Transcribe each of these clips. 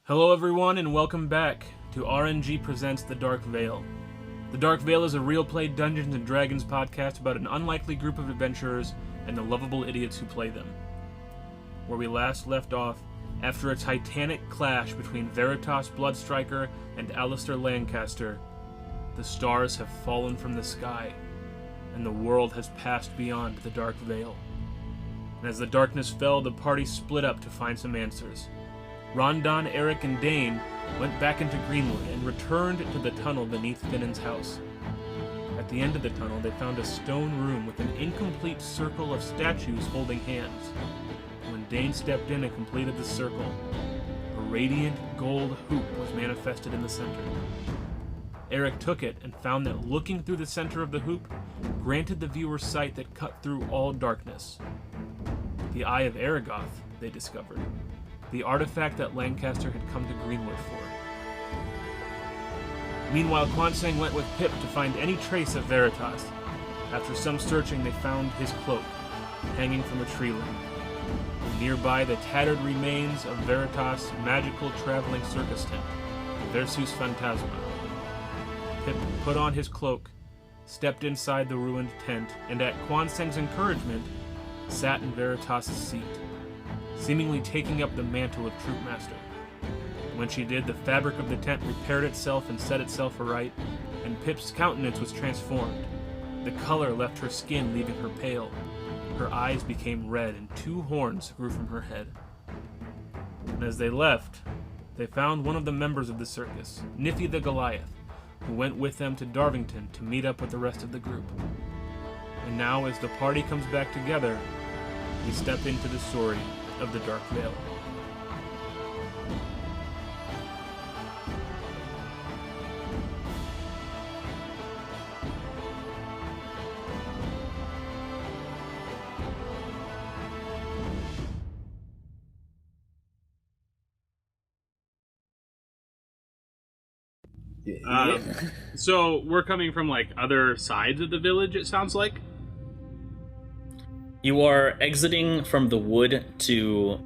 Hello everyone and welcome back to RNG Presents The Dark Veil. The Dark Veil is a real play Dungeons & Dragons podcast about an unlikely group of adventurers and the lovable idiots who play them. Where we last left off, after a titanic clash between Veritas Bloodstriker and Alistair Lancaster, the stars have fallen from the sky, and the world has passed beyond the Dark Veil. And as the darkness fell, the party split up to find some answers. Rondon, Eric, and Dane went back into Greenwood and returned to the tunnel beneath Finnan's house. At the end of the tunnel, they found a stone room with an incomplete circle of statues holding hands. When Dane stepped in and completed the circle, a radiant gold hoop was manifested in the center. Eric took it and found that looking through the center of the hoop granted the viewer sight that cut through all darkness. The Eye of Aragoth, they discovered. The artifact that Lancaster had come to Greenwood for. Meanwhile, Kwansang went with Pip to find any trace of Veritas. After some searching, they found his cloak, hanging from a tree limb. And nearby, the tattered remains of Veritas' magical traveling circus tent, the Versus Phantasma. Pip put on his cloak, stepped inside the ruined tent, and at Kwansang's encouragement, sat in Veritas' seat, seemingly taking up the mantle of Troopmaster. When she did, the fabric of the tent repaired itself and set itself aright, and Pip's countenance was transformed. The color left her skin, leaving her pale. Her eyes became red, and 2 horns grew from her head. And as they left, they found one of the members of the circus, Nifty the Goliath, who went with them to Darvington to meet up with the rest of the group. And now, as the party comes back together, we step into the story of the Dark Veil. So we're coming from like other sides of the village, it sounds like. You are exiting from the wood to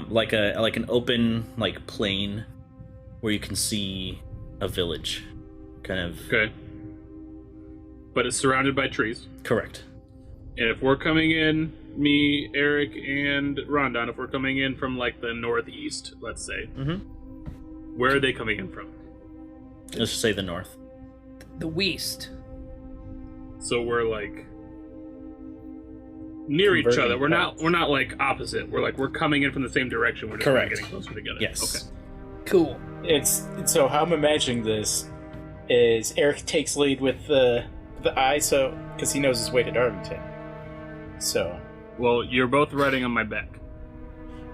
like an open plain where you can see a village, kind of. Okay. But it's surrounded by trees. Correct. And if we're coming in, me, Eric, and Rondon, if we're coming in from like the northeast, let's say, where are they coming in from? Let's just say the north. The west. So we're like near each other. We're not like opposite. We're coming in from the same direction. We're just Correct. getting closer together. Yes. Okay. Cool. So how I'm imagining this is Eric takes lead with the eye, so because he knows his way to Darvington. So. Well, you're both riding on my back.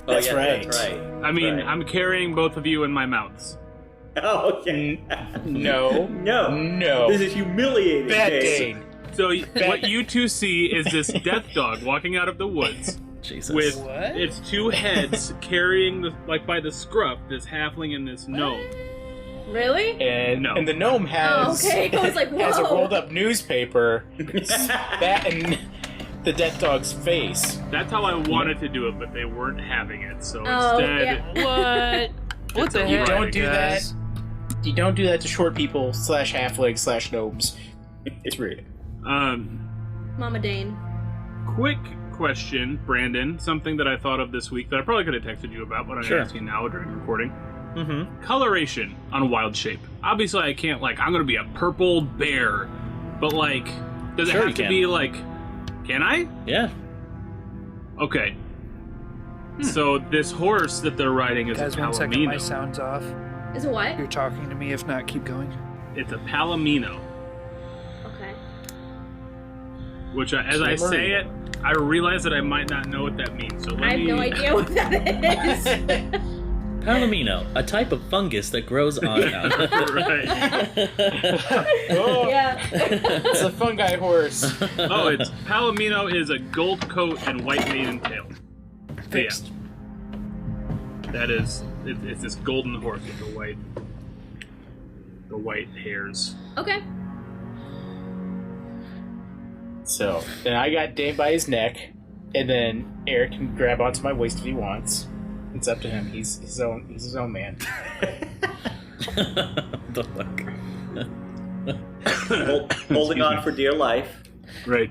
That's right. That's right. I mean, Right. I'm carrying both of you in my mouths. Oh, okay. No. No. This is humiliating. Bad Dane. Dane. So what you two see is this death dog walking out of the woods Jesus. with What? its 2 heads carrying by the scruff this halfling and this gnome. Really? And No. and the gnome has Oh, okay. I was like, has a whoa. rolled up newspaper that and the death dog's face. That's how I wanted to do it, but they weren't having it. So Oh, instead, yeah. What the You heck? don't do guys? that. You don't do that to short people / halflings / gnomes. It's rude. Mama Dane. quick question, Brandon. Something that I thought of this week that I probably could have texted you about, but I'm Sure. going to ask you now during recording. Mm-hmm. Coloration on Wild Shape. Obviously, I can't I'm going to be a purple bear, but does it Sure have you to can. be Can I? Yeah. Okay. So this horse that they're riding is Guys, a 1 second. My palomino. sound's off. Is it what? You're talking to me. If not, keep going. It's a palomino, Okay. which as I say it, I realize that I might not know what that means. So let I have me... no idea what that is. Palomino, a type of fungus that grows on. Right. Oh, Yeah. it's a fungi horse. Oh, it's palomino is a gold coat and white maiden tail. Fixed. Yeah. That is, it's this golden horse with the white hairs. Okay. So then I got Dane by his neck, and then Eric can grab onto my waist if he wants. It's up to him. He's his own man. The fuck? Holding on for dear life. Right.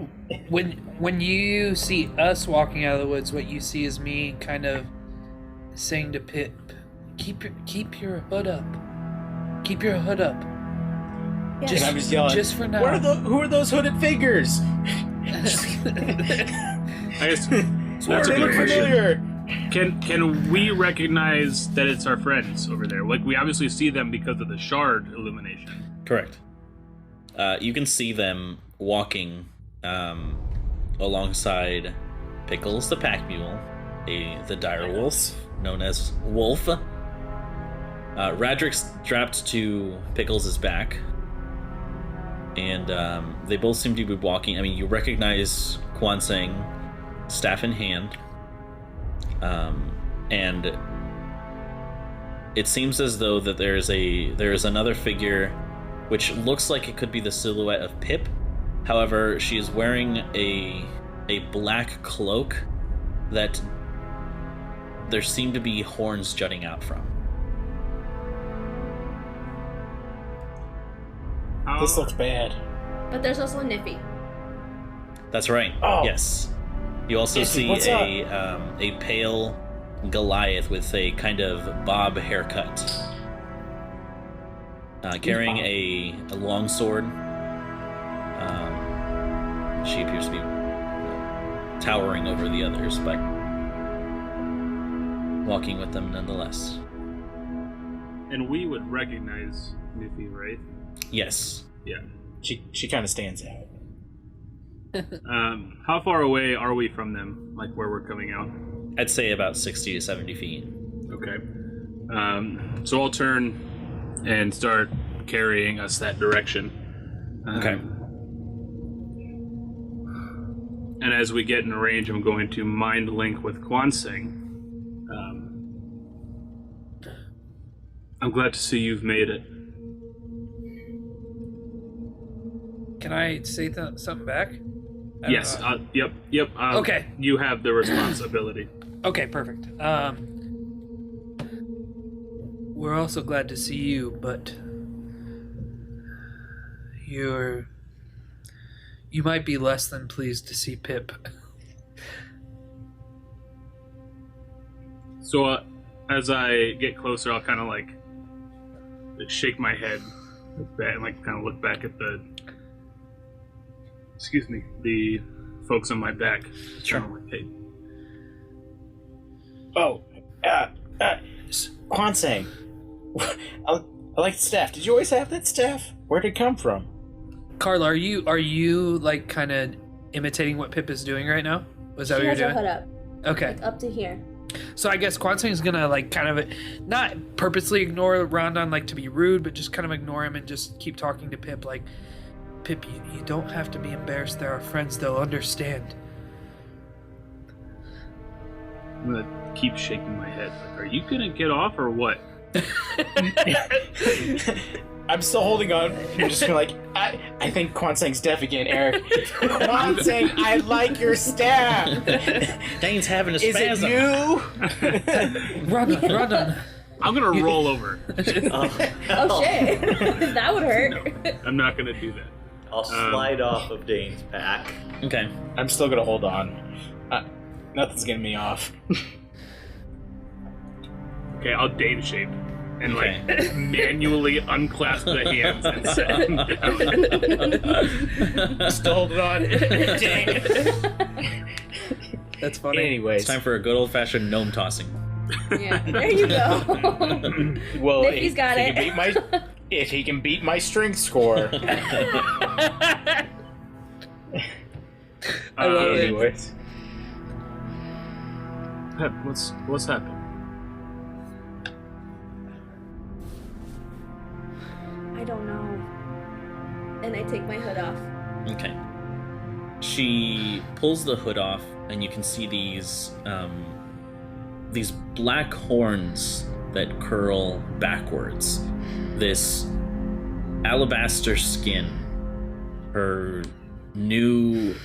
When you see us walking out of the woods, what you see is me kind of saying to Pip, keep your hood up. Keep your hood up. Yeah. And I'm just yelling, just for now. Who are those hooded figures? I guess They that's a good look question. familiar. Can we recognize that it's our friends over there? Like, we obviously see them because of the shard illumination. Correct. You can see them walking alongside Pickles the pack mule, the dire wolf known as Wolf. Radrick's strapped to Pickles' back, and they both seem to be walking. I mean, you recognize Kwanseng, staff in hand, and it seems as though that there is another figure, which looks like it could be the silhouette of Pip. However, she is wearing a black cloak that there seem to be horns jutting out from. This looks bad. But there's also Niffy. That's right. Oh. Yes. You also Niffy, see what's a pale Goliath with a kind of bob haircut, carrying a long sword. She appears to be towering over the others, but walking with them nonetheless. And we would recognize Niffy, right? Yes. Yeah. She kind of stands out. How far away are we from them? Like, where we're coming out? I'd say about 60 to 70 feet. Okay. So I'll turn and start carrying us that direction. Okay. And as we get in range, I'm going to mind link with Kwanseng. I'm glad to see you've made it. Can I say something back? I don't Yes. know. Yep. Okay. You have the responsibility. Okay, perfect. We're also glad to see you, but you might be less than pleased to see Pip. So as I get closer, I'll kind of like shake my head and like kind of look back at the folks on my back. Sure. Kinda like, hey, Oh, Kwanseng. I like the staff. Did you always have that staff? Where'd it come from? Carla, are you like kind of imitating what Pip is doing right now? Was that She what you're has her doing? hood up. Okay. Like, up to here. So I guess Kwanseng's gonna like kind of not purposely ignore Rondon like to be rude, but just kind of ignore him and just keep talking to Pip like, Pip, you don't have to be embarrassed. They're our friends. They'll understand. I'm gonna keep shaking my head. Like, are you gonna get off or what? I'm still holding on. You're just gonna like, I think Kwanseng's deaf again, Eric. Kwanseng, I like your staff. Dane's having a Is it spasm. you? Rondon. I'm gonna roll over. Oh shit. That would hurt. I'm not gonna do that. I'll slide off of Dane's pack. Okay. I'm still gonna hold on. Nothing's getting me off. Okay, I'll Dane shape and Okay. like manually unclasp the hands and set them down. Still holding on. Dang it. That's funny. Anyways, It's time for a good old-fashioned gnome tossing. Yeah. There you go. well, Niffy's got he it. can beat if he can beat my strength score. I love it. Anyways, Pep, what's happened? I don't know. And I take my hood off. Okay. She pulls the hood off, and you can see these black horns that curl backwards. This alabaster skin, her new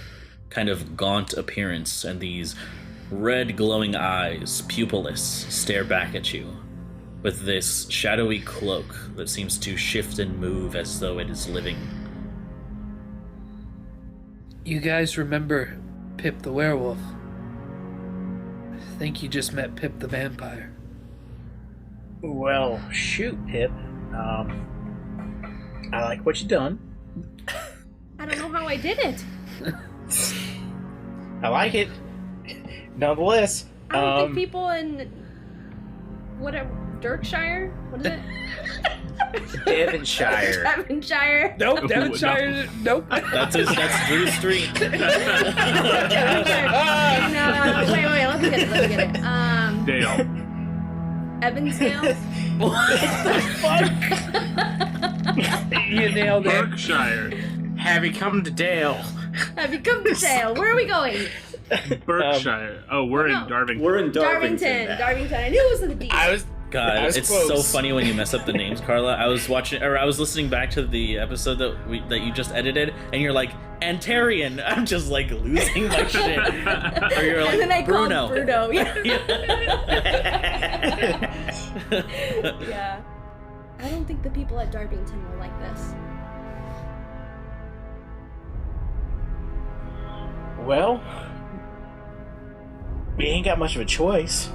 kind of gaunt appearance, and these red glowing eyes, pupilless, stare back at you with this shadowy cloak that seems to shift and move as though it is living. You guys remember Pip the werewolf? I think you just met Pip the vampire. Well, shoot, Pip. I like what you done. I don't know how I did it. I like it. Nonetheless, I don't think people in Dirkshire? What is it? Devonshire. Devonshire. Nope, Devonshire. Nope. That's Drew Street. Devonshire. No, wait, let me get it. Dale. Evansdale. You nailed it. Berkshire. Have you come to Dale? Have you come to Dale? Where are we going? Berkshire. We're no. in Darvington. We're in Darvington. Darvington. now. Darvington. I knew it was in the beach. God, was it's close. so funny when you mess up the names, Carla. I was listening back to the episode that you just edited, and you're like Antarian. I'm just like losing my shit. Or you're like and then I Bruno. called Bruno. Yeah. Yeah. I don't think the people at Darvington were like this. Well, we ain't got much of a choice.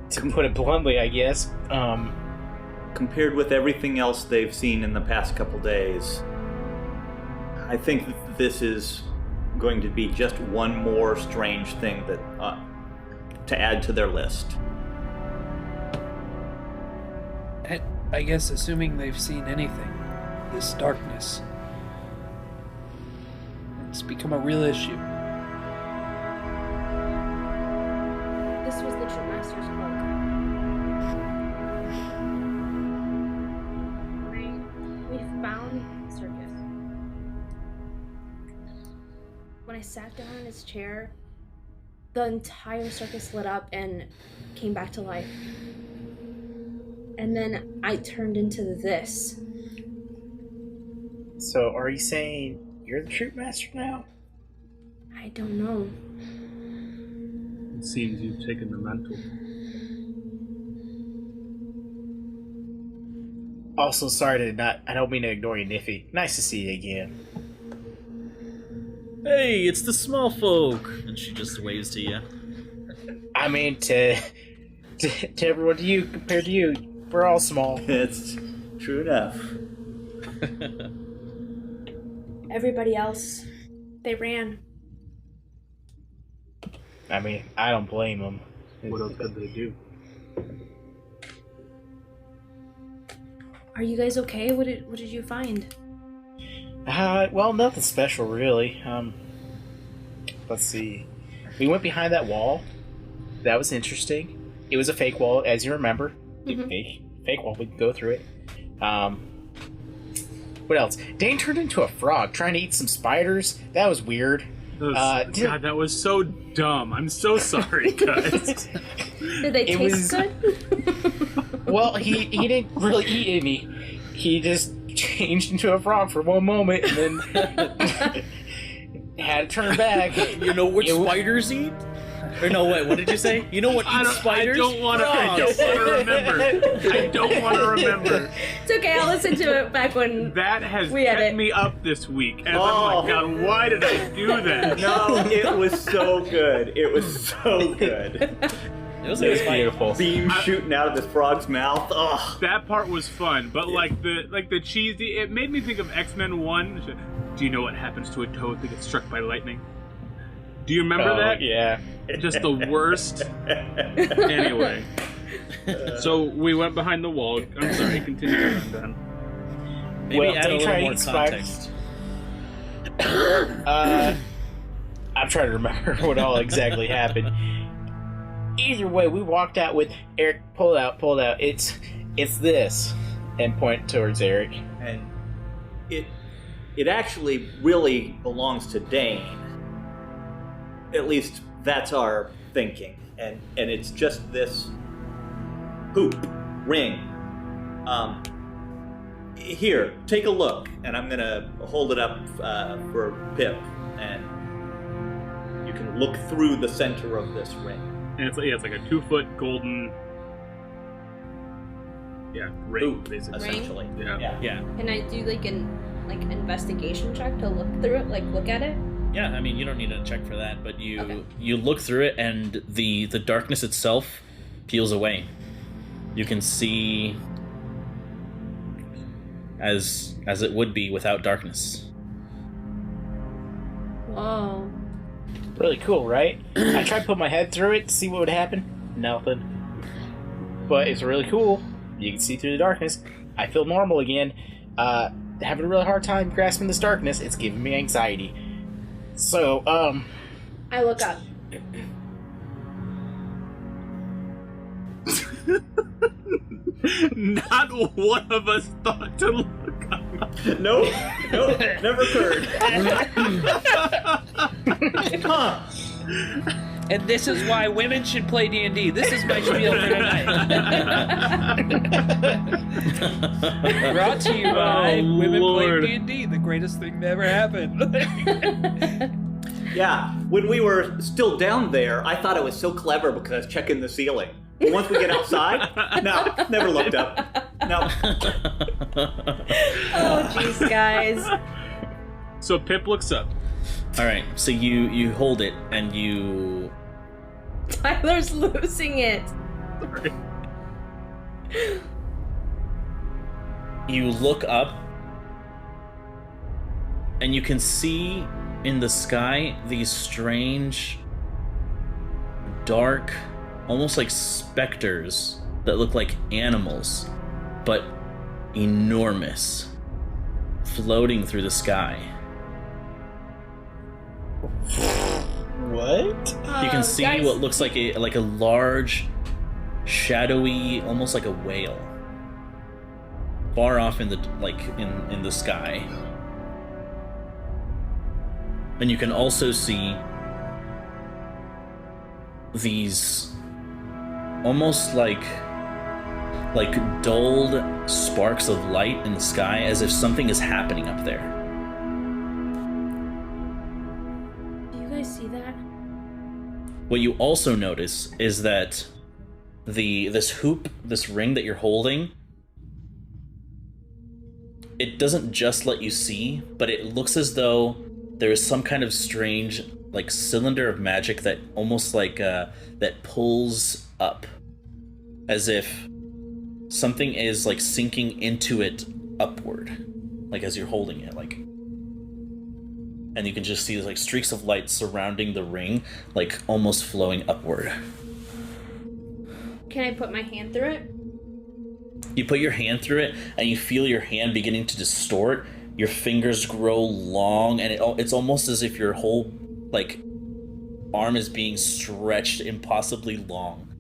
To put it bluntly, I guess. Compared with everything else they've seen in the past couple days, I think that this is going to be just one more strange thing that to add to their list. I guess assuming they've seen anything, this darkness, it's become a real issue. This was the True Master's cloak. We found Circus. When I sat down in his chair, the entire circus lit up and came back to life. And then I turned into this. So, are you saying you're the Troop Master now? I don't know. It seems you've taken the mantle. Also, sorry to I don't mean to ignore you, Niffy. Nice to see you again. Hey, it's the small folk, and she just waves to you. I mean, to everyone, to you, compared to you, we're all small. It's true enough. Everybody else, they ran. I mean, I don't blame them. What else could they do? Are you guys okay? What did you find? Well, nothing special, really. Let's see. We went behind that wall. That was interesting. It was a fake wall, as you remember. Mhm. Fake wall. We can go through it. What else? Dane turned into a frog, trying to eat some spiders. That was weird. God, that was so dumb. I'm so sorry, guys. Did they taste good? Well, he didn't really eat any. He just changed into a frog for one moment and then had to turn back. You know what spiders eat? Or no, wait, what did you say? You know what eats spiders? I don't want to remember. I don't want to remember. It's okay, I'll listen to it back when That has We kept edit. me up this week. And I'm like, God, why did I do that? No, it was so good. It was so good. It was Beautiful. Beam shooting out of this frog's mouth. Ugh. That part was fun, but like the cheesy, it made me think of X-Men 1. Do you know what happens to a toad that gets struck by lightning? Do you remember that? Yeah. Just the worst. Anyway. So we went behind the wall. I'm sorry, continue on, Ben. Maybe Well, add a they little try to more eat spiders. context. I'm trying to remember what all exactly happened. Either way, we walked out with Eric. Pull out. It's this, and point towards Eric. And it actually really belongs to Dane. At least that's our thinking. And it's just this hoop ring. Here, take a look. And I'm gonna hold it up for Pip, and you can look through the center of this ring. And it's like a 2-foot golden. Yeah, ring, Boot, basically. essentially. Yeah. Yeah. Can I do like an investigation check to look through it, like look at it? Yeah, I mean, you don't need a check for that, but you Okay. you look through it, and the darkness itself peels away. You can see as it would be without darkness. Whoa. Really cool, right? I tried to put my head through it to see what would happen. Nothing. But it's really cool. You can see through the darkness. I feel normal again. Having a really hard time grasping this darkness. It's giving me anxiety. So, I look up. Not one of us thought to look up. Nope, never occurred. Huh. And this is why women should play D&D. This is my spiel for tonight. Brought to you by Women Lord. Play D&D, the greatest thing to ever happen. Yeah, when we were still down there, I thought it was so clever because I was checking the ceiling. Once we get outside, no, never looked up. No. Oh, jeez, guys. So Pip looks up. All right, so you hold it, and you Tyler's losing it. you look up, and you can see in the sky these strange, dark, almost like specters that look like animals, but enormous, floating through the sky. what? You can see guys, what looks like a large, shadowy, almost like a whale, far off in the in the sky. And you can also see these almost like dulled sparks of light in the sky, as if something is happening up there. Do you guys see that? What you also notice is that this ring that you're holding, it doesn't just let you see, but it looks as though there is some kind of strange cylinder of magic that almost that pulls up, as if something is sinking into it upward, as you're holding it, and you can just see streaks of light surrounding the ring, almost flowing upward. Can I put my hand through it? You put your hand through it, and you feel your hand beginning to distort. Your fingers grow long, and it's almost as if your whole arm is being stretched impossibly long.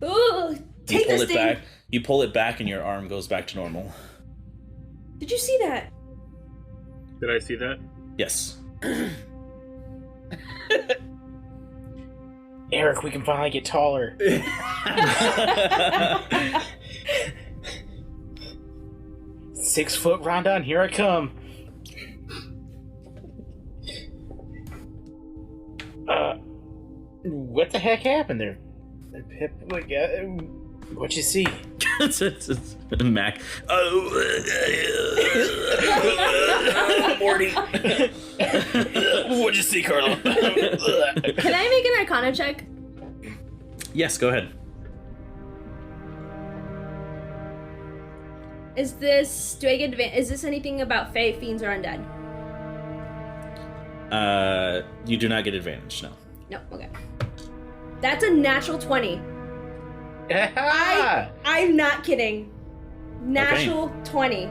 Ooh, take this thing. Back. You pull it back, and your arm goes back to normal. Did you see that? Did I see that? Yes. Eric, we can finally get taller. 6 foot Rondon, here I come. What the heck happened there? Pip, what'd you see? it's Mac. Morty. What'd you see, Carlo? Can I make an Arcana check? Yes, go ahead. Is this anything about fae, fiends, or undead? You do not get advantage, no. No, okay. That's a natural 20. I'm not kidding. Natural 20.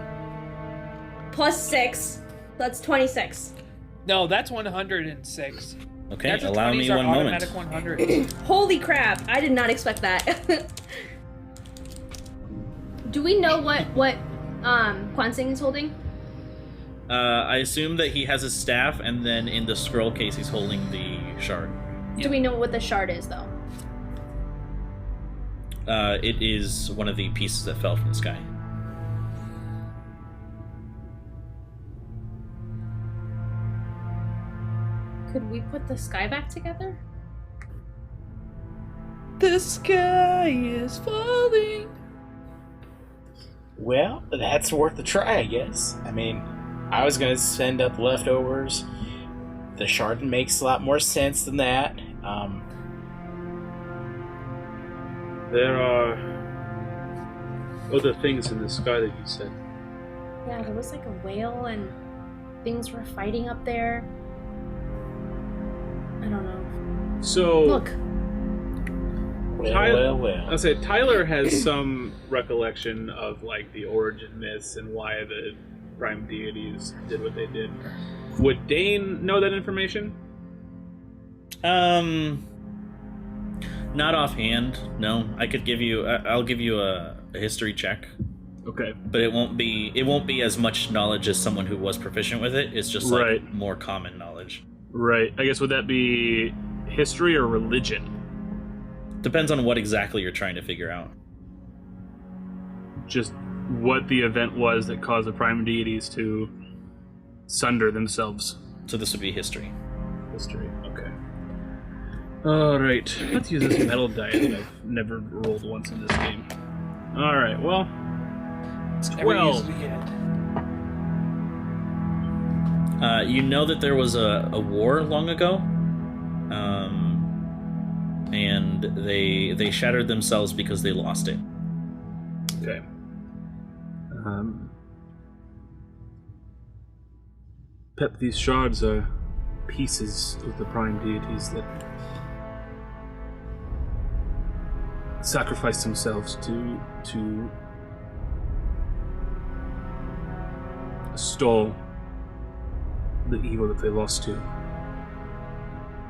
Plus 6. That's 26. No, that's 106. Okay, Natural allow 20s me are one moment. automatic 100. Holy crap, I did not expect that. Do we know what Kwansing is holding? I assume that he has his staff, and then in the scroll case, he's holding the shard. Do we know what the shard is, though? It is one of the pieces that fell from the sky. Could we put the sky back together? The sky is falling. Well, that's worth a try, I guess. I mean, I was gonna send up leftovers. The shard makes a lot more sense than that. There are other things in the sky that you said. Yeah, there was like a whale and things were fighting up there. I don't know. So Look, Well. I'll say Tyler has some recollection of like the origin myths and why the prime deities did what they did. Would Dane know that information? Not offhand. No, I could give you. I'll give you a history check, Okay. but it won't be as much knowledge as someone who was proficient with it. It's just like Right. more common knowledge. Right. I guess would that be history or religion? Depends on what exactly you're trying to figure out. Just what the event was that caused the prime deities to sunder themselves. So this would be history. History. Okay. All right. Let's use this metal die that I've never rolled once in this game. All right. Well, it's Never 12. used it again. You know that there was a war long ago, and they shattered themselves because they lost it. Okay. Pep, these shards are pieces of the prime deities that sacrificed themselves to stall the evil that they lost to.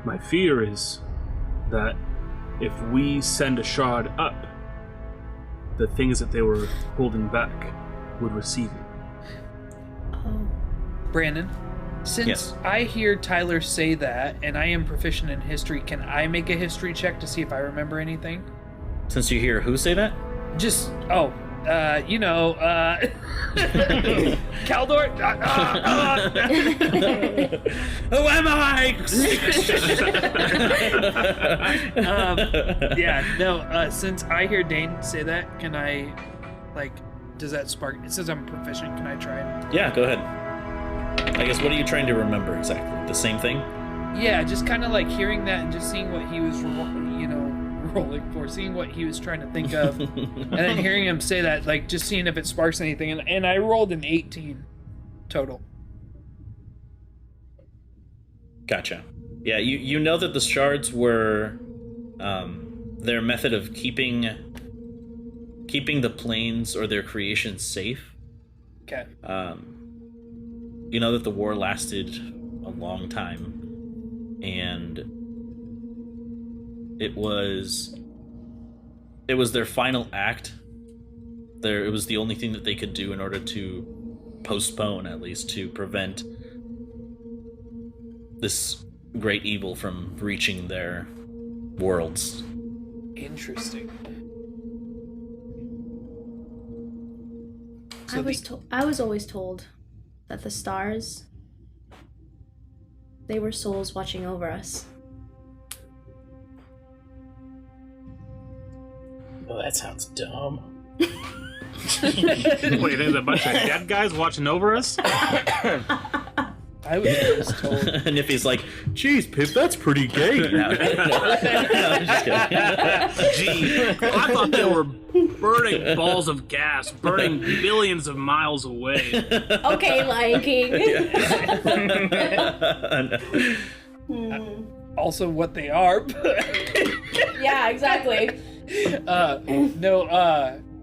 My fear is that if we send a shard up, the things that they were holding back would receive it. oh, Brandon, since Yes. I hear Tyler say that, and I am proficient in history, can I make a history check to see if I remember anything? Since you hear who say that? Just, Caldor? Who am I? Since I hear Dane say that, can I, does that spark, it says I'm proficient, can I try and... Yeah, go ahead. I guess, what are you trying to remember exactly? The same thing? Yeah, just kind of like hearing that and just seeing what he was, rolling for, seeing what he was trying to think of, and then hearing him say that, just seeing if it sparks anything, and I rolled an 18 total. Gotcha. Yeah, you know that the shards were their method of keeping the planes or their creations safe. Okay. You know that the war lasted a long time, and it was their final act. It was the only thing that they could do in order to postpone, at least, to prevent this great evil from reaching their worlds. Interesting. I was always told that the stars, they were souls watching over us. Well, that sounds dumb. Wait, there's a bunch of dead guys watching over us? I was always told. Nippy's like, geez, Pip, that's pretty gay. No, I'm just kidding. Gee, I thought they were burning balls of gas, burning billions of miles away. Okay, Lion King. Also what they are. Yeah, exactly.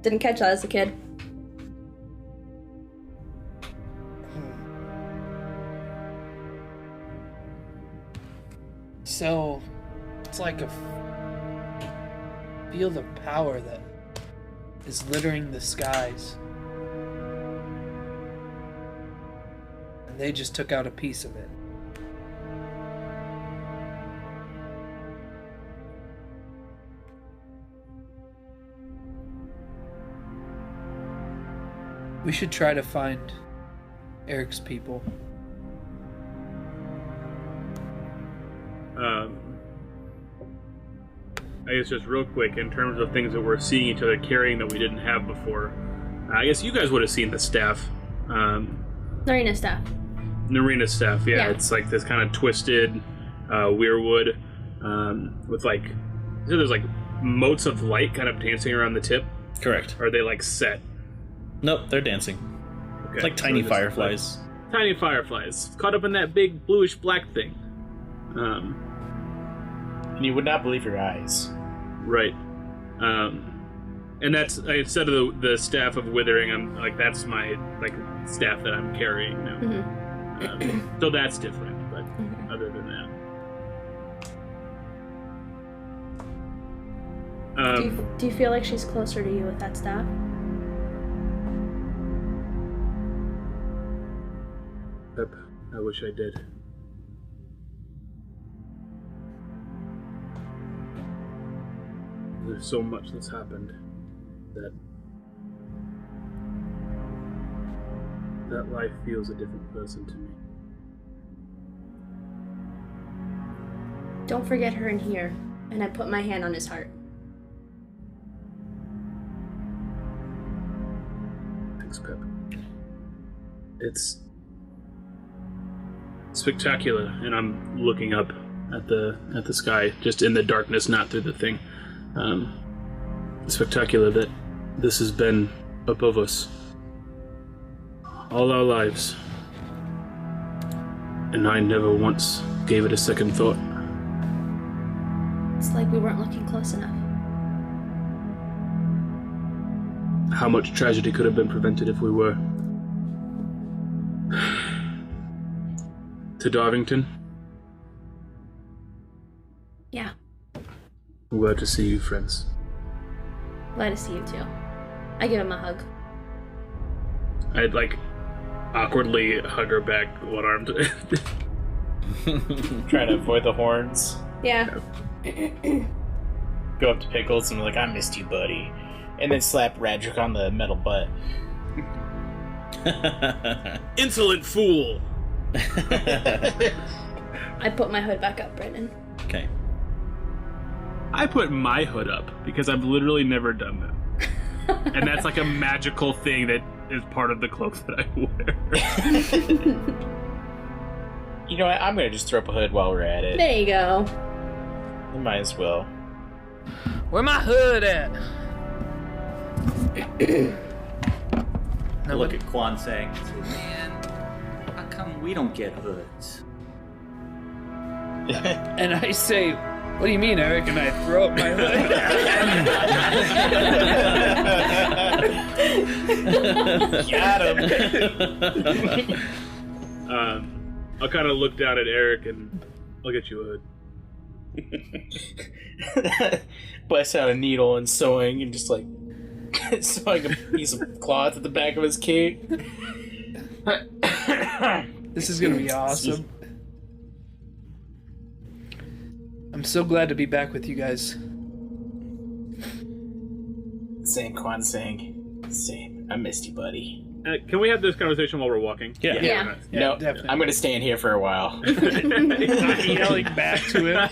Didn't catch that as a kid. So, it's like a field of power that is littering the skies. And they just took out a piece of it. We should try to find Eric's people. I guess just real quick, in terms of things that we're seeing each other carrying that we didn't have before, I guess you guys would have seen the staff. Narina staff. Narina's staff, yeah. Yeah. It's like this kind of twisted weirwood with like, so there's like motes of light kind of dancing around the tip. Correct. Or are they like set? Nope, they're dancing. Okay. It's like tiny So just, fireflies. like, tiny fireflies. Caught up in that big bluish black thing. And you would not believe your eyes. Right. And that's, instead of the staff of withering, I'm like, that's my like staff that I'm carrying now. Mm-hmm. So that's different, but other than that. Do you feel like she's closer to you with that staff? Pep, I wish I did. There's so much that's happened that life feels a different person to me. Don't forget her in here. And I put my hand on his heart. Thanks, Pep. It's spectacular, and I'm looking up at the sky, just in the darkness, not through the thing. Spectacular that this has been above us all our lives, and I never once gave it a second thought. It's like we weren't looking close enough. How much tragedy could have been prevented if we were? To Darvington? Yeah. I'm glad to see you, friends. Glad to see you too. I give him a hug. I'd like awkwardly hug her back, one arm. Trying to avoid the horns. Yeah. Go up to Pickles and be like, I missed you, buddy. And then slap Radric on the metal butt. Insolent fool! I put my hood back up, Brendan. Okay. I put my hood up because I've literally never done that. And that's like a magical thing that is part of the cloak that I wear. You know what? I'm gonna just throw up a hood while we're at it. There you go. You might as well. Where my hood at? I look at Quan saying, man, how come we don't get hoods? And I say, what do you mean, Eric? And I throw up my hood. Got him. I'll kind of look down at Eric and I'll get you a hood. Busts out a needle and sewing and just like sewing a piece of cloth at the back of his cape. This is gonna be awesome. I'm so glad to be back with you guys. Same, Quan saying. Same. I missed you, buddy. Can we have this conversation while we're walking? Yeah. Yeah. No, definitely. I'm gonna stand here for a while. Yelling back to him.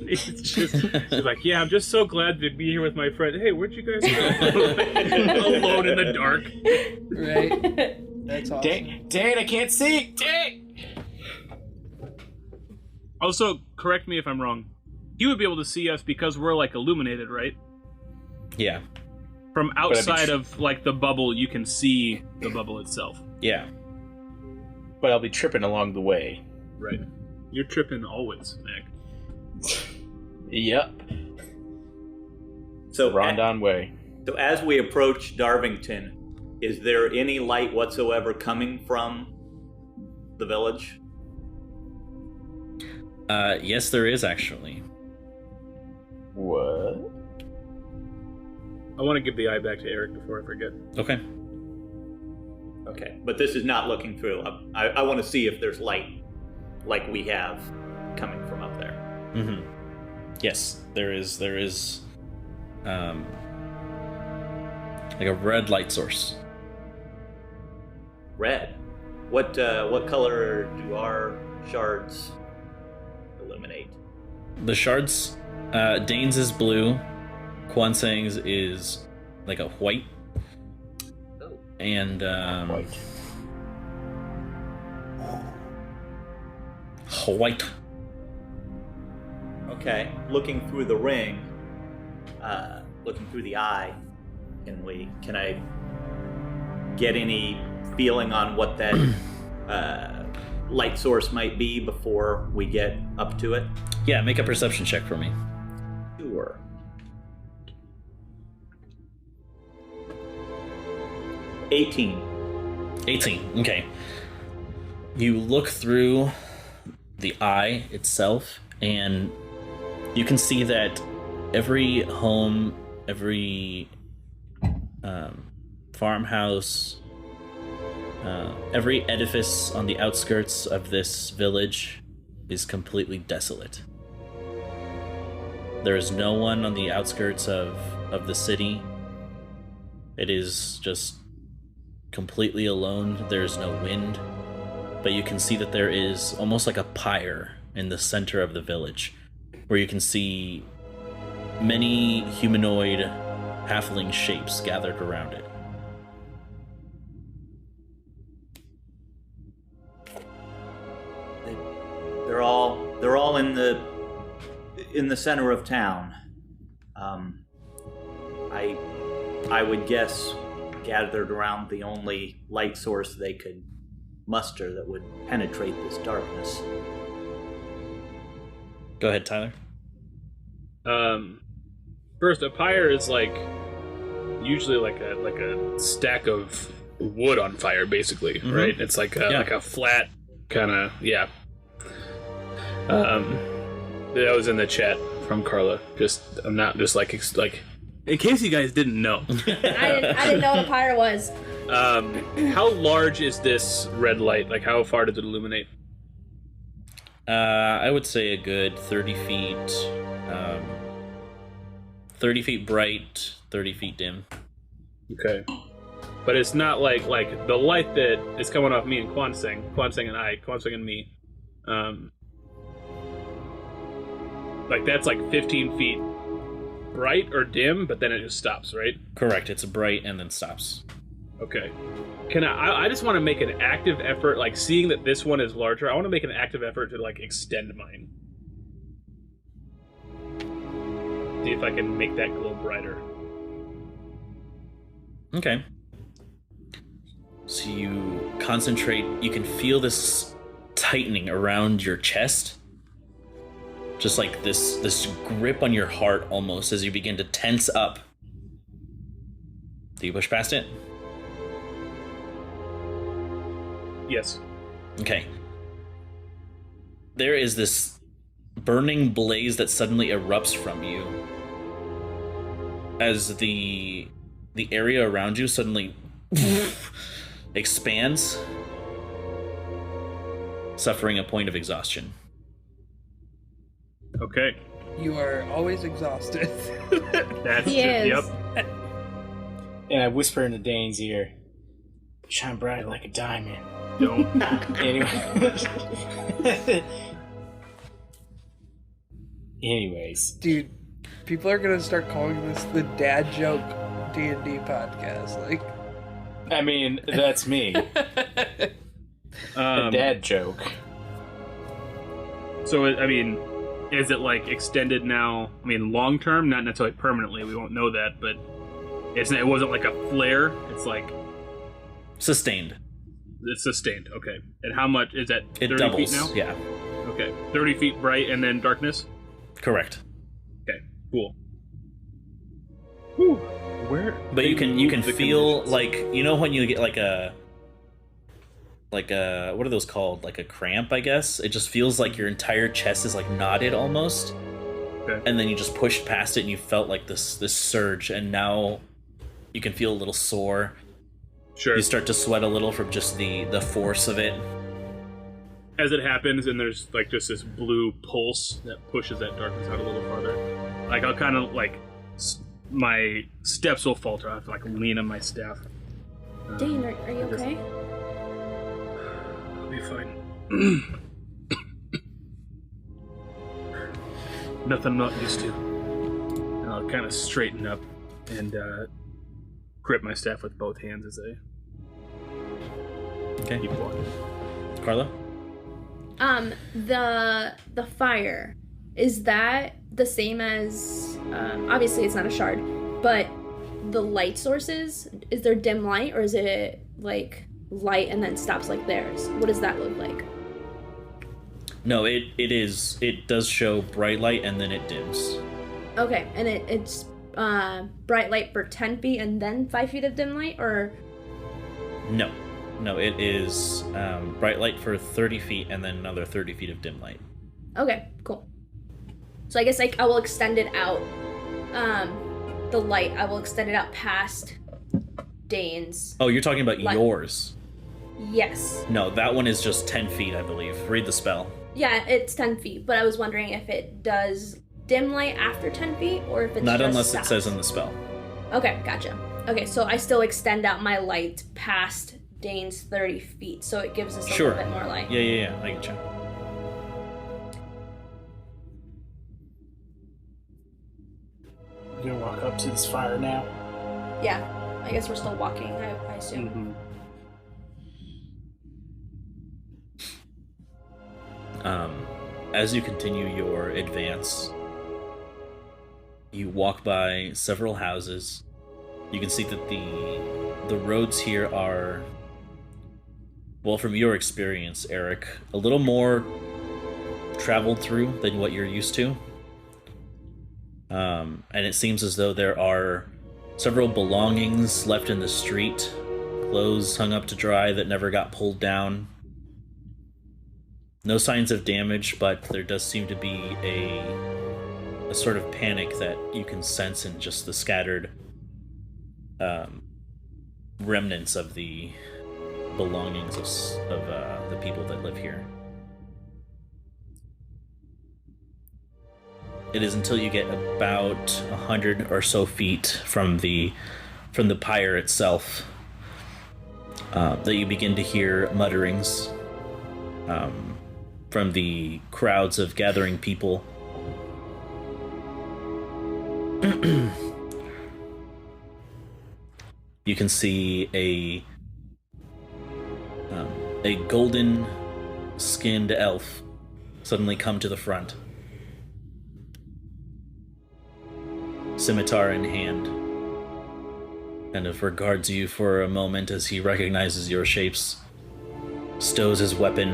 He's like, yeah, I'm just so glad to be here with my friend. Hey, where'd you guys go? Alone in the dark. Right? That's awesome. Dane, I can't see! Dane! Also, correct me if I'm wrong. You would be able to see us because we're like illuminated, right? Yeah. From outside of like the bubble, you can see the bubble itself. Yeah. But I'll be tripping along the way. Right. You're tripping always, Mac. Yep. So, Rondon way. so as we approach Darvington, is there any light whatsoever coming from the village? Yes, there is actually. What? I want to give the eye back to Eric before I forget. Okay. Okay, but this is not looking through. I want to see if there's light, like we have, coming from up there. Mm-hmm. Yes, there is. Like a red light source. Red. What color do our shards illuminate? The shards, Dane's is blue, Kwansang's is like a white, and white. Okay, looking through the ring, looking through the eye, can I get any feeling on what that light source might be before we get up to it? Yeah, make a perception check for me. Sure. $18. 18. Okay. You look through the eye itself, and you can see that every home, every farmhouse, every edifice on the outskirts of this village is completely desolate. There is no one on the outskirts of the city. It is just completely alone. There's no wind, but you can see that there is almost like a pyre in the center of the village, where you can see many humanoid halfling shapes gathered around it. They're all in the center of town. I would guess gathered around the only light source they could muster that would penetrate this darkness. Go ahead, Tyler. First, a pyre is like usually like a stack of wood on fire, basically, Mm-hmm. right? It's like a flat kind of That was in the chat from Carla. I'm not just like in case you guys didn't know. I didn't know what a pyre was. How large is this red light? Like, how far does it illuminate? I would say a good 30 feet. 30 feet bright, 30 feet dim. Okay. But it's not like the light that is coming off me and Kwansang and me. Like that's like 15 feet bright or dim, but then it just stops, right? Correct. It's bright and then stops. Okay. Can I just want to make an active effort, like seeing that this one is larger, I want to make an active effort to like extend mine. See if I can make that glow brighter. Okay. So you concentrate, you can feel this tightening around your chest. Just like this grip on your heart almost as you begin to tense up. Do you push past it? Yes. Okay. There is this burning blaze that suddenly erupts from you as the area around you suddenly expands, suffering a point of exhaustion. Okay. You are always exhausted. That's He is. Yep. And I whisper into Dane's ear, "Shine bright like a diamond." Don't. Anyways, Dude, people are gonna start calling this the dad joke D&D podcast. Like, I mean, that's me. A dad joke. So, I mean, is it like extended now? I mean, long term, not necessarily permanently. We won't know that, but it wasn't like a flare. It's like Sustained. it's sustained. Okay. And how much is that? It 30 doubles. feet now. Yeah. Okay. 30 feet bright and then darkness. Correct. Okay. Cool. Whew. Where? But you can feel like, you know when you get like a what are those called? Like a cramp, I guess. It just feels like your entire chest is like knotted almost. Okay. And then you just pushed past it and you felt like this surge, and now you can feel a little sore. Sure. You start to sweat a little from just the force of it. As it happens, and there's like just this blue pulse that pushes that darkness out a little farther. Like I'll kind of like my steps will falter. I have to like lean on my staff. Dane, are you okay? I'll be fine. nothing I'm not used to. And I'll kind of straighten up and grip my staff with both hands as I Okay. keep walking. Carla? The fire, is that the same as, obviously it's not a shard, but the light sources, is there dim light, or is it like light and then stops like theirs? What does that look like? No, it does show bright light and then it dims. Okay, and it's bright light for 10 feet and then 5 feet of dim light, or? No, it is bright light for 30 feet and then another 30 feet of dim light. Okay, cool. So I guess I will extend it out. The light, I will extend it out past Dane's. Oh, you're talking about light. yours. Yes. No, that one is just 10 feet, I believe. Read the spell. Yeah, it's 10 feet, but I was wondering if it does dim light after 10 feet, or if it's Not just unless stops. it says in the spell. Okay, gotcha. Okay, so I still extend out my light past Dane's 30 feet, so it gives us a Sure. little bit more light. Yeah, I get you. We're gonna walk up to this fire now. Yeah, I guess we're still walking, I assume. Mm-hmm. As you continue your advance, you walk by several houses. You can see that the roads here are, well, from your experience, Eric, a little more traveled through than what you're used to. And it seems as though there are several belongings left in the street, clothes hung up to dry that never got pulled down. No signs of damage, but there does seem to be a sort of panic that you can sense in just the scattered remnants of the belongings of the people that live here. It is until you get about 100 or so feet from the pyre itself that you begin to hear mutterings from the crowds of gathering people. You can see a golden skinned elf suddenly come to the front, scimitar in hand, kind of regards you for a moment as he recognizes your shapes, stows his weapon,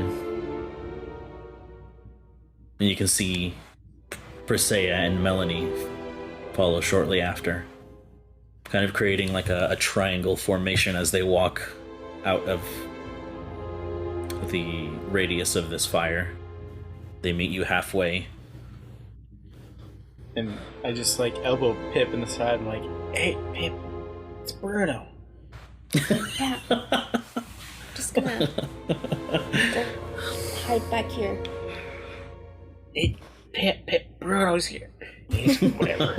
and you can see Presea and Melanie follow shortly after, kind of creating like a triangle formation as they walk out of the radius of this fire. They meet you halfway. And I just like elbow Pip in the side. I'm like, "Hey, Pip, it's Bruno." Yeah. Just gonna go hide back here. Hey, Pip, Bruno's here. Whatever.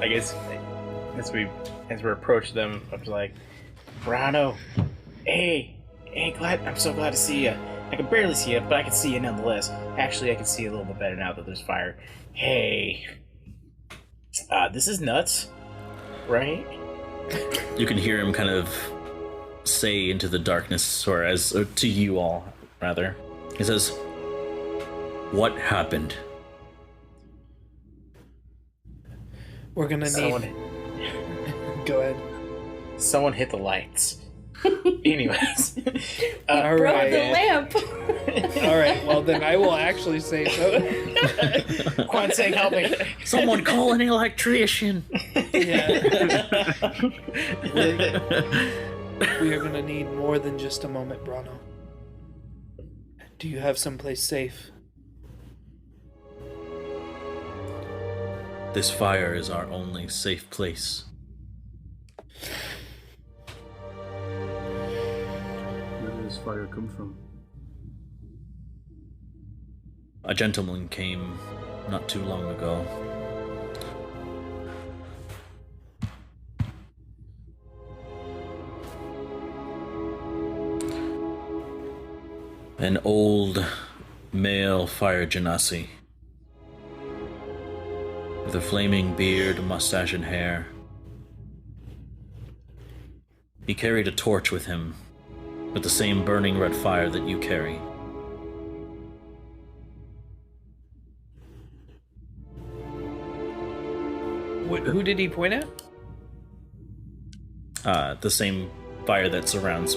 I guess as we approach them, I was like, Bruno, hey, I'm so glad to see you. I can barely see you, but I can see you nonetheless. Actually, I can see you a little bit better now that there's fire. Hey, this is nuts, right? You can hear him kind of say into the darkness, or to you all, rather. He says, "What happened?" We're gonna need. Go ahead. Someone hit the lights. Anyways. All Broke right. the lamp. All right. Well, then I will actually say so. Quan-Tseng, help me. Someone call an electrician! Yeah. We are gonna need more than just a moment, Bruno. Do you have someplace safe? This fire is our only safe place. Where does fire come from? A gentleman came not too long ago. An old male fire genasi with a flaming beard, mustache, and hair. He carried a torch with him, with the same burning red fire that you carry. Who did he point at? The same fire that surrounds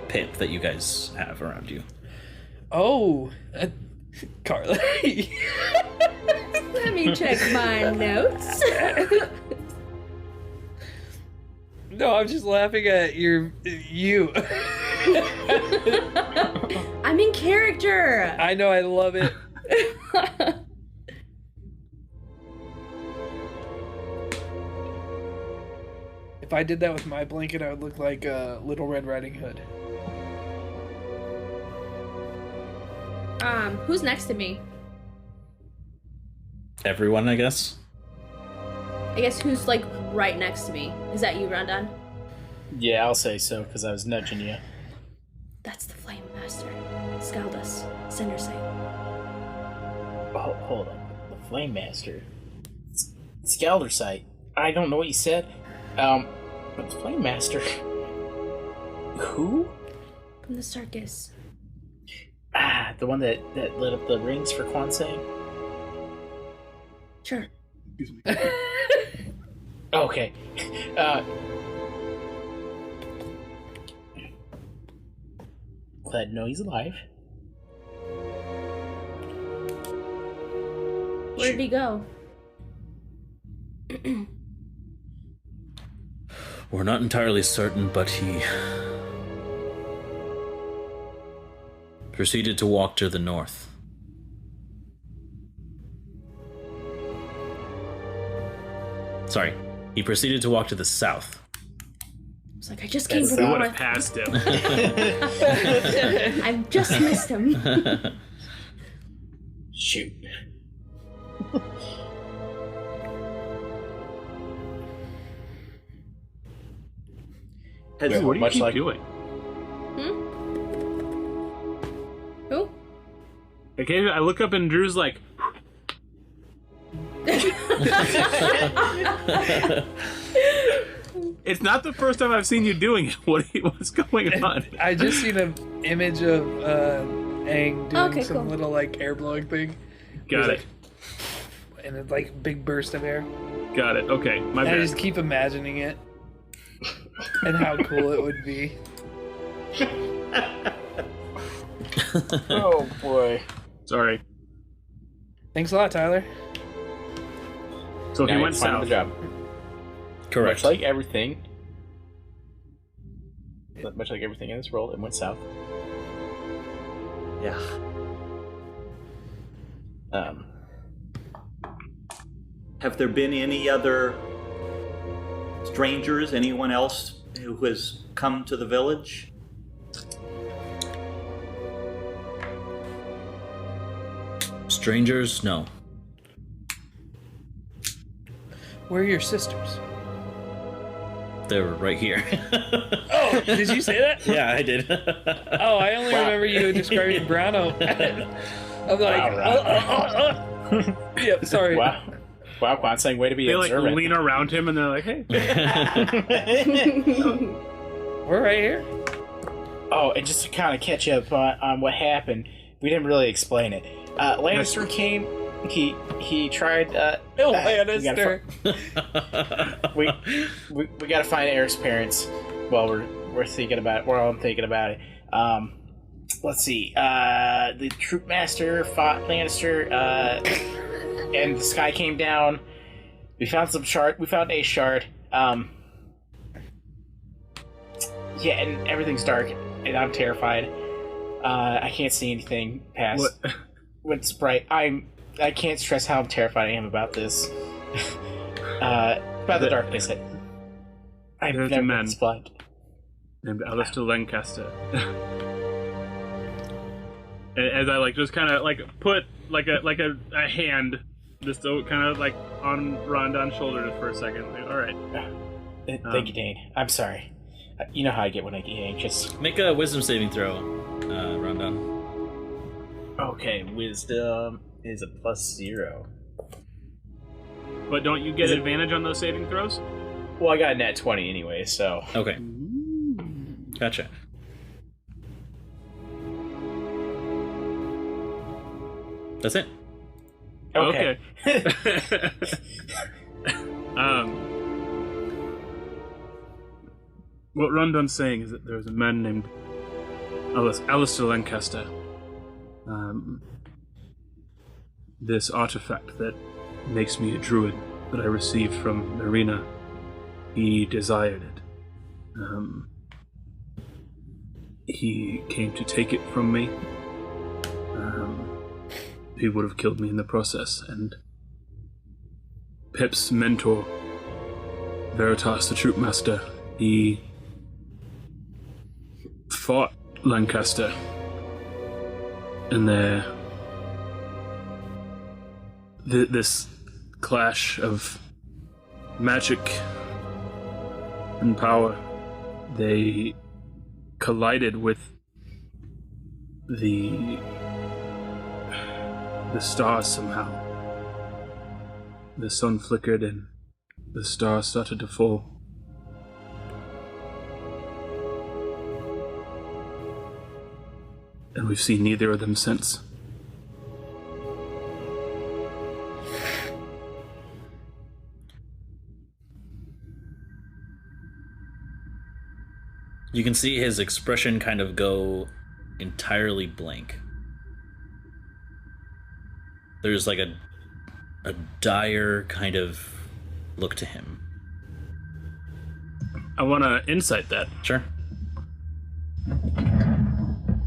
Pip that you guys have around you. Oh, Carla. Let me check my notes. No, I'm just laughing at you. I'm in character. I know, I love it. If I did that with my blanket, I would look like Little Red Riding Hood. Who's next to me? Everyone, I guess? I guess who's like right next to me? Is that you, Rondon? Yeah, I'll say so, because I was nudging you. That's the Flame Master. Skaldus. Cinder Sight. Oh, hold on. The Flame Master. Skeldersight. I don't know what you said. But the Flame Master. Who? From the circus. Ah, the one that lit up the rings for Kwansang? Sure. Excuse me. Okay. Glad to know he's alive. Where did he go? We're not entirely certain, but he proceeded to walk to the north. Sorry, he proceeded to walk to the south. It's like I just came from We the would have north. passed him. I just missed him. Shoot. Has, What do you Much keep like- doing? Who? Okay, I look up and Drew's like, it's not the first time I've seen you doing it. What's going on? I just seen an image of Aang doing Okay, some cool. little like air blowing thing. Got He's it. And it's like big burst of air. Got it. Okay, my And I bad. just keep imagining it. And how cool it would be. Oh boy. Sorry. Thanks a lot, Tyler. So Now he you went find south. the job. Correct. Much like everything. Much like everything in this world, it went south. yeah. Have there been any other strangers, anyone else who has come to the village? Strangers? No. Where are your sisters? They're right here. Oh, did you say that? Yeah, I did. Oh, I only remember you describing Browno. I'm like, Wow, Yep, sorry. Wow. Wow, Kwansang, way to be They like observant. lean around him and they're like, hey. We're right here. Oh, and just to kind of catch up on what happened, we didn't really explain it. Lannister came. He tried. Bill Lannister. Lannister. We gotta find Eric's parents. While we're thinking about it. While I'm thinking about it. Let's see. The troop master fought Lannister. And the sky came down. We found some shard. We found a shard. Yeah, and everything's dark, and I'm terrified. I can't see anything past what's bright. I can't stress how terrified I am about this. About the darkness. I've There's a never man. been this blind. Named Alistair Lancaster. As I like just kind of like put like a hand just kind of like on Rondon's shoulder for a second. Like, all right. Thank you, Dane. I'm sorry. You know how I get when I get anxious. Make a wisdom saving throw, Rondon. Okay, wisdom is a +0. But don't you get advantage on those saving throws? Well, I got a nat 20 anyway, so. Okay. Gotcha. That's it. Okay. What Rondon's saying is that there was a man named Alistair Lancaster. This artifact that makes me a druid that I received from Marina, he desired it. He came to take it from me. He would have killed me in the process, and Pip's mentor, Veritas the Troopmaster, he fought Lancaster, and this clash of magic and power, they collided with the stars somehow. The sun flickered and the stars started to fall. And we've seen neither of them since. You can see his expression kind of go entirely blank. There's like a dire kind of look to him. I want to insight that. Sure. I'm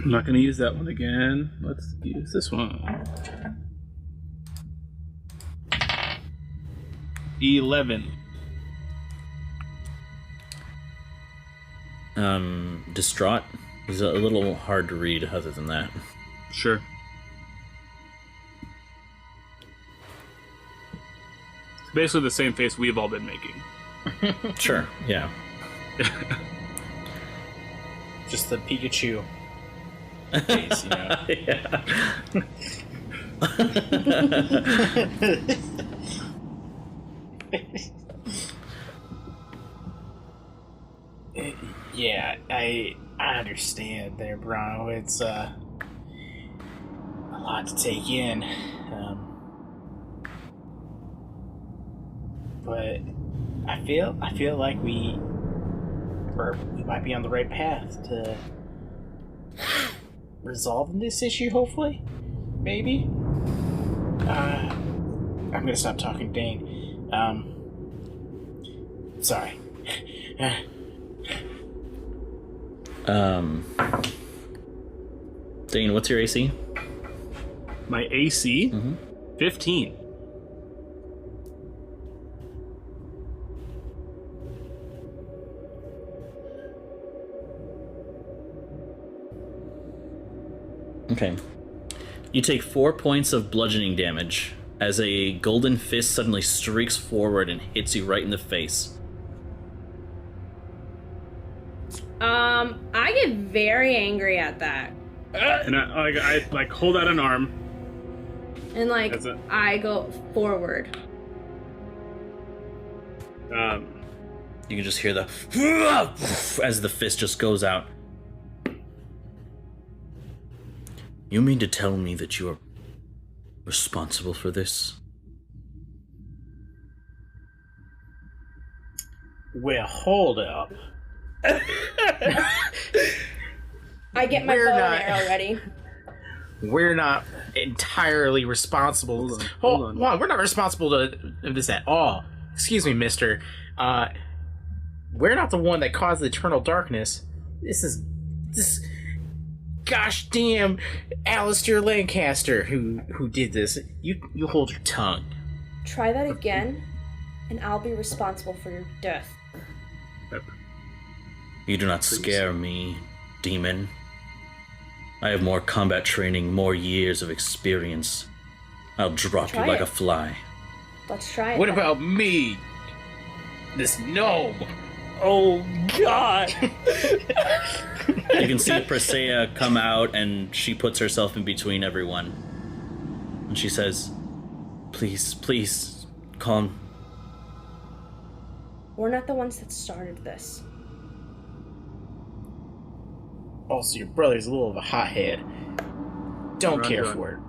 not going to use that one again. Let's use this one. 11. Distraught is a little hard to read other than that. Sure. It's basically the same face we've all been making. Sure, yeah. Just the Pikachu face, you know? Yeah, I understand there, Bruno. It's a lot to take in. But I feel like we might be on the right path to resolving this issue, hopefully. Maybe. I'm gonna stop talking, Dane. Sorry. Dane, what's your AC? My AC? 15. Okay. You take 4 points of bludgeoning damage as a golden fist suddenly streaks forward and hits you right in the face. I get very angry at that. And I hold out an arm. And I go forward. You can just hear the as the fist just goes out. You mean to tell me that you are responsible for this? Well, hold up. I get my bow and arrow ready. We're not entirely responsible. Hold on. We're not responsible to this at all. Excuse me, mister. We're not the one that caused the eternal darkness. This gosh damn Alistair Lancaster who did this. You hold your tongue. Try that again, and I'll be responsible for your death. You do not scare me, demon. I have more combat training, more years of experience. I'll drop you like a fly. Let's try it. What about me? This gnome? Oh, God! You can see Presea come out, and she puts herself in between everyone. And she says, please, calm. We're not the ones that started this. Also, your brother's a little of a hothead. Don't care Run. for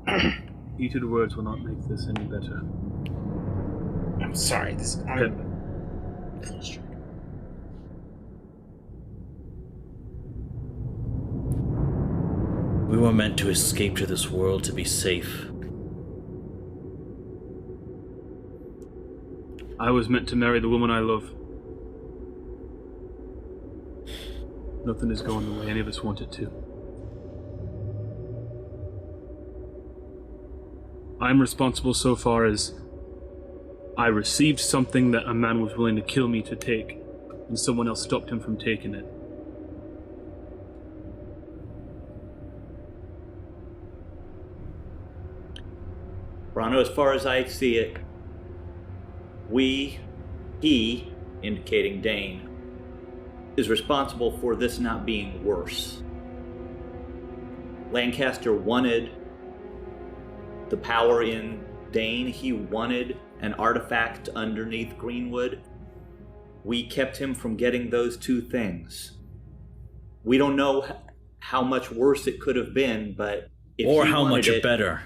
it. Heated words will not make this any better. I'm sorry. Pip. We were meant to escape to this world to be safe. I was meant to marry the woman I love. Nothing is going the way any of us want it to. I'm responsible so far as I received something that a man was willing to kill me to take, and someone else stopped him from taking it. Brano, as far as I see it, he, indicating Dane, is responsible for this not being worse. Lancaster wanted the power in Dane. He wanted an artifact underneath Greenwood. We kept him from getting those two things. We don't know how much worse it could have been, but if or he how wanted much it, better.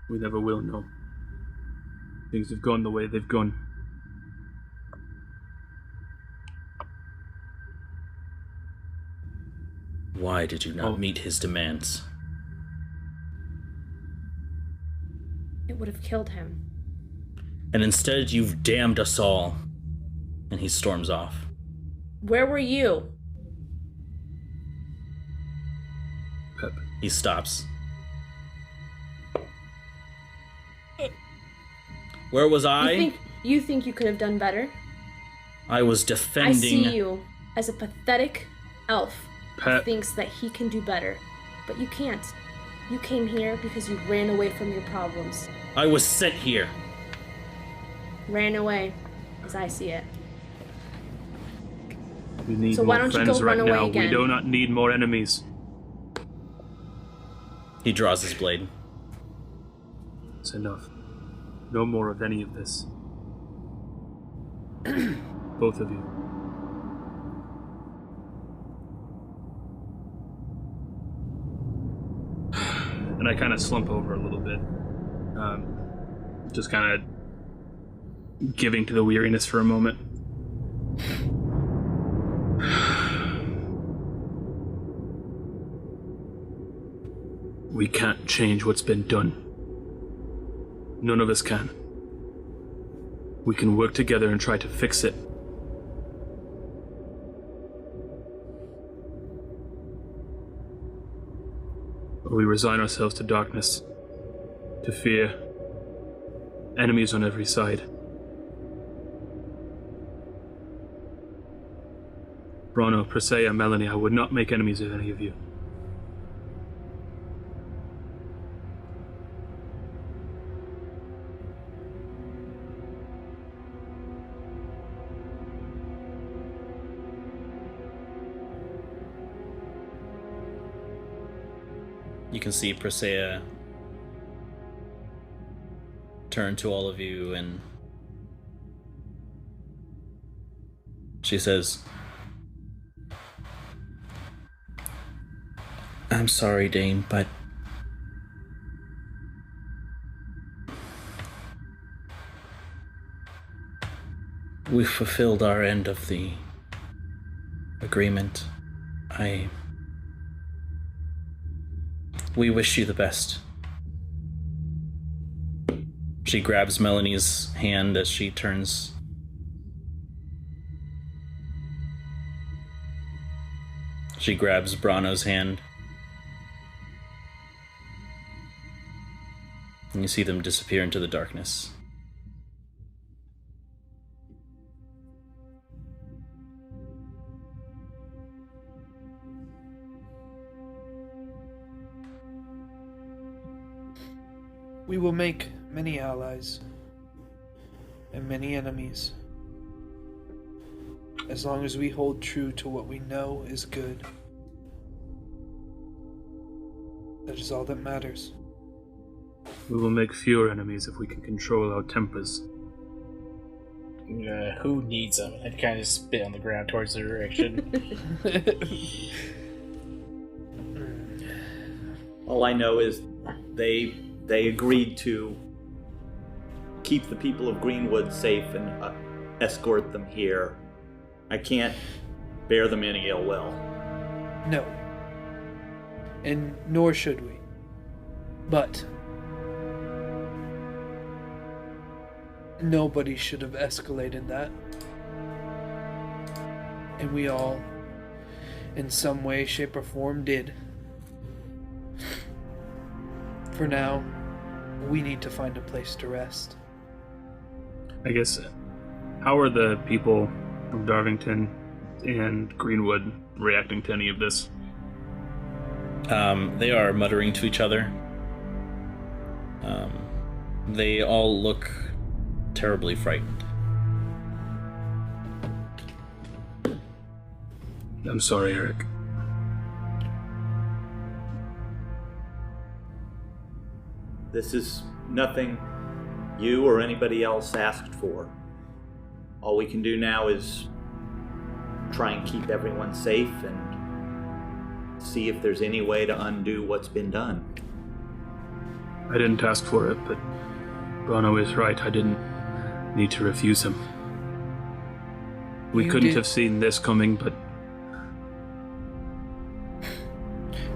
We never will know. Things have gone the way they've gone. Why did you not meet his demands? It would have killed him. And instead you've damned us all. And he storms off. Where were you? Pep. He stops. Where was I? You think you could have done better? I was defending... I see you as a pathetic elf who Pep. thinks that he can do better. But you can't. You came here because you ran away from your problems. I was sent here. Ran away, as I see it. We need So why more don't you friends go right run away now. again? We do not need more enemies. He draws his blade. It's enough. No more of any of this. Both of you. And I kind of slump over a little bit. Just kind of giving to the weariness for a moment. We can't change what's been done. None of us can. We can work together and try to fix it. Or we resign ourselves to darkness, to fear, enemies on every side. Brano, Presea, Melanie, I would not make enemies of any of you. You can see Presea turn to all of you, and she says, I'm sorry, Dane, but we fulfilled our end of the agreement. We wish you the best. She grabs Melanie's hand as she turns. She grabs Brano's hand. And you see them disappear into the darkness. We will make many allies and many enemies. As long as we hold true to what we know is good, that is all that matters. We will make fewer enemies if we can control our tempers. Who needs them? I'd kind of spit on the ground towards the direction. All I know is they agreed to keep the people of Greenwood safe and escort them here. I can't bear them any ill will. No. And nor should we. But nobody should have escalated that. And we all, in some way, shape, or form, did. For now, we need to find a place to rest. I guess, how are the people of Darvington and Greenwood reacting to any of this? They are muttering to each other. They all look terribly frightened. I'm sorry, Eric. This is nothing you or anybody else asked for. All we can do now is try and keep everyone safe and see if there's any way to undo what's been done. I didn't ask for it, but Bono is right. I didn't need to refuse him. We You couldn't did- have seen this coming, but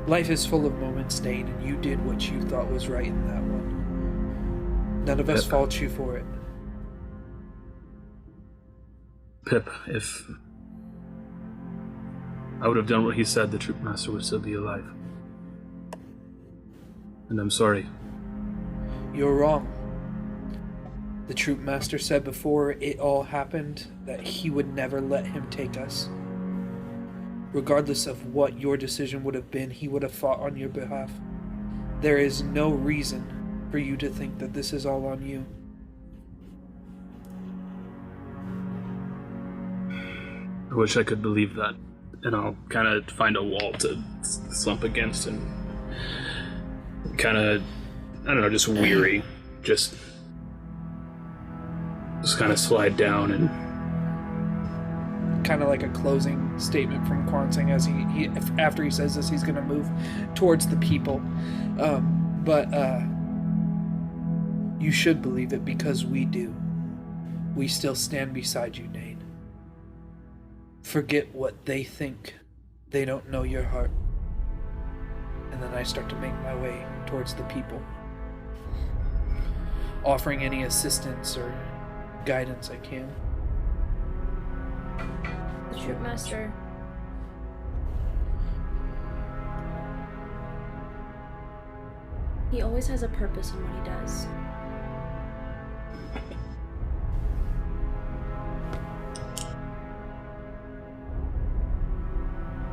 Life is full of moments, Dane, and you did what you thought was right in that one. None of us Pip. fault you for it. Pip, if I would have done what he said, the Troop Master would still be alive. And I'm sorry. You're wrong. The Troop Master said before it all happened that he would never let him take us. Regardless of what your decision would have been, he would have fought on your behalf. There is no reason for you to think that this is all on you. I wish I could believe that. And I'll kind of find a wall to slump against and kind of, I don't know, just weary. Just kind of slide down and Kind of like a closing statement from Kwansing as he after he says this, he's going to move towards the people. But you should believe it because we do. We still stand beside you, Dane. Forget what they think. They don't know your heart. And then I start to make my way towards the people, offering any assistance or guidance I can. The Troop Master. He always has a purpose in what he does.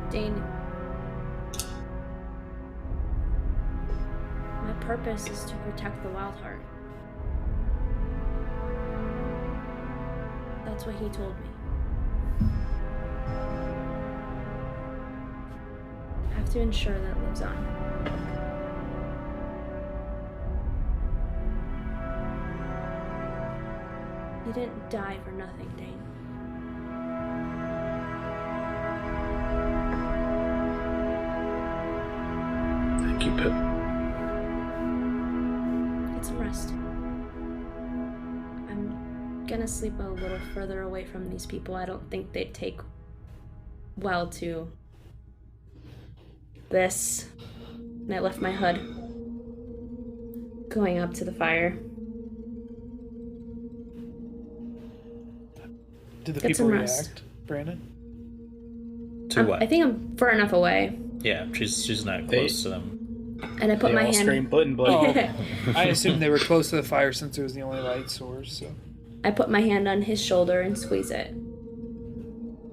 Dane. My purpose is to protect the Wild Heart. That's what he told me. I have to ensure that it lives on. He didn't die for nothing, Dane. thank you, Pip. Get some rest. I'm gonna sleep a little further away from these people. I don't think they'd take well to this. And I left my hood going up to the fire. Did the Get people some rest. react, Brandon? To what? I think I'm far enough away. Yeah, she's not close to them. And I put They my all hand. scream button. Oh, I assumed they were close to the fire since it was the only light source. So I put my hand on his shoulder and squeeze it.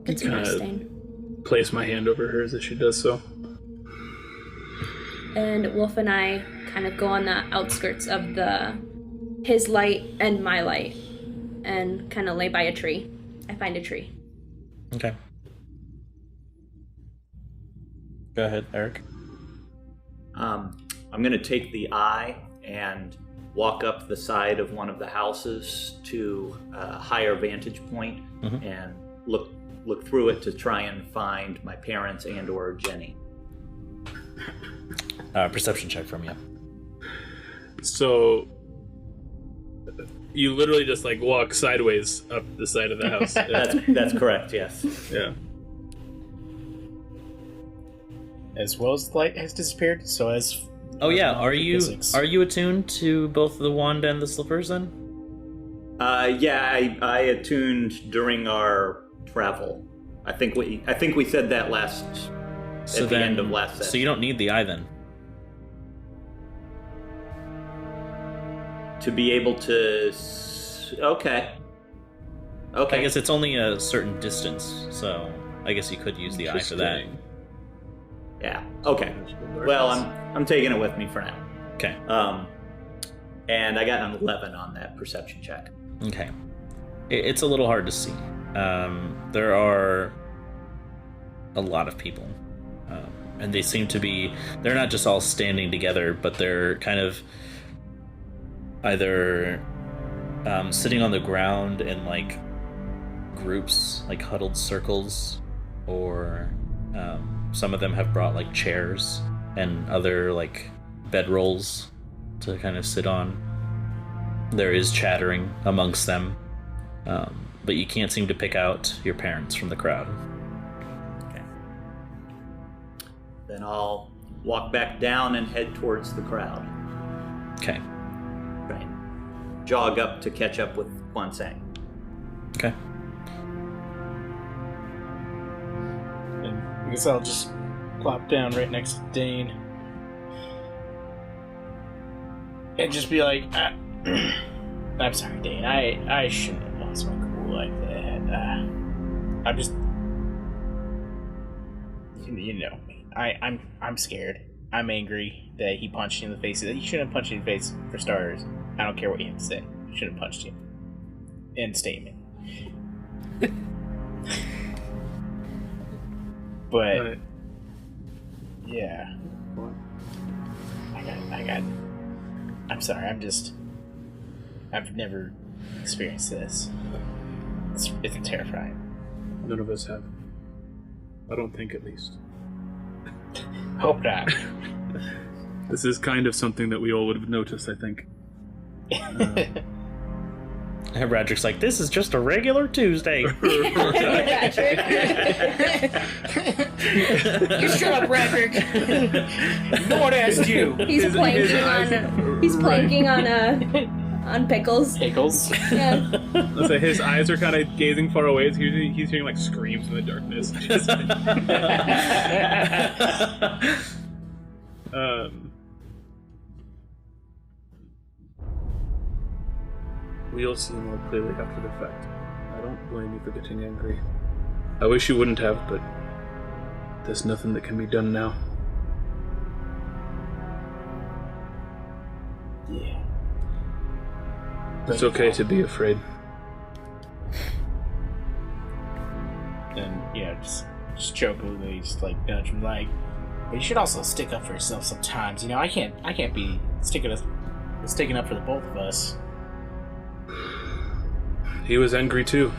Get some rest, Kinda- Dane. Place my hand over hers as she does so. And Wolf and I kind of go on the outskirts of his light and my light, and kind of lay by a tree. I find a tree. Okay. Go ahead, Eric. I'm going to take the eye and walk up the side of one of the houses to a higher vantage point and look through it to try and find my parents and or Jenny. Perception check from you. So you literally just like walk sideways up the side of the house. That's correct. Yes. Yeah. As well as the light has disappeared, so as... Oh yeah, are you physics. attuned to both the wand and the slippers then? Yeah, I attuned during our travel. I think we said that at the end of last session. So you don't need the eye then. To be able to... Okay. I guess it's only a certain distance, so I guess you could use the eye for that. Yeah. Okay. Well, I'm taking it with me for now. Okay. And I got an 11 on that perception check. Okay. It's a little hard to see. There are a lot of people. And they seem to be... They're not just all standing together, but they're kind of either sitting on the ground in, like, groups, like huddled circles, or some of them have brought, like, chairs and other, like, bedrolls to kind of sit on. There is chattering amongst them, but you can't seem to pick out your parents from the crowd. Okay. Then I'll walk back down and head towards the crowd. Okay. Right. Jog up to catch up with Quan Sang. Okay. And I guess I'll just plop down right next to Dane. And just be like, I'm sorry, Dane. I shouldn't have lost my cool like that. I'm just... You know me. I'm scared. I'm angry that he punched you in the face. He shouldn't have punched you in the face, for starters. I don't care what you have to say. He shouldn't have punched you. End statement. But... Yeah. I'm sorry, I've never experienced this. It's terrifying. None of us have. I don't think, at least. Hope not. This is kind of something that we all would have noticed, I think. Radrick's like, this is just a regular Tuesday. You shut up, Radrick. No one asked you. He's planking on pickles. Pickles? Yeah. Let's say his eyes are kind of gazing far away. So he's hearing like screams in the darkness. We'll see more clearly after the fact. I don't blame you for getting angry. I wish you wouldn't have, but there's nothing that can be done now. Yeah. It's okay to be afraid. And, just jokingly, just like nudge him, like, you should also stick up for yourself sometimes. I can't be sticking up for the both of us. He was angry too.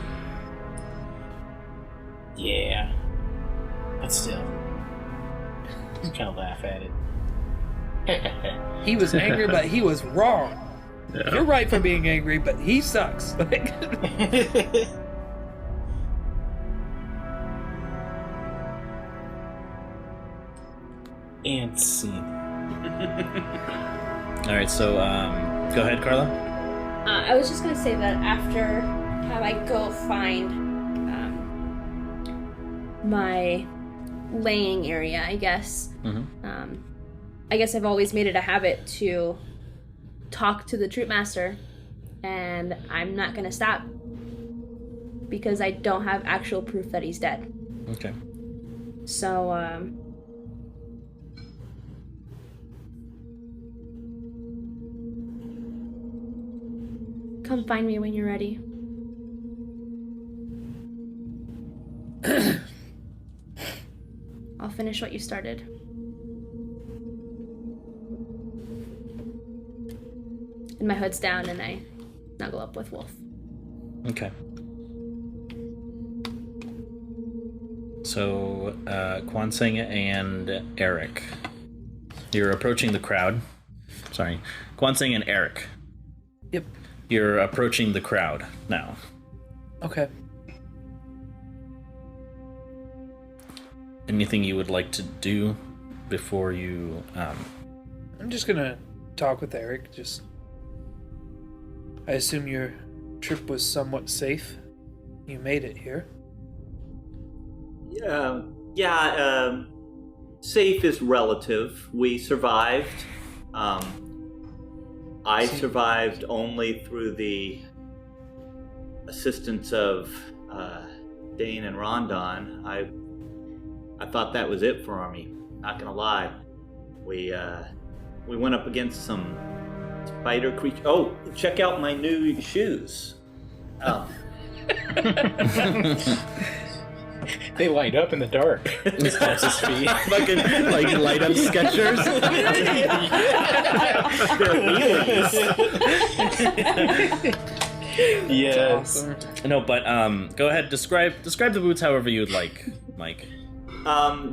Yeah. But still. Just kind of laugh at it. He was angry, but he was wrong. Yeah. You're right for being angry, but he sucks. And scene. Alright, so, go ahead, Carla. I was just gonna say that after I go find my laying area, I guess. Mm-hmm. I guess I've always made it a habit to talk to the troop master, and I'm not gonna stop because I don't have actual proof that he's dead. Okay. So, come find me when you're ready. I'll finish what you started. And my hood's down and I snuggle up with Wolf. Okay. So, Kwansing and Eric. You're approaching the crowd. Sorry. Kwansing and Eric. Yep. You're approaching the crowd now. Okay. Anything you would like to do before you... I'm just gonna talk with Eric. I assume your trip was somewhat safe. You made it here. Safe is relative. We survived. I survived only through the assistance of Dane and Rondon. I thought that was it for me. Not gonna lie. We went up against some spider creature. Oh, check out my new shoes. They light up in the dark. His his feet. Fucking, like, light up Skechers? Yes. Awesome. No, but, go ahead, describe the boots however you'd like, Mike.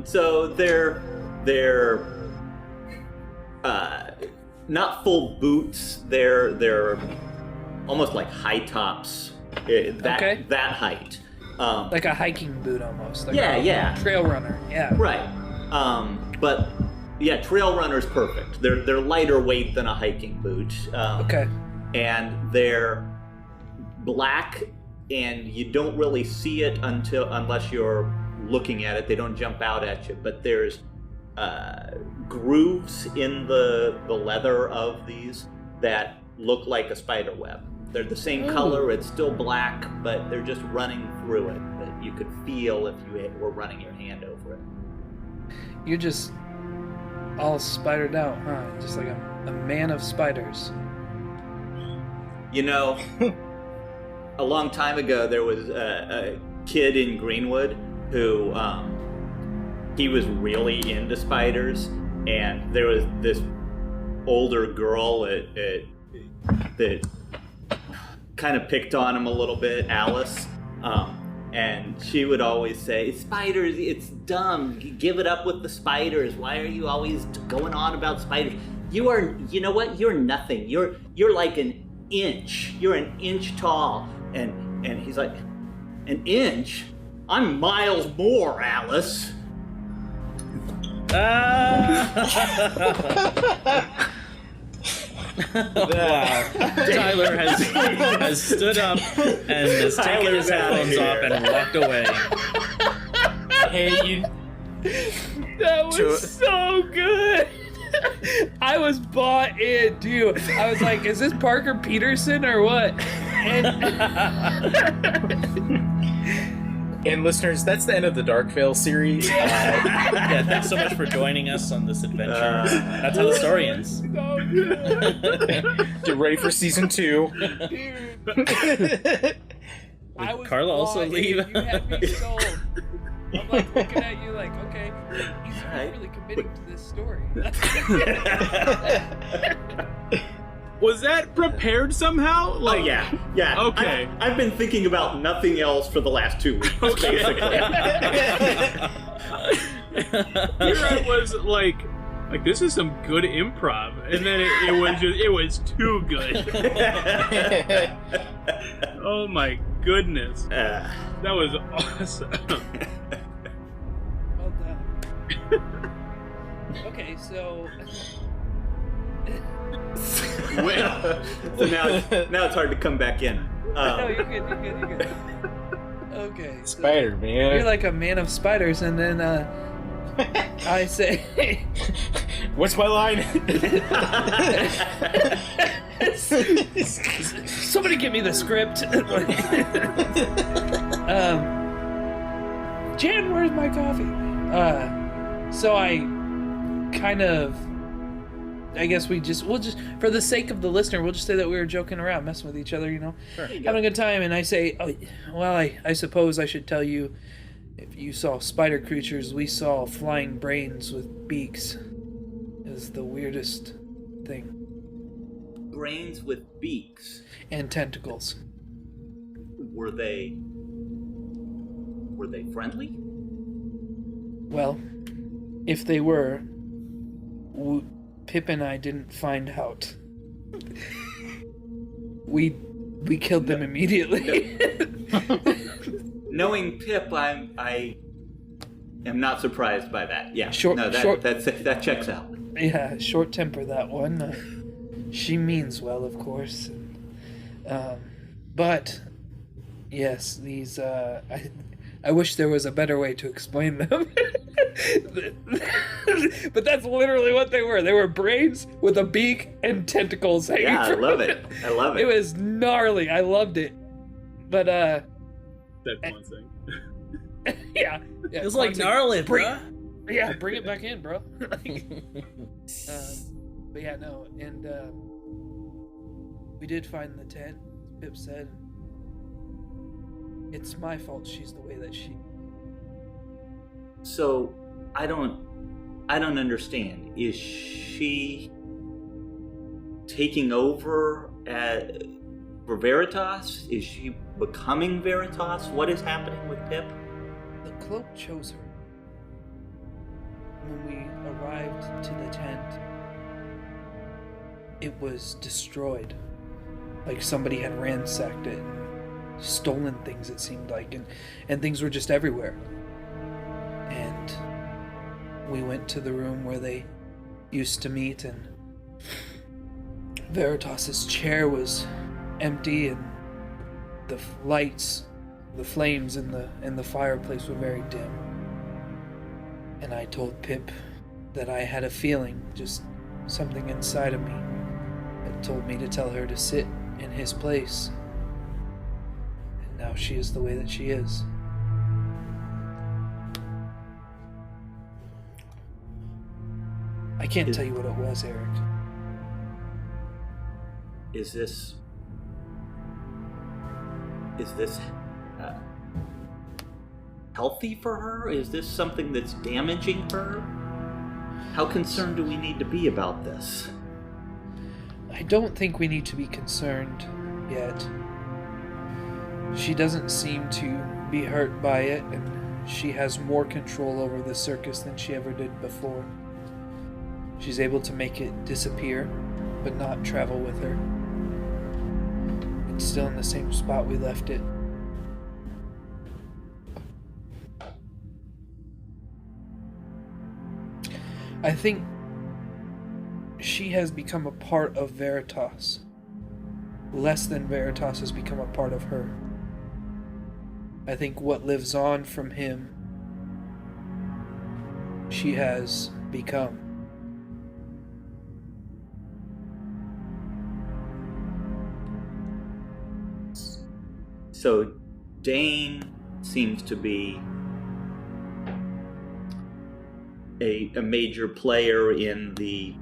So they're not full boots. They're almost like high tops. That height. Like a hiking boot almost. Like Yeah. Trail runner. Yeah. Right. But yeah, trail runner's perfect. They're lighter weight than a hiking boot. Okay. And they're black, and you don't really see it unless you're looking at it. They don't jump out at you, but there's grooves in the leather of these that look like a spider web. They're the same color, it's still black, but they're just running through it that you could feel if you were running your hand over it. You're just all spidered out, huh? Just like a man of spiders. You know, a long time ago there was a kid in Greenwood who he was really into spiders, and there was this older girl that kind of picked on him a little bit, Alice, and she would always say, "Spiders, it's dumb. Give it up with the spiders. Why are you always going on about spiders? You know what? You're nothing. You're like an inch. You're an inch tall." And he's like, "An inch? I'm miles more, Alice." Wow. Tyler has stood up and has taken his headphones off and walked away. Hey, That was so good. I was bought in, dude. I was like, is this Parker Peterson or what? And listeners, that's the end of the Dark Veil series. Yeah, thanks so much for joining us on this adventure. That's how the story ends. Get ready for season 2. I was Carla also bought in. leave? You had me sold. I'm like looking at you like, okay, he's Right. really committing to this story. Was that prepared somehow? Oh yeah. Okay. I've been thinking about nothing else for the last 2 weeks, basically. Here I was like this is some good improv, and then it was too good. Oh my goodness, that was awesome. Well done. Okay, so So now it's hard to come back in. no, you're good. Okay, so Spider Man. you're like a man of spiders, and then I say, What's my line? somebody give me the script. Jan, where's my coffee? So I kind of, I guess we'll just, for the sake of the listener, we'll just say that we were joking around, messing with each other, having a good time. And I say, oh, well, I suppose I should tell you, If you saw spider creatures, we saw flying brains with beaks. It was the weirdest thing. Brains with beaks. And tentacles. Were they friendly? Well, if they were, Pip and I didn't find out. We killed them immediately. Knowing Pip, I am not surprised by that. Yeah, that checks out. Yeah, short temper, that one. She means well, of course. But yes, these. I wish there was a better way to explain them. But that's literally what they were. They were brains with a beak and tentacles hanging. Yeah, I love it. It was gnarly. I loved it. But That's one thing. yeah. It was like gnarly, bro. Yeah, bring it back in, bro. But yeah, no, and we did find the tent. Pip said, "It's my fault. She's the way that she." So, I don't understand. Is she taking over for Veritas? Is she becoming Veritas? What is happening with Pip? The cloak chose her. When we arrived to the tent, it was destroyed. Like somebody had ransacked it, stolen things, it seemed like, and things were just everywhere. And we went to the room where they used to meet, and Veritas's chair was empty, and the lights, the flames in the fireplace were very dim. And I told Pip that I had a feeling, just something inside of me, that told me to tell her to sit in his place. And now she is the way that she is. I can't tell you what it was, Eric. Is this healthy for her? Is this something that's damaging her? How concerned do we need to be about this? I don't think we need to be concerned yet. She doesn't seem to be hurt by it, and she has more control over the circus than she ever did before. She's able to make it disappear, but not travel with her. It's still in the same spot we left it. I think she has become a part of Veritas, less than Veritas has become a part of her. I think what lives on from him, she has become. So Dane seems to be a major player in the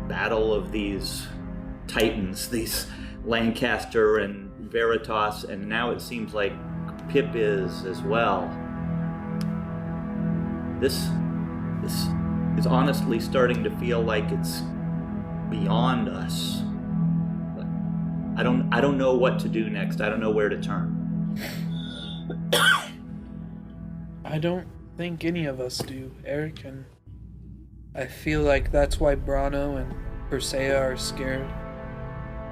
battle of these titans, these Lancaster and Veritas, and now it seems like Pip is as well. This is honestly starting to feel like it's beyond us. I don't know what to do next. I don't know where to turn. I don't think any of us do, Eric, and I feel like that's why Brano and Persea are scared,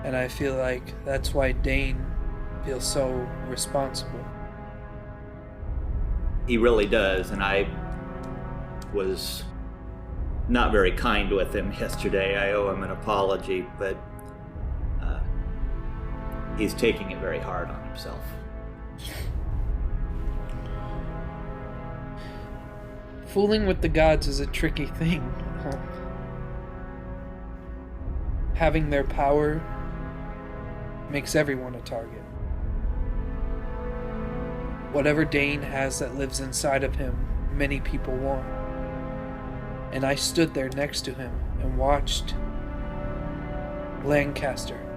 and I feel like that's why Dane feels so responsible. He really does, and I was not very kind with him yesterday. I owe him an apology, but he's taking it very hard on himself. Fooling with the gods is a tricky thing. Having their power makes everyone a target. Whatever Dane has that lives inside of him, many people want. And I stood there next to him and watched Lancaster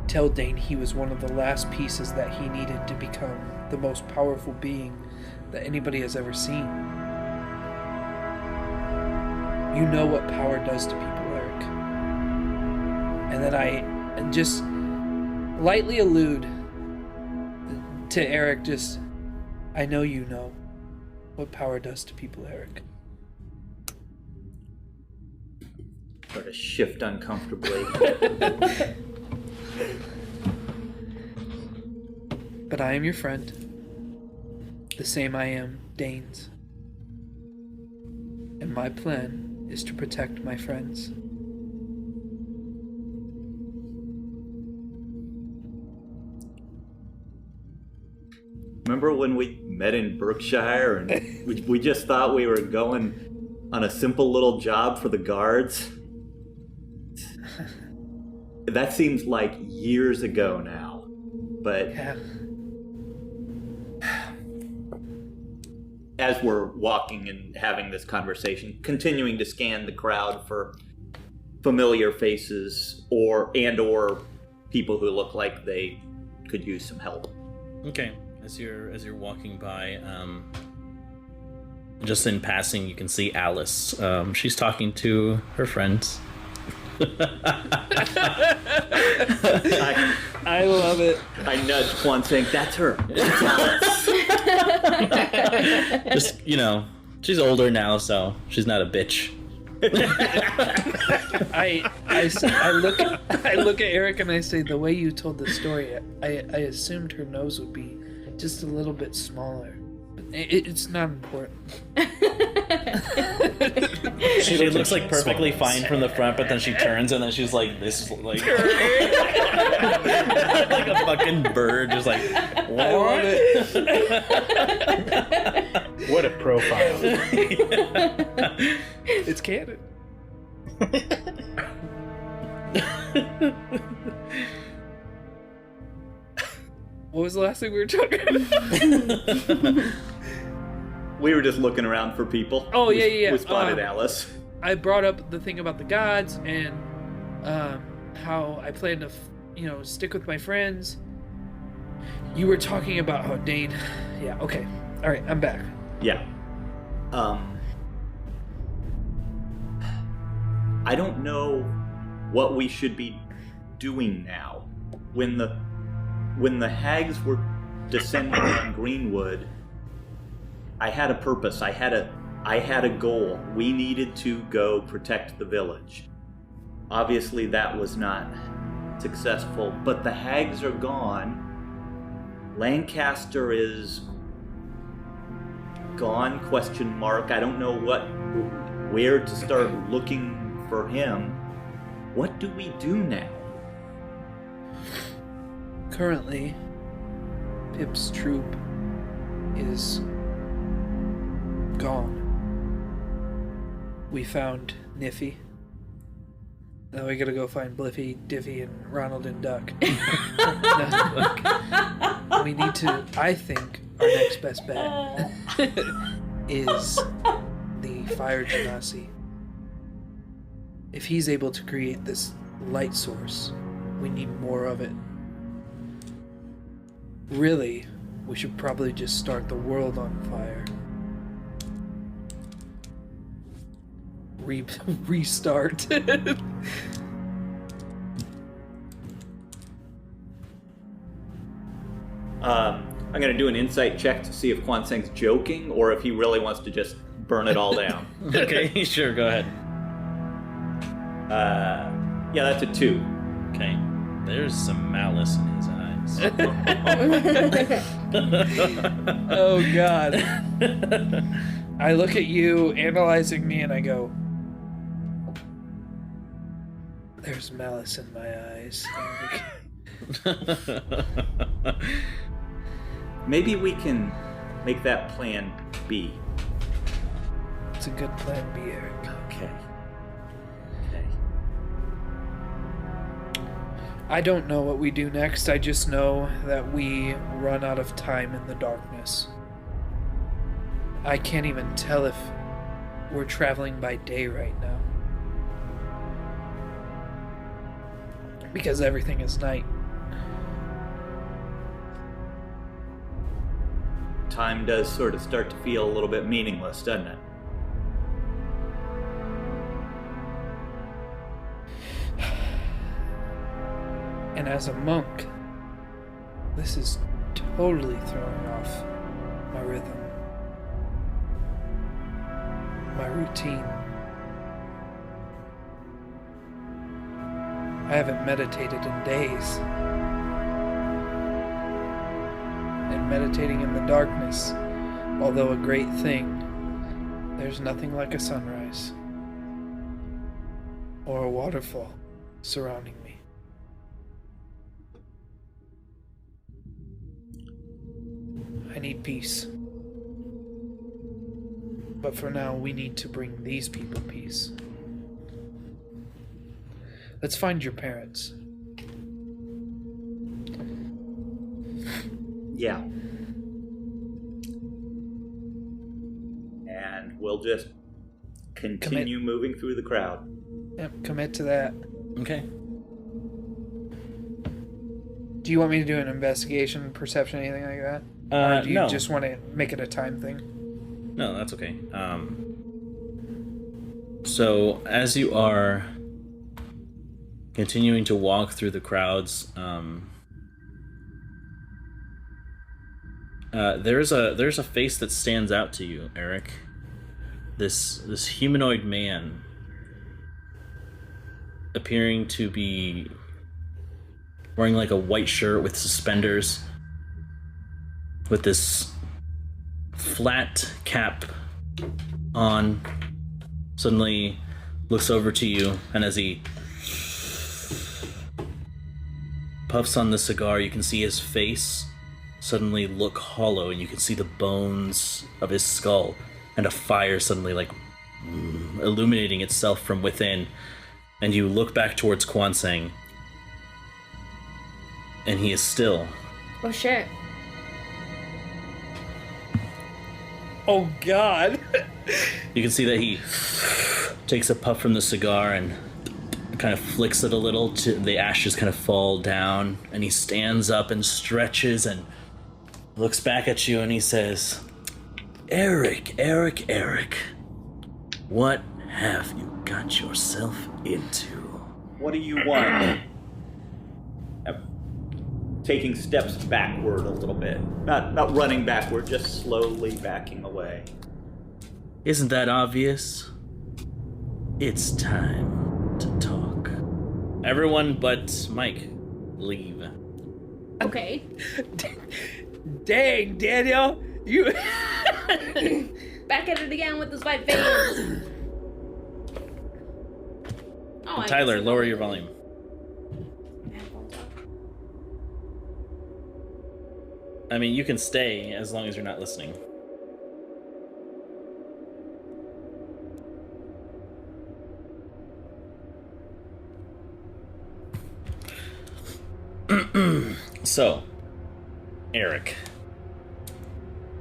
tell Dane he was one of the last pieces that he needed to become the most powerful being that anybody has ever seen. You know what power does to people, Eric. And then I just lightly allude to Eric, just, I know you know what power does to people, Eric. Sort of shift uncomfortably. But I am your friend. The same I am Dane's. And my plan is to protect my friends. Remember when we met in Berkshire and we just thought we were going on a simple little job for the guards? That seems like years ago now, but Yeah. as we're walking and having this conversation, continuing to scan the crowd for familiar faces or people who look like they could use some help. Okay, as you're walking by, just in passing, you can see Alice. She's talking to her friends. I love it. I nudged Quan, saying, "That's her. That's Alice." Just, she's older now, so she's not a bitch. I look at Eric and I say, the way you told the story, I assumed her nose would be just a little bit smaller. But it's not important. She looks like perfectly fine from the front, but then she turns and then she's like this, like like a fucking bird, just like what? What a profile. It's canon. What was the last thing we were talking about? We were just looking around for people. Oh, We- yeah. We spotted Alice. I brought up the thing about the gods and how I plan to, stick with my friends. You were talking about how Dane. Yeah. Okay. All right. I'm back. Yeah. I don't know what we should be doing now. When the hags were descending on Greenwood, I had a purpose. I had a goal. We needed to go protect the village. Obviously that was not successful, but the hags are gone. Lancaster is gone, ? I don't know where to start looking for him. What do we do now? Currently, Pip's troop is gone. We found Niffy. Now we gotta go find Bliffy, Diffy, and Ronald and Duck. We need to. I think our next best bet is the Fire Genasi. If he's able to create this light source, we need more of it. Really, we should probably just start the world on fire. Restart. I'm going to do an insight check to see if Quan Seng's joking or if he really wants to just burn it all down. Okay, sure, go ahead. Yeah, that's a 2. Okay, there's some malice in his eyes. Oh God. I look at you analyzing me and I go, there's malice in my eyes. Maybe we can make that plan B. It's a good plan B, Eric. Okay. I don't know what we do next. I just know that we run out of time in the darkness. I can't even tell if we're traveling by day right now. Because everything is night. time does sort of start to feel a little bit meaningless, doesn't it? And as a monk, this is totally throwing off my rhythm, my routine. I haven't meditated in days. And meditating in the darkness, although a great thing, there's nothing like a sunrise or a waterfall surrounding me. I need peace. But for now, we need to bring these people peace. Let's find your parents. Yeah. And we'll just continue moving through the crowd. Yep, commit to that. Okay. Do you want me to do an investigation, perception, anything like that? Or do you no. just want to make it a time thing? No, that's okay. So as you are continuing to walk through the crowds, there's a face that stands out to you, Eric. This humanoid man, appearing to be wearing like a white shirt with suspenders, with this flat cap on, suddenly looks over to you, and as he puffs on the cigar, you can see his face suddenly look hollow, and you can see the bones of his skull, and a fire suddenly illuminating itself from within. And you look back towards Kwansang, and he is still. Oh shit. Oh God! You can see that he takes a puff from the cigar and kind of flicks it a little, the ashes kind of fall down, and he stands up and stretches and looks back at you, and he says, Eric, what have you got yourself into? What do you want? Taking steps backward a little bit. Not running backward, just slowly backing away. Isn't that obvious? It's time to talk. Everyone but Mike, leave. Okay. Dang, Daniel, you. Back at it again with this white face. Oh, Tyler, lower your volume. I mean, you can stay as long as you're not listening. So, Eric,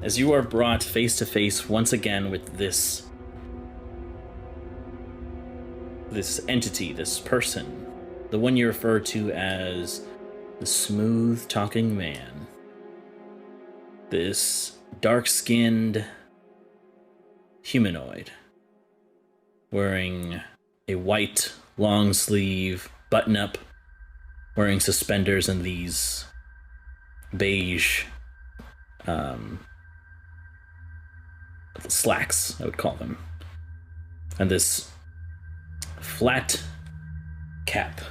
as you are brought face to face once again with this entity, this person, the one you refer to as the smooth talking man, this dark-skinned humanoid wearing a white long sleeve button-up, wearing suspenders and these beige slacks, I would call them, and this flat cap.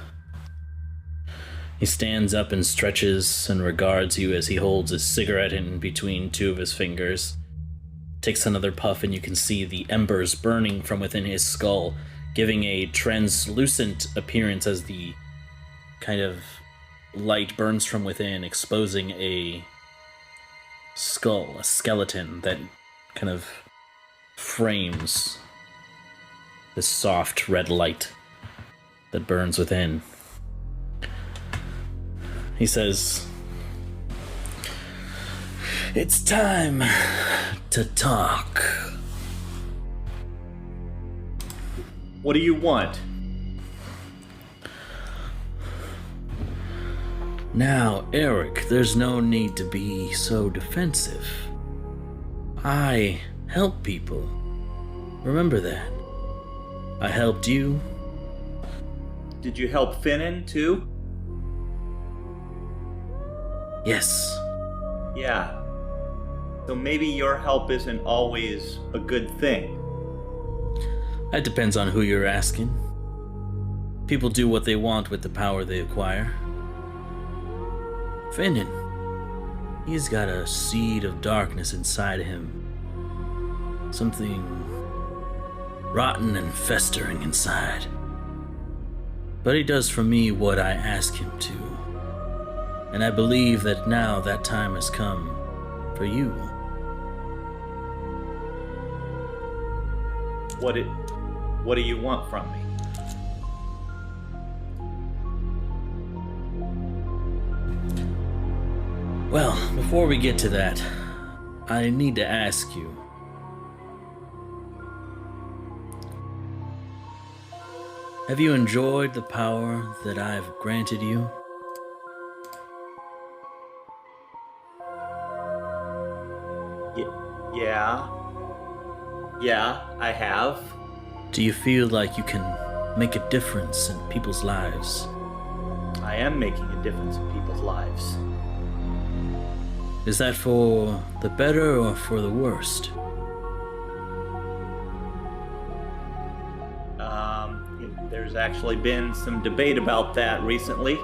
He stands up and stretches and regards you as he holds his cigarette in between two of his fingers, takes another puff, and you can see the embers burning from within his skull, giving a translucent appearance as the kind of light burns from within, exposing a skull, a skeleton that kind of frames this soft red light that burns within. He says, "It's time to talk." What do you want? Now, Eric, there's no need to be so defensive. I help people. Remember that. I helped you. Did you help Finnan too? Yes. Yeah. So maybe your help isn't always a good thing. That depends on who you're asking. People do what they want with the power they acquire. Finnan, he's got a seed of darkness inside him. Something rotten and festering inside. But he does for me what I ask him to. And I believe that now that time has come for you. What do you want from me? Well, before we get to that, I need to ask you. Have you enjoyed the power that I've granted you? Yeah, I have. Do you feel like you can make a difference in people's lives? I am making a difference in people's lives. Is that for the better or for the worst? There's actually been some debate about that recently.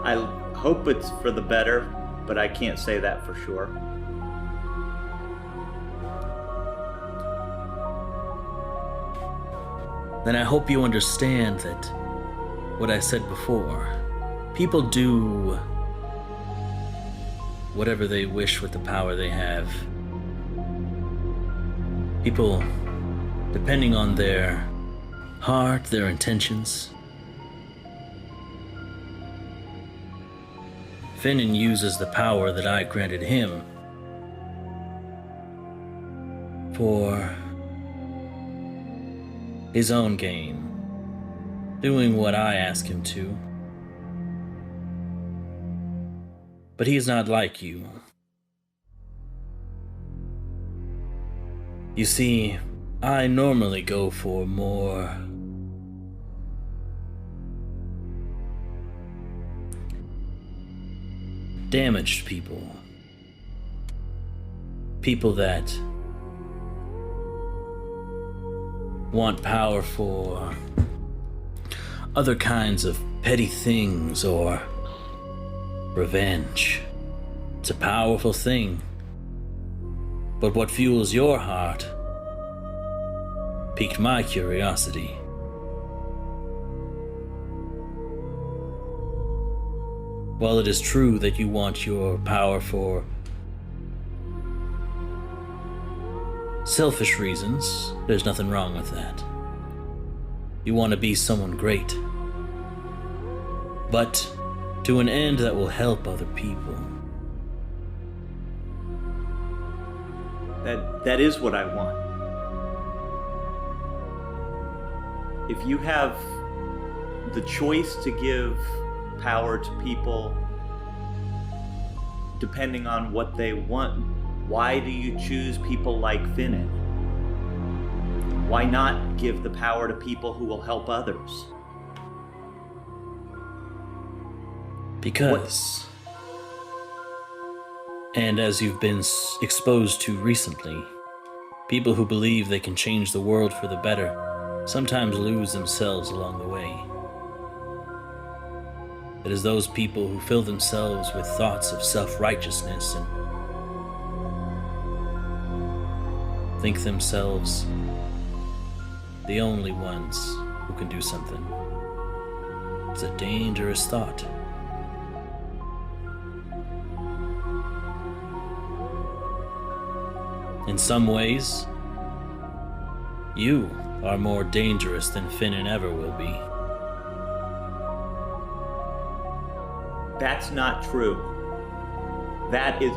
I hope it's for the better, but I can't say that for sure. Then I hope you understand that what I said before. People do whatever they wish with the power they have. People, depending on their heart, their intentions. Finnan uses the power that I granted him for his own gain, doing what I ask him to. But he's not like you. You see, I normally go for more damaged people. People that want power for other kinds of petty things or revenge. It's a powerful thing. But what fuels your heart piqued my curiosity. While it is true that you want your power for selfish reasons, there's nothing wrong with that. You want to be someone great, but to an end that will help other people. That is what I want. If you have the choice to give power to people depending on what they want, why do you choose people like Finnan? Why not give the power to people who will help others? Because, and as you've been exposed to recently, people who believe they can change the world for the better sometimes lose themselves along the way. It is those people who fill themselves with thoughts of self-righteousness and think themselves the only ones who can do something. It's a dangerous thought. In some ways, you are more dangerous than Finnan ever will be. That's not true. That is,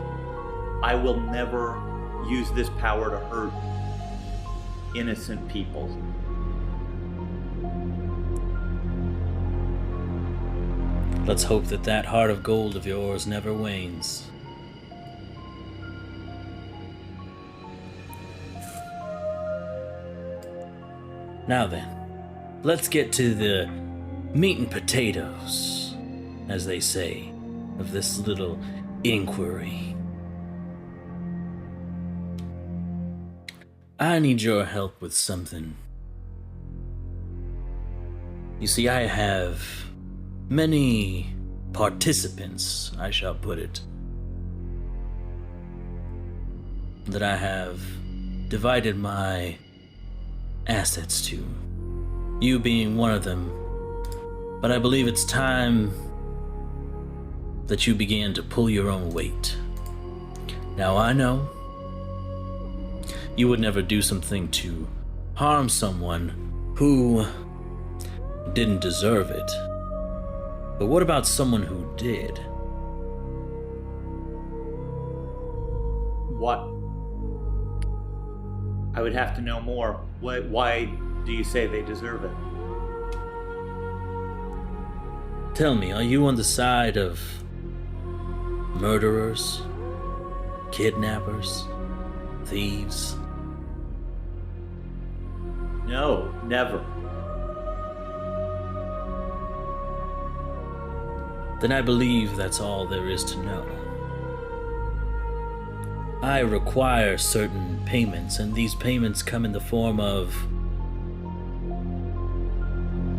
I will never use this power to hurt innocent people. Let's hope that that heart of gold of yours never wanes. Now then, let's get to the meat and potatoes, as they say, of this little inquiry. I need your help with something. You see, I have many participants, I shall put it, that I have divided my assets to, you being one of them. But I believe it's time that you began to pull your own weight. Now I know you would never do something to harm someone who didn't deserve it. But what about someone who did? What? I would have to know more. Why do you say they deserve it? Tell me, are you on the side of murderers, kidnappers, thieves? No, never. Then I believe that's all there is to know. I require certain payments, and these payments come in the form of,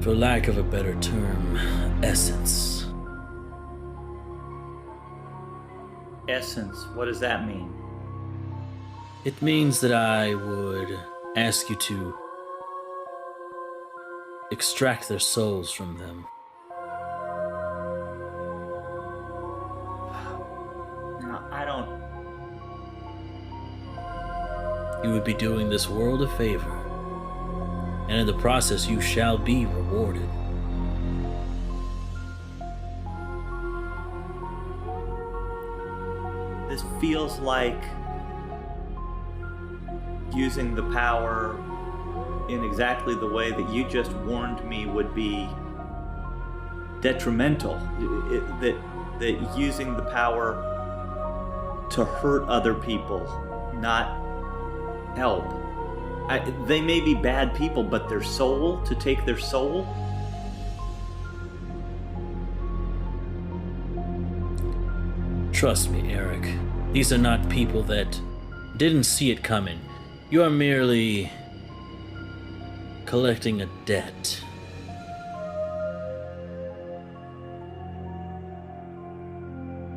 for lack of a better term, essence. Essence, what does that mean? It means that I would ask you to extract their souls from them. No, I don't. You would be doing this world a favor, and in the process you shall be rewarded. This feels like using the power in exactly the way that you just warned me would be detrimental. That using the power to hurt other people, not help. They may be bad people, but their soul, to take their soul? Trust me, Eric. These are not people that didn't see it coming. You are merely collecting a debt.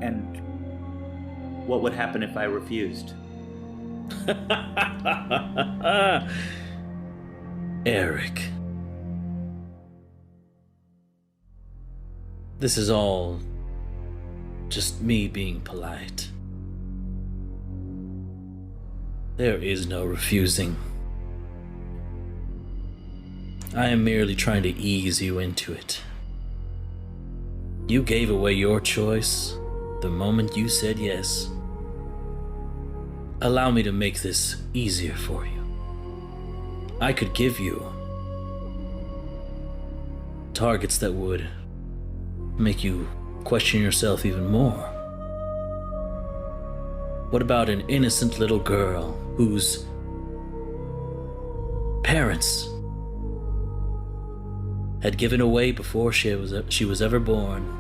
And what would happen if I refused? Eric. This is all just me being polite. There is no refusing. I am merely trying to ease you into it. You gave away your choice the moment you said yes. Allow me to make this easier for you. I could give you targets that would make you question yourself even more. What about an innocent little girl whose parents had given away before she was ever born?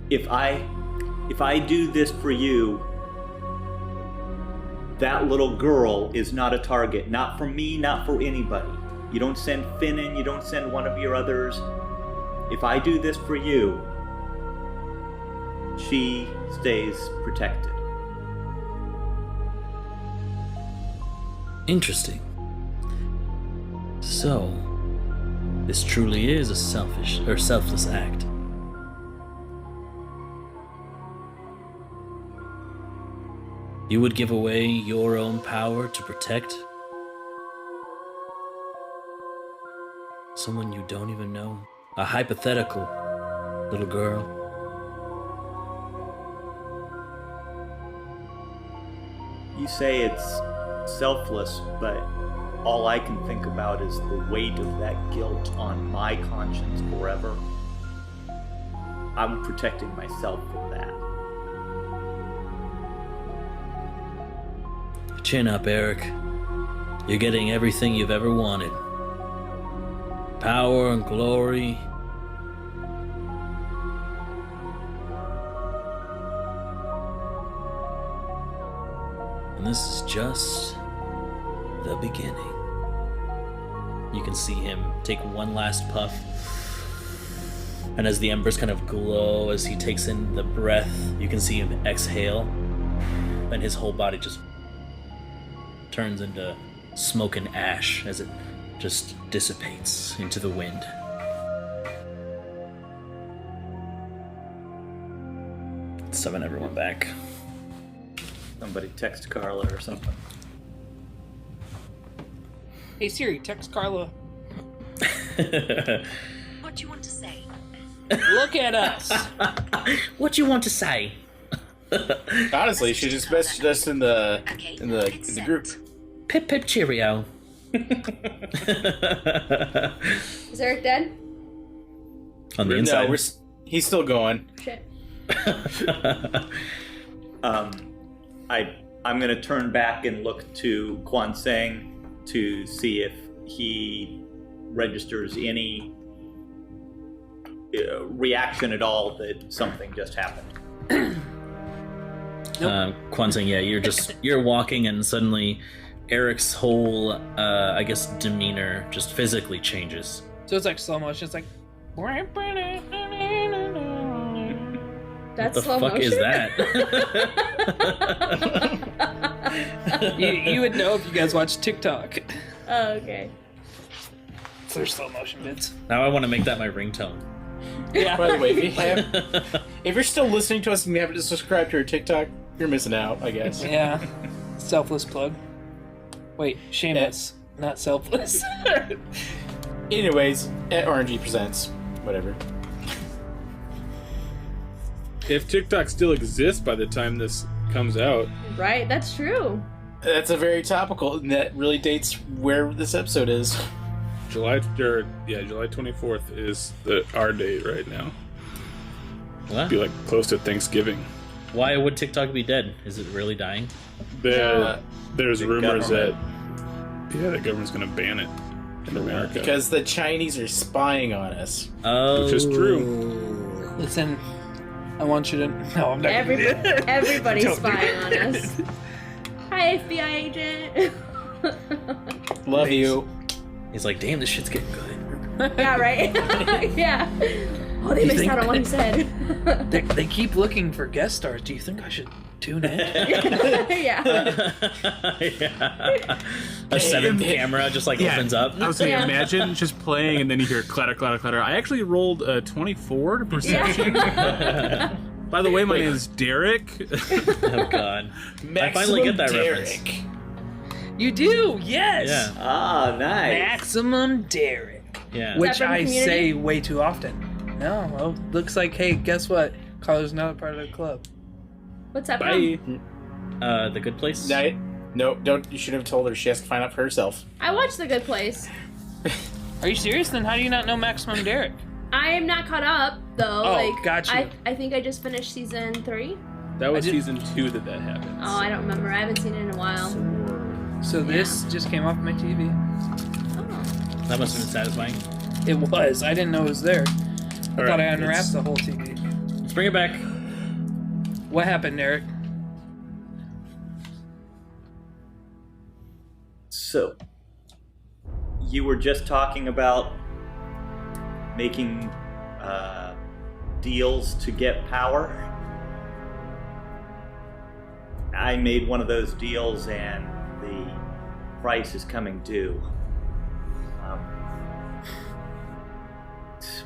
If I do this for you, that little girl is not a target. Not for me, not for anybody. You don't send Finn in, you don't send one of your others. If I do this for you, she stays protected. Interesting. So, this truly is a selfless act. You would give away your own power to protect someone you don't even know? A hypothetical little girl? You say it's selfless, but all I can think about is the weight of that guilt on my conscience forever. I'm protecting myself from that. Chin up, Eric. You're getting everything you've ever wanted. Power and glory. And this is just the beginning. You can see him take one last puff. And as the embers kind of glow as he takes in the breath, you can see him exhale. And his whole body just turns into smoke and ash as it just dissipates into the wind. Summon everyone back. Somebody text Carla or something. Hey Siri, text Carla. What do you want to say? Look at us. What you want to say? Honestly, she just messaged us in the group. Pip pip cheerio. Is Eric dead? On the inside. No, he's still going. Shit. I'm gonna turn back and look to Quan Sang to see if he registers any reaction at all that something just happened. Quan Sang, yeah, you're walking and suddenly Eric's whole, I guess, demeanor just physically changes. So it's like slow motion. It's like. That's What the slow fuck motion. is that? You would know if you guys watch TikTok. Oh, okay. So there's slow motion bits. Now I want to make that my ringtone. Yeah. By the way, if you're still listening to us and you haven't subscribed to our TikTok, you're missing out, I guess. Yeah. Selfless plug. Wait, shameless, not selfless. Anyways, at RNG Presents, whatever. If TikTok still exists by the time this comes out, Right, that's true. That's a very topical, and that really dates where this episode is. July 24th is our date right now. What? Be like close to Thanksgiving. Why would TikTok be dead? Is it really dying? There's the rumors government. that the government's gonna ban it in America. Because the Chinese are spying on us. Oh, Which is true. Listen, I want you to. No, I'm not gonna do that. Everybody's Don't do spying on it. us. Hi, FBI agent. Love you. He's like, damn, this shit's getting good. Yeah, right? Yeah. Oh, they You missed think- out on what he said. They keep looking for guest stars. Do you think I should tune in? Yeah. Yeah. A seventh camera just like opens up. I was saying, Yeah. imagine just playing and then you hear clatter, clatter, clatter. I actually rolled a 24 to perception. Yeah. By the way, my name is Derek. Oh god. I finally get that reference. You do, yes. Yeah. Ah, nice. Maximum Derek, Yeah. which from I Community? say way too often. No, well, looks like, hey, guess what? Carla's not a part of the club. What's that Bye. from? The Good Place. No, don't. You should have told her. She has to find out for herself. I watched The Good Place. Are you serious? Then how do you not know Maximum Derek? I am not caught up though. Oh, got you. I think I just finished season 3. That was I did- season 2 that happened. Oh, I don't remember. I haven't seen it in a while. So this just came off my TV. Oh. That must have been satisfying. It was. I didn't know it was there. I All thought right, I unwrapped it's- the whole TV. Let's bring it back. What happened, Derek? So, you were just talking about making deals to get power. I made one of those deals and the price is coming due. It's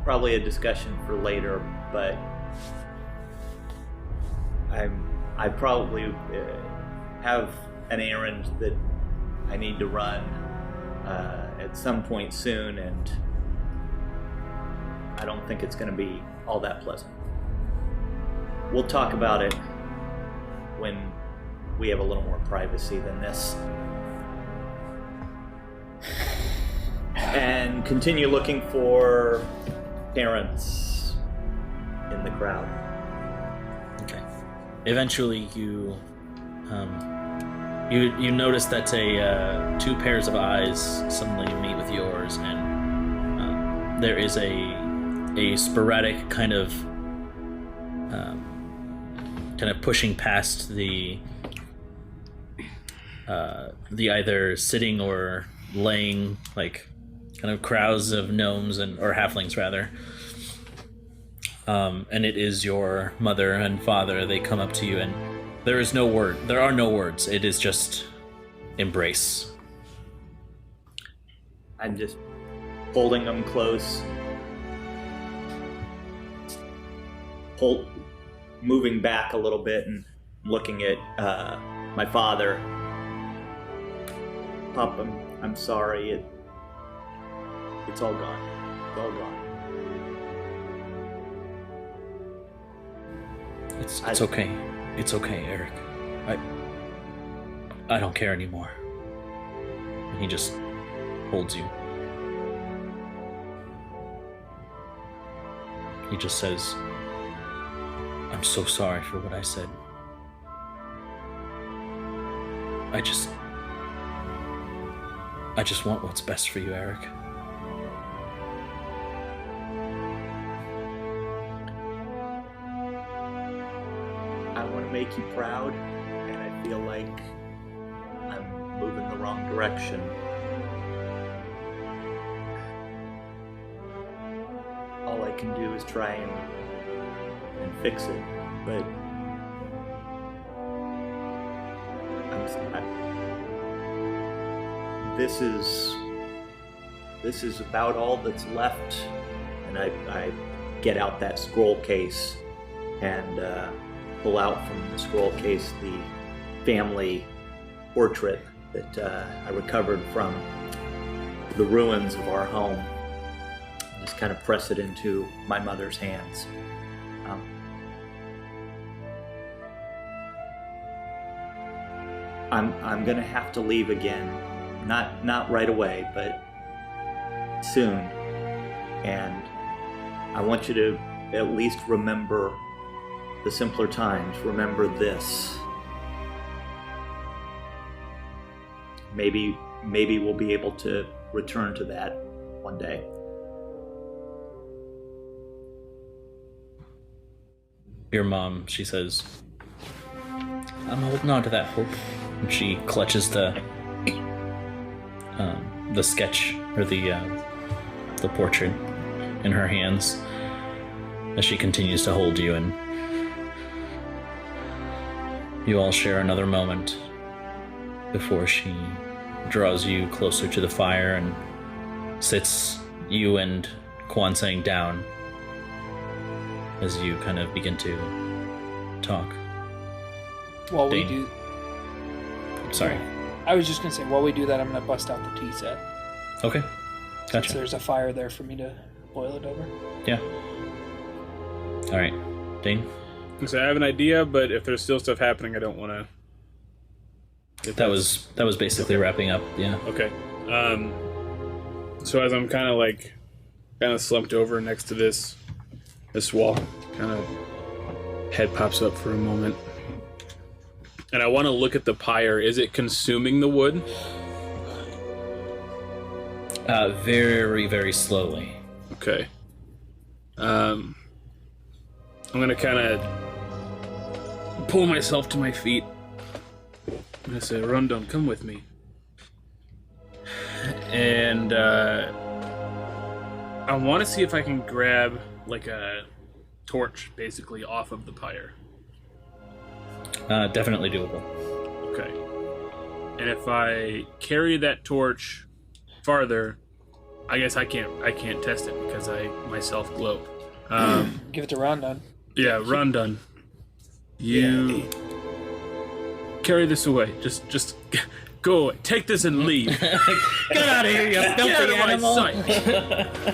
probably a discussion for later, but I probably have an errand that I need to run at some point soon, and I don't think it's going to be all that pleasant. We'll talk about it when we have a little more privacy than this. And continue looking for parents in the crowd. Okay. Eventually, you You notice that two pairs of eyes suddenly meet with yours, and there is a sporadic kind of pushing past the either sitting or laying, like kind of crowds of gnomes or halflings rather. And it is your mother and father. They come up to you, and there are no words. It is just embrace. I'm just holding them close, moving back a little bit and looking at my father. Pop, I'm sorry. It's all gone. It's all gone. It's okay. It's okay, Eric. I don't care anymore. And he just holds you. He just says, I'm so sorry for what I said. I just want what's best for you, Eric. I want to make you proud, and I feel like I'm moving the wrong direction. All I can do is try and fix it, but this is about all that's left. And I get out that scroll case and pull out from the scroll case the family portrait that I recovered from the ruins of our home. Just kind of press it into my mother's hands. I'm gonna have to leave again, not right away, but soon. And I want you to at least remember the simpler times. Remember this. Maybe we'll be able to return to that one day. Your mom, she says, I'm holding on to that hope. And she clutches the sketch or the portrait in her hands as she continues to hold you, and you all share another moment before she draws you closer to the fire and sits you and Kwanzaa down as you kind of begin to talk. While we Dane. do... Sorry. I was just going to say, while we do that, I'm going to bust out the tea set. Okay. Since Gotcha. there's a fire there for me to boil it over. Yeah. All right. Dane? So I have an idea, but if there's still stuff happening, I don't want to... That was basically wrapping up, yeah. Okay. So as I'm kind of slumped over next to this wall, kind of head pops up for a moment, and I want to look at the pyre. Is it consuming the wood? Very, very slowly. Okay. I'm gonna kind of pull myself to my feet. I'm gonna say, Rondon, come with me. And I want to see if I can grab like a torch, basically, off of the pyre. Definitely doable. Okay. And if I carry that torch farther, I guess I can't test it because I myself glow. Give it to Rondon. Yeah, Rondon. You carry this away. Just go away. Take this and leave. Get out of here, you Get out filthy of my animal! sight.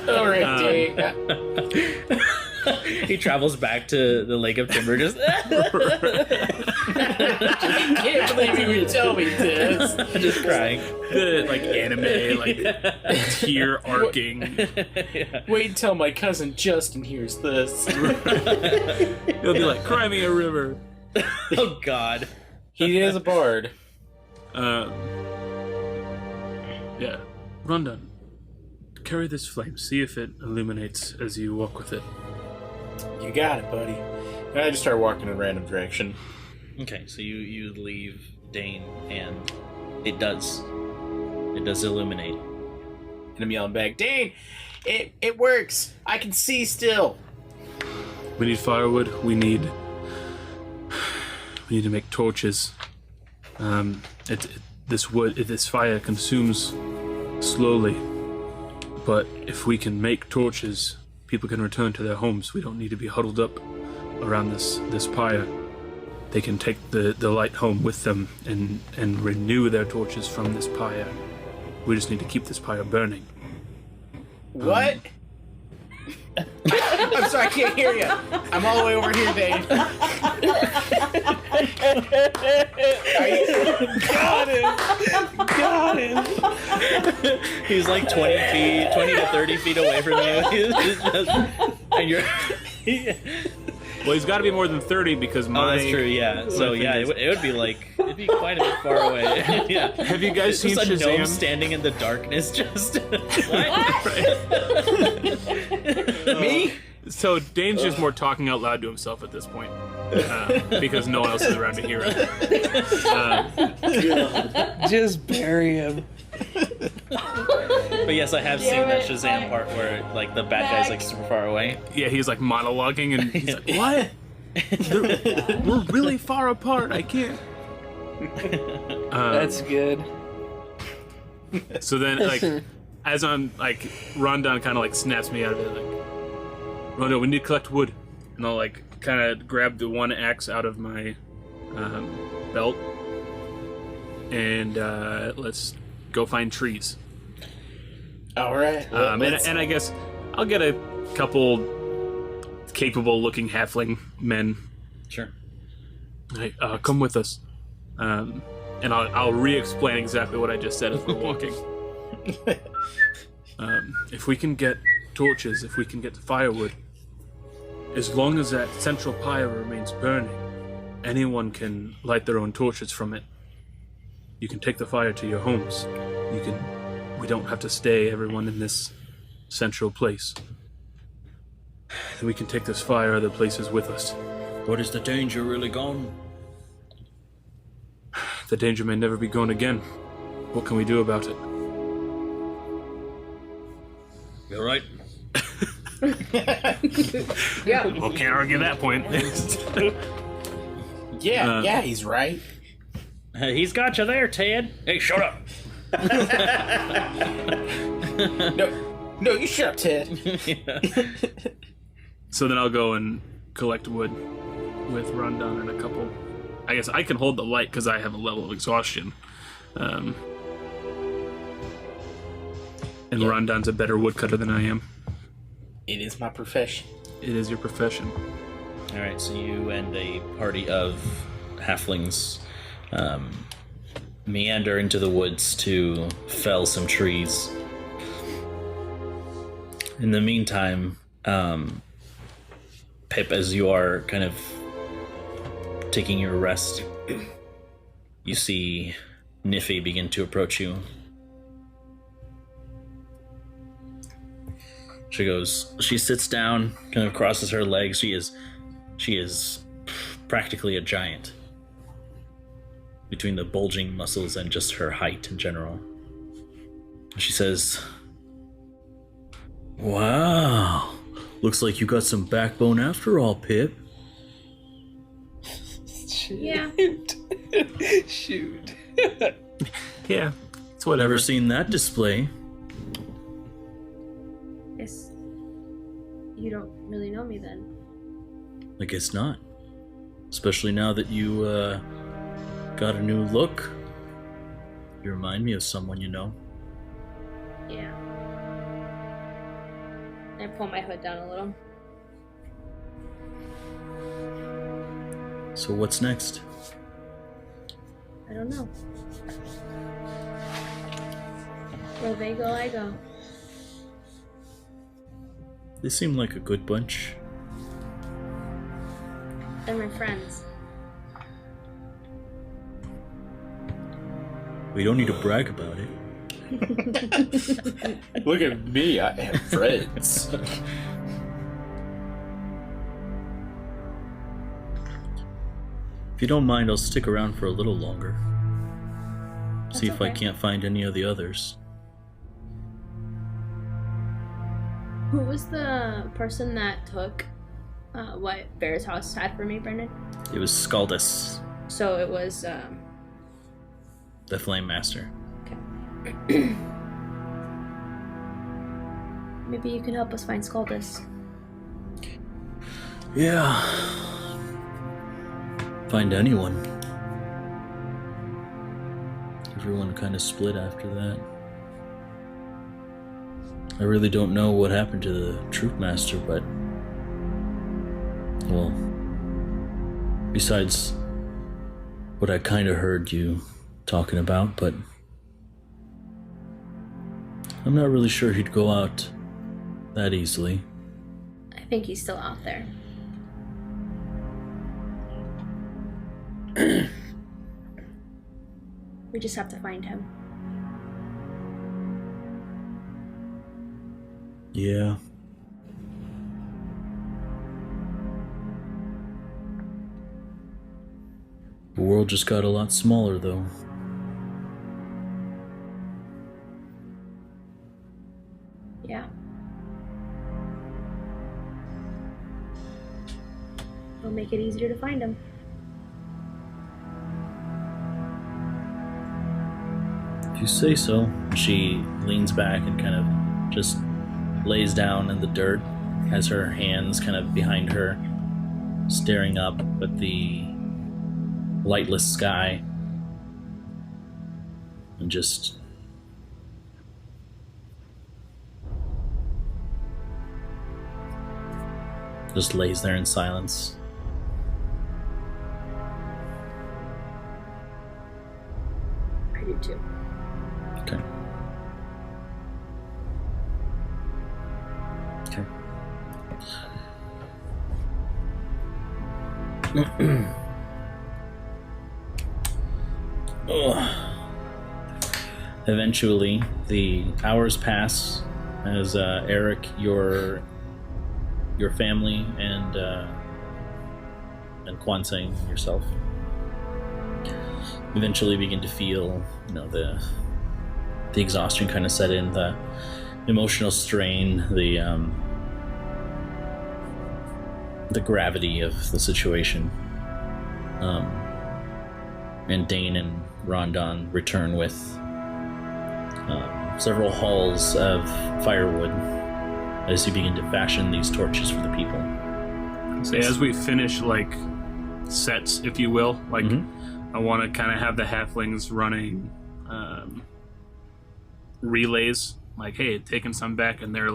All right, He travels back to the Lake of Timber, just can't believe you would tell me this. just crying. The anime, tear arcing. Yeah. Wait until my cousin Justin hears this. He'll be like, "Cry me a river." Oh God. He is a bard. Yeah. Rondon, carry this flame. See if it illuminates as you walk with it. You got it, buddy. And I just start walking in a random direction. Okay, so you leave Dane, and it does illuminate. And I'm yelling back, Dane, it works. I can see still. We need firewood. We need to make torches. This fire consumes slowly, but if we can make torches, people can return to their homes. We don't need to be huddled up around this pyre. They can take the light home with them and renew their torches from this pyre. We just need to keep this pyre burning. What? I'm sorry, I can't hear you. I'm all the way over here, Dave. Got him. He's like 20 to 30 feet away from you. And you're. Well, he's got to be more than 30 because my. Oh, that's true. Yeah. So yeah, it would be like it'd be quite a bit far away. Yeah. Have you guys seen just a gnome Shazam? standing in the darkness? Just what? Me? So Dane's just more talking out loud to himself at this point, because no one else is around to hear him. Just bury him. But yes, I have seen that Shazam part where like the bad guy's like super far away. Yeah, he's like monologuing and he's like, "What? We're really far apart. I can't." That's good. So then, like, as I'm like, Rondon kind of like snaps me out of it, like, "Rondon, we need to collect wood," and I'll like kind of grab the one axe out of my belt and let's go find trees. All right. And I guess I'll get a couple capable-looking halfling men. Sure. Hey, come with us. And I'll re-explain exactly what I just said as we're walking. If we can get torches, if we can get firewood, as long as that central pyre remains burning, anyone can light their own torches from it. You can take the fire to your homes. We don't have to stay, everyone, in this central place. We can take this fire other places with us. But is the danger really gone? The danger may never be gone again. What can we do about it? You're right. Yeah. Well, can't argue that point. Yeah, he's right. He's got you there, Ted. Hey, shut up. No, you shut up, Ted. So then I'll go and collect wood with Rondon and a couple. I guess I can hold the light because I have a level of exhaustion. And Rondon's a better woodcutter than I am. It is my profession. It is your profession. All right, so you and a party of halflings meander into the woods to fell some trees. In the meantime, Pip, as you are kind of taking your rest, you see Niffy begin to approach you. She sits down, kind of crosses her legs. She is practically a giant between the bulging muscles and just her height in general. She says, "Wow, looks like you got some backbone after all, Pip." Yeah. Shoot. Yeah, it's whatever. Never seen that display. Guess you don't really know me then. I guess not. Especially now that you got a new look. You remind me of someone you know. Yeah. I pull my hood down a little. So what's next? I don't know. Where they go, I go. They seem like a good bunch. They're my friends. We don't need to brag about it. Look at me, I have friends. If you don't mind, I'll stick around for a little longer. See if I okay. can't find any of the others. Who was the person that took what Veritas had for me, Brendan? It was Scaldus, So it was, the Flame Master. okay. Maybe you can help us find Skuldus. Yeah. Find anyone. Everyone kind of split after that. I really don't know what happened to the Troop Master, but... well... besides what I kind of heard you talking about, but... I'm not really sure he'd go out that easily. I think he's still out there. We just have to find him. Yeah. The world just got a lot smaller, though. Yeah. It'll make it easier to find him. If you say so. She leans back and kind of just lays down in the dirt, has her hands kind of behind her, staring up at the lightless sky, and just lays there in silence. I do too. Okay. Okay. Eventually, the hours pass as Eric, your family, and Kwanseng, yourself, eventually begin to feel, the exhaustion kind of set in, the emotional strain, the gravity of the situation. And Dane and Rondon return with several hauls of firewood as you begin to fashion these torches for the people. So as we finish, sets, if you will, I want to kind of have the halflings running relays, hey, taking some back, and they're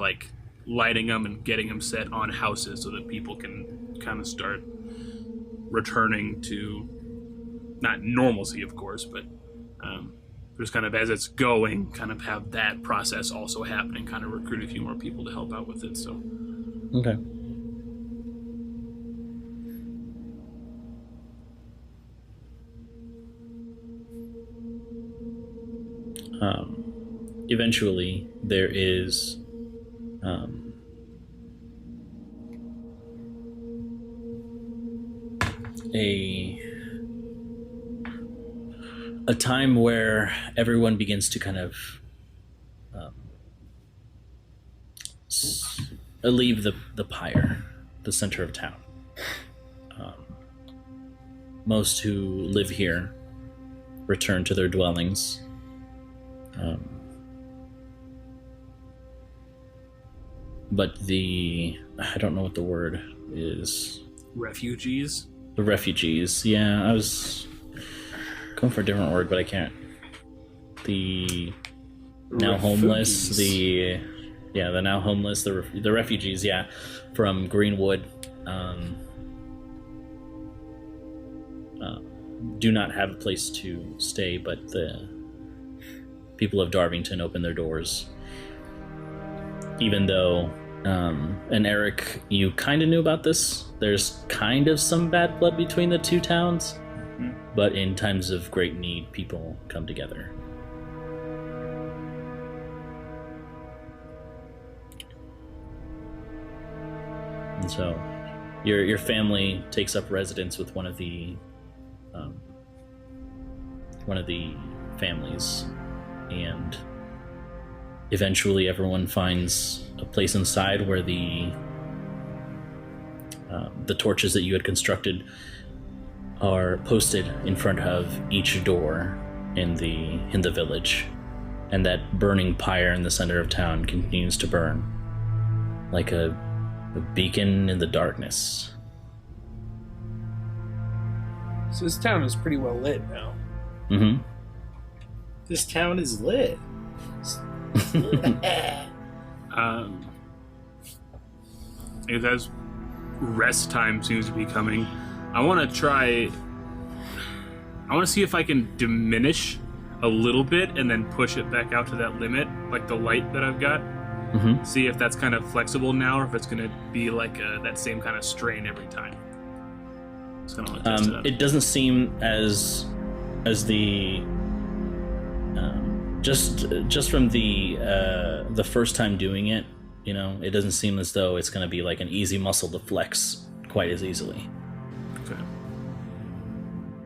lighting them and getting them set on houses so that people can kind of start returning to, not normalcy, of course, but just kind of as it's going, kind of have that process also happening, kind of recruit a few more people to help out with it. So okay. Eventually, there is a time where everyone begins to kind of leave the pyre, the center of town. Most who live here return to their dwellings. But I don't know what the word is. refugees. The refugees, yeah, I was going for a different word, but I can't. The now homeless, the now homeless, the refugees, yeah, from Greenwood, do not have a place to stay, but the people of Darvington open their doors. Even though, and Eric, you kind of knew about this, there's kind of some bad blood between the two towns, but in times of great need, people come together. And so your family takes up residence with one of the families, and eventually everyone finds a place inside where the torches that you had constructed are posted in front of each door in the village, and that burning pyre in the center of town continues to burn like a beacon in the darkness. So this town is pretty well lit now. Mm-hmm. This town is lit. As rest time seems to be coming, I want to see if I can diminish a little bit and then push it back out to that limit, like the light that I've got. Mm-hmm. See if that's kind of flexible now, or if it's going to be like that same kind of strain every time. Just gonna test it out. It doesn't seem as the just from the first time doing it, you know, it doesn't seem as though it's going to be like an easy muscle to flex quite as easily. Okay.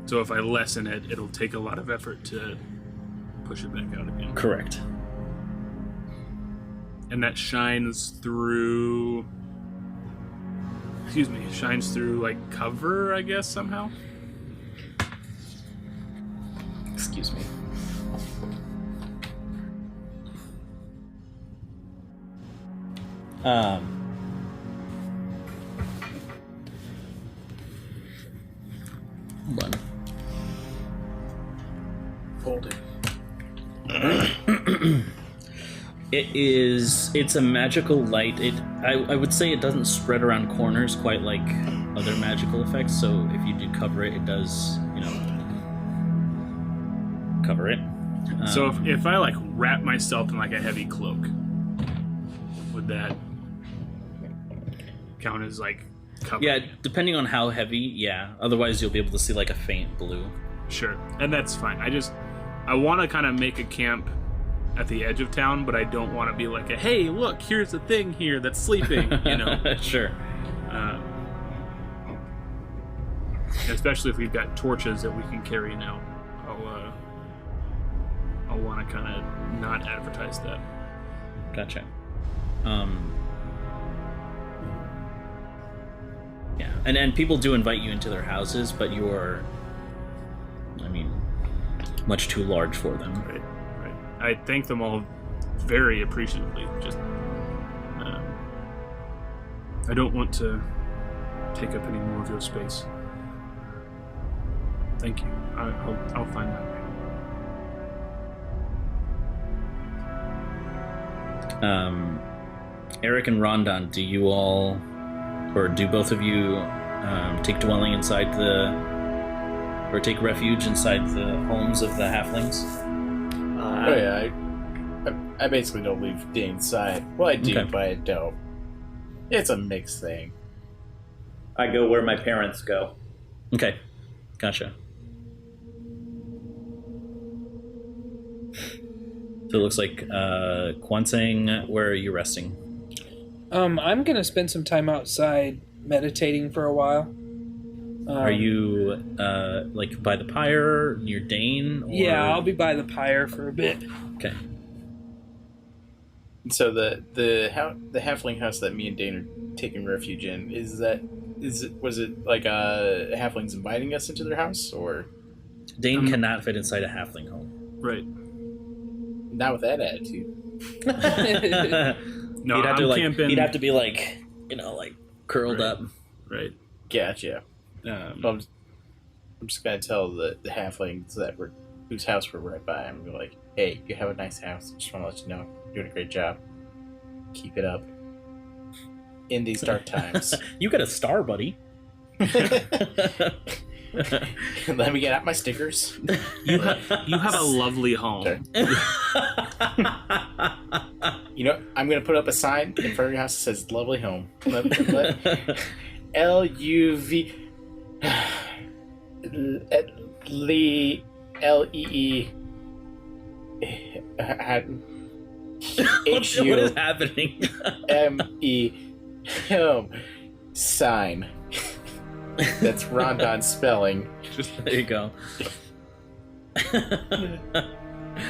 So if I lessen it, it'll take a lot of effort to push it back out again. Correct. And that shines through... shines through, like, cover, I guess, somehow? Excuse me. Hold on. Hold it. It's a magical light. I would say it doesn't spread around corners quite like other magical effects, so if you do cover it, it does, you know, cover it. So if I, like, wrap myself in, like, a heavy cloak, would that count as, like, cover? Yeah, depending on how heavy, yeah. Otherwise, you'll be able to see, like, a faint blue. Sure. And that's fine. I want to kind of make a camp at the edge of town, but I don't want to be like, hey, look, here's a thing here that's sleeping, you know? Sure. Especially if we've got torches that we can carry now. I'll want to kind of not advertise that. Gotcha. Yeah, and people do invite you into their houses, but you're, I mean, much too large for them. Right. I thank them all very appreciatively. Just, I don't want to take up any more of your space. Thank you. I'll find that way. Eric and Rondon, do you all, or do both of you, take dwelling inside or take refuge inside the homes of the halflings? Oh yeah, I basically don't leave Dane's side. Well, I do, Okay. but I don't. It's a mixed thing. I go where my parents go. Okay, gotcha. So it looks like Kwansang, where are you resting? I'm gonna spend some time outside meditating for a while. Are you like by the pyre near Dane? Or... Yeah, I'll be by the pyre for a bit. Okay. So the halfling house that me and Dane are taking refuge in, was it like halflings inviting us into their house, or Dane cannot fit inside a halfling home. Right. not with that attitude? No, he'd have I'm to camping. He'd have to be like, like curled Right. up. Right. Gotcha. I'm just gonna tell the halflings whose house we're right by. I'm gonna be like, hey, you have a nice house. Just want to let you know, you're doing a great job. Keep it up. In these dark times. You got a star, buddy. Let me get out my stickers. You have a lovely home. Sure. You know, I'm gonna put up a sign in front of your house that says "Lovely Home." L-U-V L-E-E What is happening? M-E home. Sign. That's Rondon's spelling. There you go.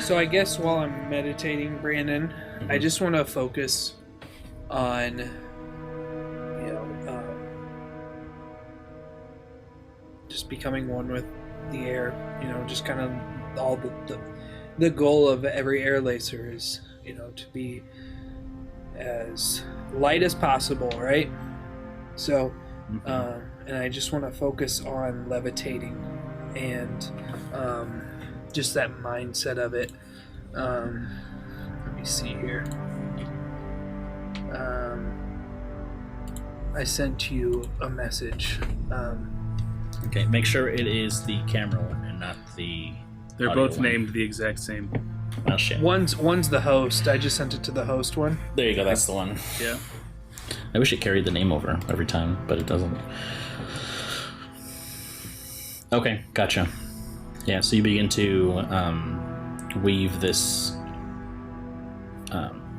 So I guess while I'm meditating, Brandon, I just want to focus on, just becoming one with the air. Just kind of all the goal of every air lacer is, to be as light as possible, right? So, and I just want to focus on levitating and just that mindset of it. Let me see here. I sent you a message. Okay, make sure it is the camera one and not the. They're audio both one. named the exact same. Well, shit. One's the host. I just sent it to the host one. There you go. That's the one. Yeah. I wish it carried the name over every time, but it doesn't. Okay, gotcha. Yeah, so you begin to weave this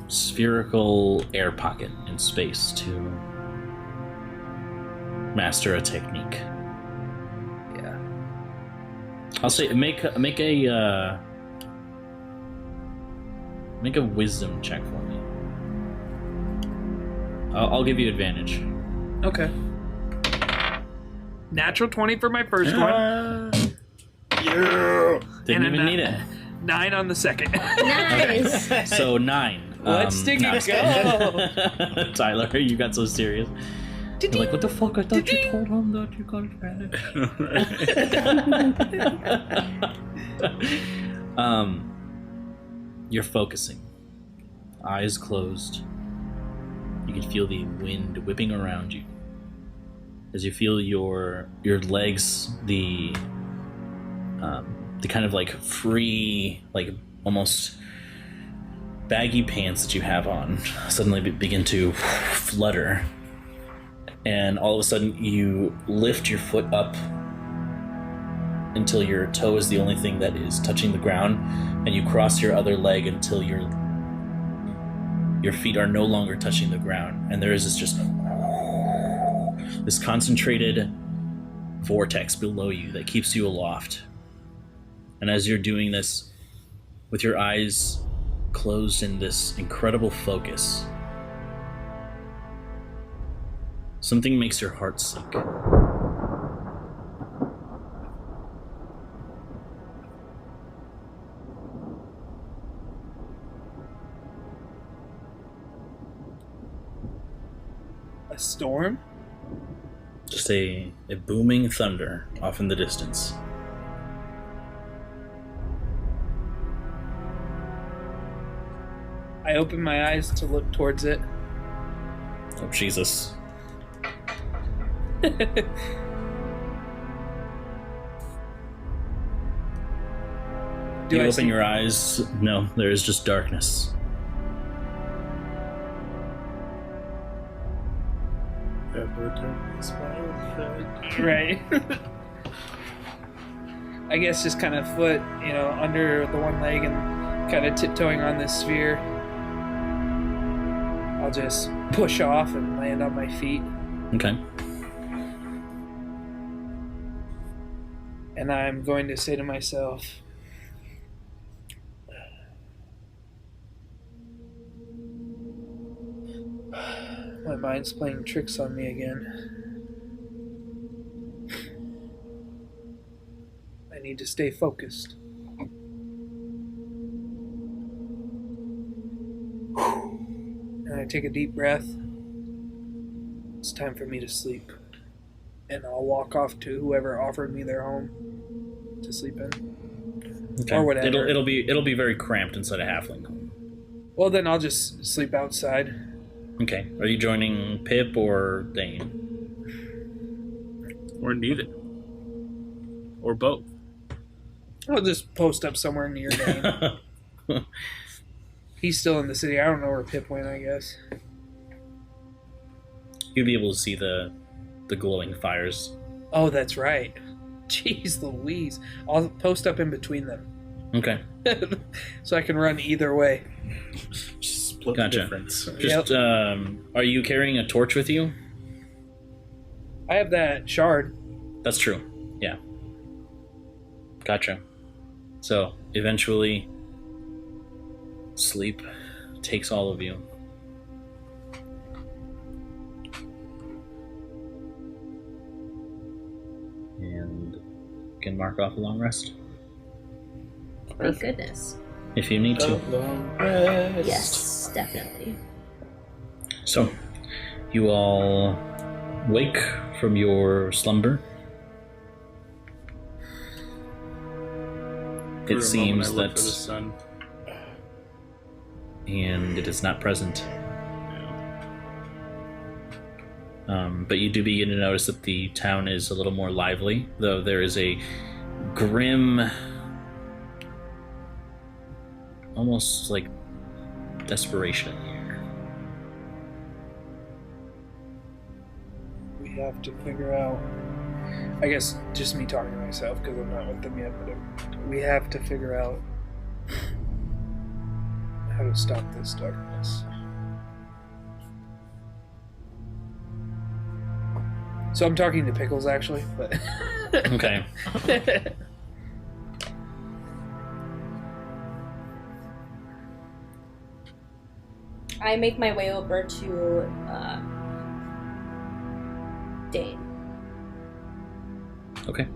spherical air pocket in space to master a technique. Yeah. I'll say make a wisdom check for me. I'll give you advantage. Okay. Natural 20 for my first one. Didn't And a even need it. 9 on the second. Nice. So 9. Let's stick no, it, I'm just kidding. Tyler, you got so serious. You're like, what the fuck? I thought you told him that you got advantage. You're focusing. Eyes closed. You can feel the wind whipping around you. As you feel your legs, the kind of like free, like almost baggy pants that you have on suddenly begin to flutter, and all of a sudden you lift your foot up until your toe is the only thing that is touching the ground, and you cross your other leg until your feet are no longer touching the ground, and there is this concentrated vortex below you that keeps you aloft. And as you're doing this, with your eyes closed in this incredible focus, something makes your heart sink. A storm? Just a booming thunder off in the distance. I open my eyes to look towards it. Oh, Jesus. You open your eyes. No, there is just darkness. Right. I guess just kind of foot, under the one leg and kind of tiptoeing on this sphere. I'll just push off and land on my feet. Okay. And I'm going to say to myself, my mind's playing tricks on me again. I need to stay focused. And I take a deep breath. It's time for me to sleep. And I'll walk off to whoever offered me their home to sleep in. Okay. Or whatever. It'll be very cramped inside a halfling. Well, then I'll just sleep outside. Okay. Are you joining Pip or Dane? Or neither. Or both. I'll just post up somewhere near Dane. He's still in the city. I don't know where Pip went, I guess. You'll be able to see the glowing fires. Oh, that's right. Jeez Louise. I'll post up in between them. Okay. So I can run either way. Split Gotcha. difference. Just, are you carrying a torch with you? I have that shard. That's true. Yeah. Gotcha. So, eventually, sleep takes all of you. And you can mark off a long rest Thank goodness. if you need to. Long rest. Yes, definitely. So, you all wake from your slumber. For It a seems moment, I look that, for the sun. and it is not present. But you do begin to notice that the town is a little more lively, though there is a grim, almost like desperation in the air. We have to figure out. I guess just me talking to myself because I'm not with them yet, but we have to figure out how to stop this darkness. So I'm talking to Pickles actually, but Okay. I make my way over to Dane. Okay.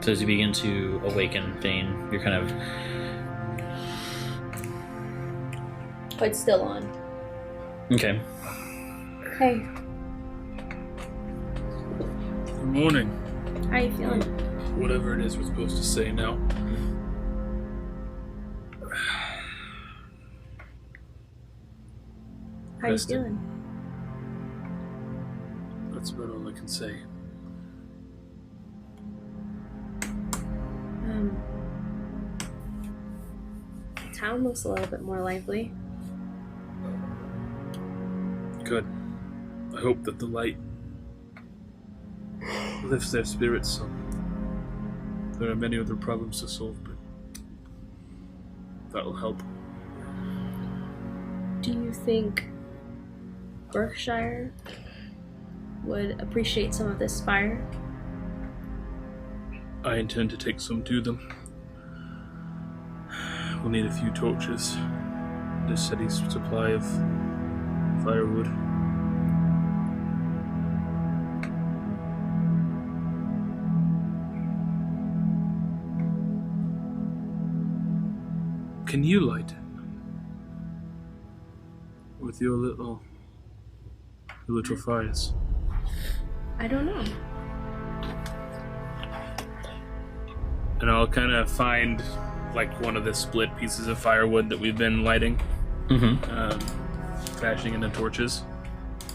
So as you begin to awaken Thane, you're kind of But still on. okay. Hey, Good morning. how you feeling? Whatever it is we're supposed to say now. How you Rested. feeling? That's about all I can say. The town looks a little bit more lively. Good. I hope that the light lifts their spirits some. There are many other problems to solve, but that'll help. Do you think Berkshire would appreciate some of this fire? I intend to take some to them. We'll need a few torches, and a steady supply of firewood. Can you light it? With your little fires? I don't know. And I'll kind of find like one of the split pieces of firewood that we've been lighting, fashioning into torches,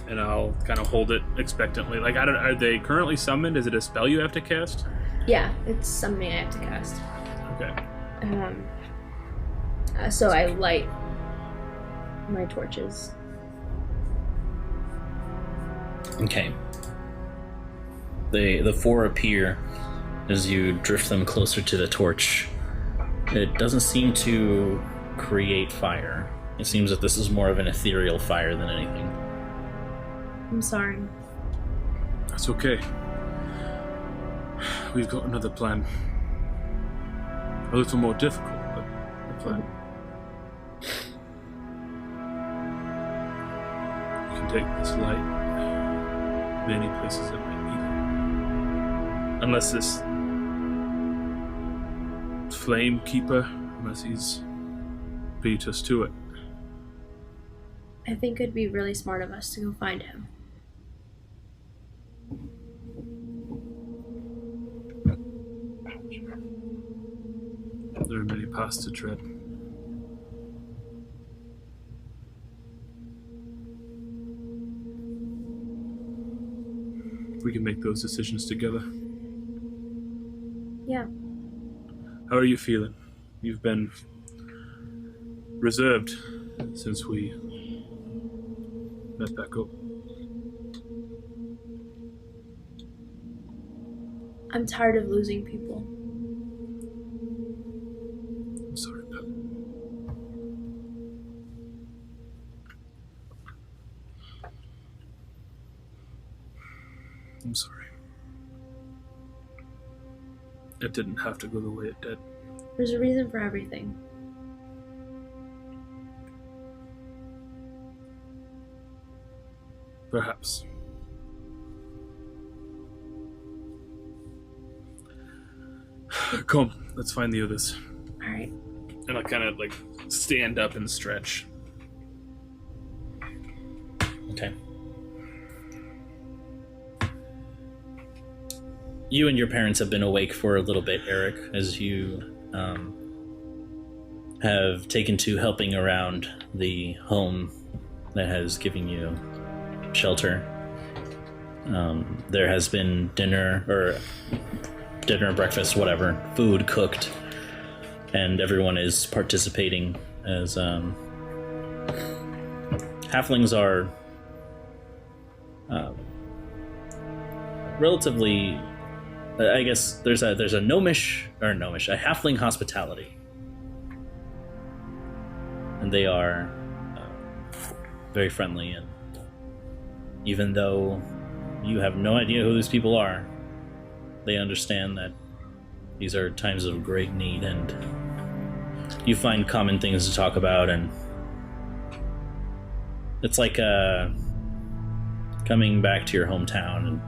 and I'll kind of hold it expectantly. Like, I don't. Are they currently summoned? Is it a spell you have to cast? Yeah, it's something I have to cast. Okay. So I light my torches. Okay. The four appear as you drift them closer to the torch. It doesn't seem to create fire. It seems that this is more of an ethereal fire than anything. I'm sorry. That's okay. We've got another plan. A little more difficult, but a plan. We can take this light many places that might need it. Unless this flame keeper, unless he's beat us to it. I think it'd be really smart of us to go find him. There are many paths to tread. We can make those decisions together. Yeah. How are you feeling? You've been reserved since we met back up. I'm tired of losing people. I'm sorry about it. It didn't have to go the way it did. There's a reason for everything. Perhaps. Come, let's find the others. Alright. And I'll kind of like stand up and stretch. Okay. You and your parents have been awake for a little bit, Eric, as you have taken to helping around the home that has given you shelter. There has been dinner, breakfast, whatever, food cooked, and everyone is participating as halflings are relatively. I guess there's a halfling hospitality, and they are very friendly. And even though you have no idea who these people are, they understand that these are times of great need, and you find common things to talk about. And it's like coming back to your hometown, and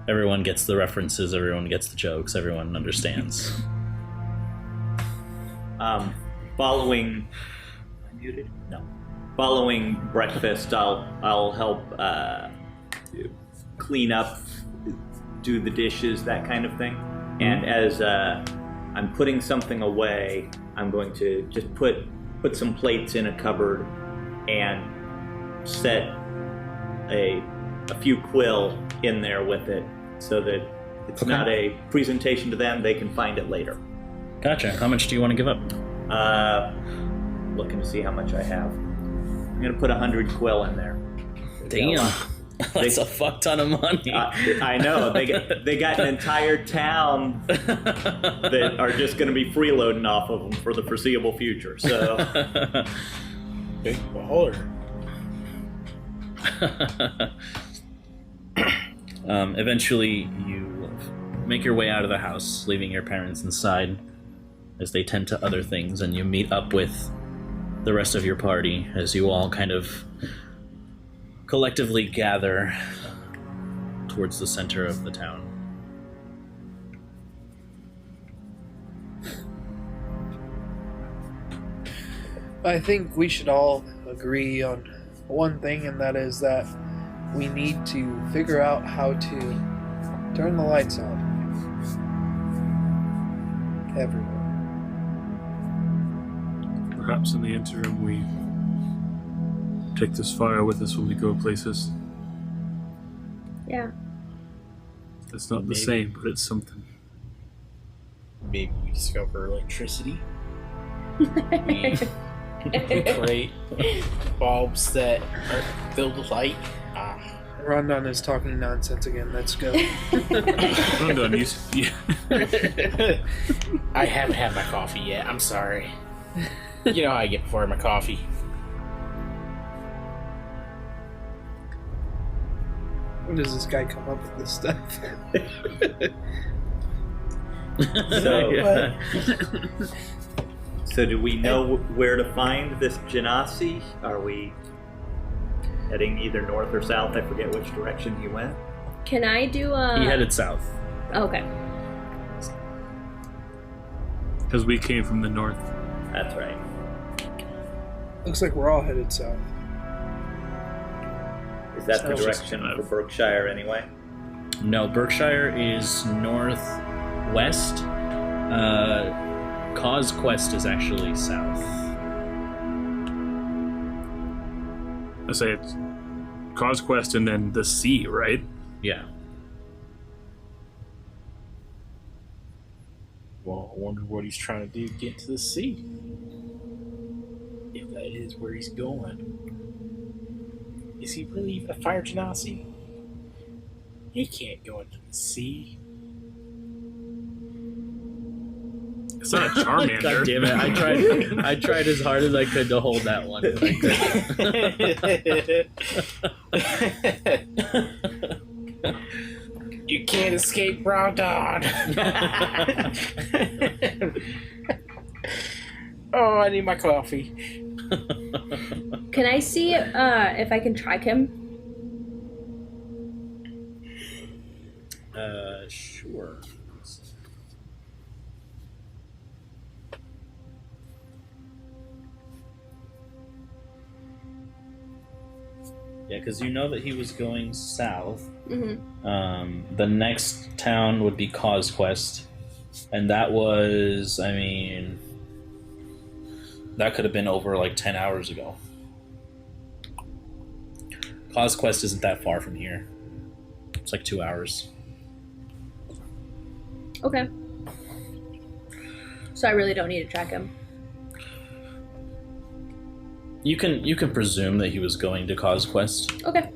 everyone gets the references, everyone gets the jokes, everyone understands. Following breakfast, I'll help clean up, do the dishes, that kind of thing. And as I'm putting something away, I'm going to just put some plates in a cupboard and set a few quill in there with it, so that it's not a presentation to them, they can find it later. Gotcha. How much do you want to give up? Looking to see how much I have. I'm going to put 100 quill in there. Damn. That's a fuck ton of money. I know. They got an entire town that are just going to be freeloading off of them for the foreseeable future. So, Big baller. Eventually, you make your way out of the house, leaving your parents inside as they tend to other things, and you meet up with the rest of your party as you all kind of collectively gather towards the center of the town. I think we should all agree on one thing, and that is that we need to figure out how to turn the lights on. Everywhere. Perhaps in the interim we take this fire with us when we go places. Yeah. It's not the Maybe. same, but it's something. Maybe we discover electricity. We create bulbs that are filled with light. Rondon is talking nonsense again. Let's go. Rondon, yeah. I haven't had my coffee yet. I'm sorry. You know how I get before my coffee. When does this guy come up with this stuff? So do we know where to find this Genasi? Are we heading either north or south? I forget which direction he went. Can I do a... He headed south. Okay. Because we came from the north. That's right. Looks like we're all headed south. Is that the Sounds direction kind for of- Berkshire anyway? No, Berkshire is northwest. Cause Quest is actually south. I say it's Cause Quest and then the sea, right? Yeah. Well, I wonder what he's trying to do to get to the sea. If that is where he's going. Is he really even a fire genasi? He can't go into the sea. It's not a Charmander. God damn it! I tried as hard as I could to hold that one. But I You can't escape Rondon. Oh, I need my coffee. Can I see if I can track him? Sure. Yeah, because you know that he was going south. Mm-hmm. The next town would be Cosquest, and that was, I mean, that could have been over like 10 hours ago. Cosquest isn't that far from here. It's like 2 hours. Okay. So I really don't need to track him. You can presume that he was going to Cosquest. Okay.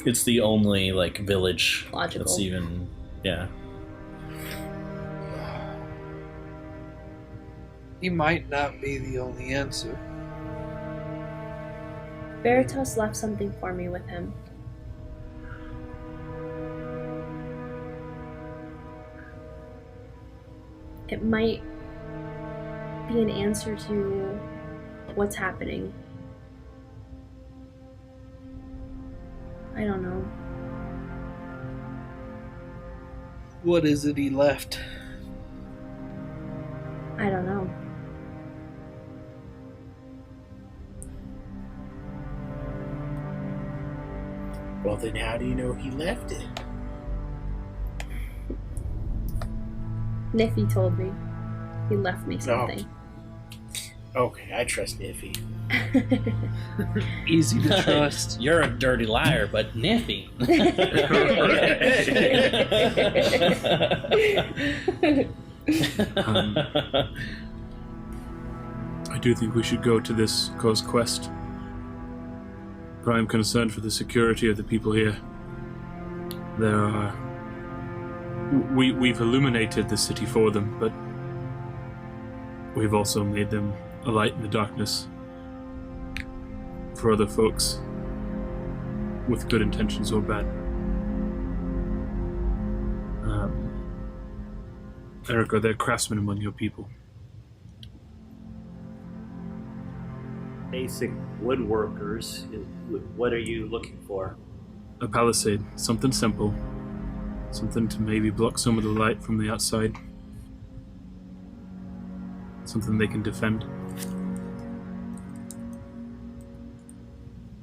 It's the only like village Logical. that's even He might not be the only answer. Veritas left something for me with him. It might be an answer to what's happening. I don't know. What is it he left? I don't know. Well, then how do you know he left it? Niffy told me. He left me something. Okay, I trust Niffy. Easy to trust. You're a dirty liar, but Niffy. I do think we should go to this Cosquest. But I'm concerned for the security of the people here. There are... We've illuminated the city for them, but we've also made them a light in the darkness for other folks with good intentions or bad. Eric, are there craftsmen among your people? Basic woodworkers. What are you looking for? A palisade, something simple. Something to maybe block some of the light from the outside. Something they can defend.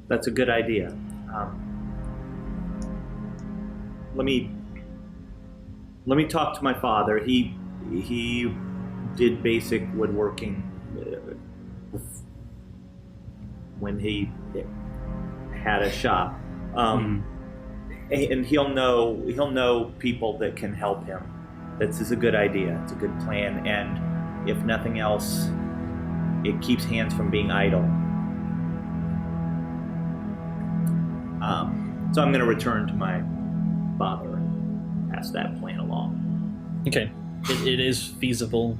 That's a good idea. Let me talk to my father. He did basic woodworking when he had a shop, and he'll know people that can help him. This is a good idea. It's a good plan, and if nothing else, it keeps hands from being idle. So I'm going to return to my father and pass that plan along. Okay, it is feasible,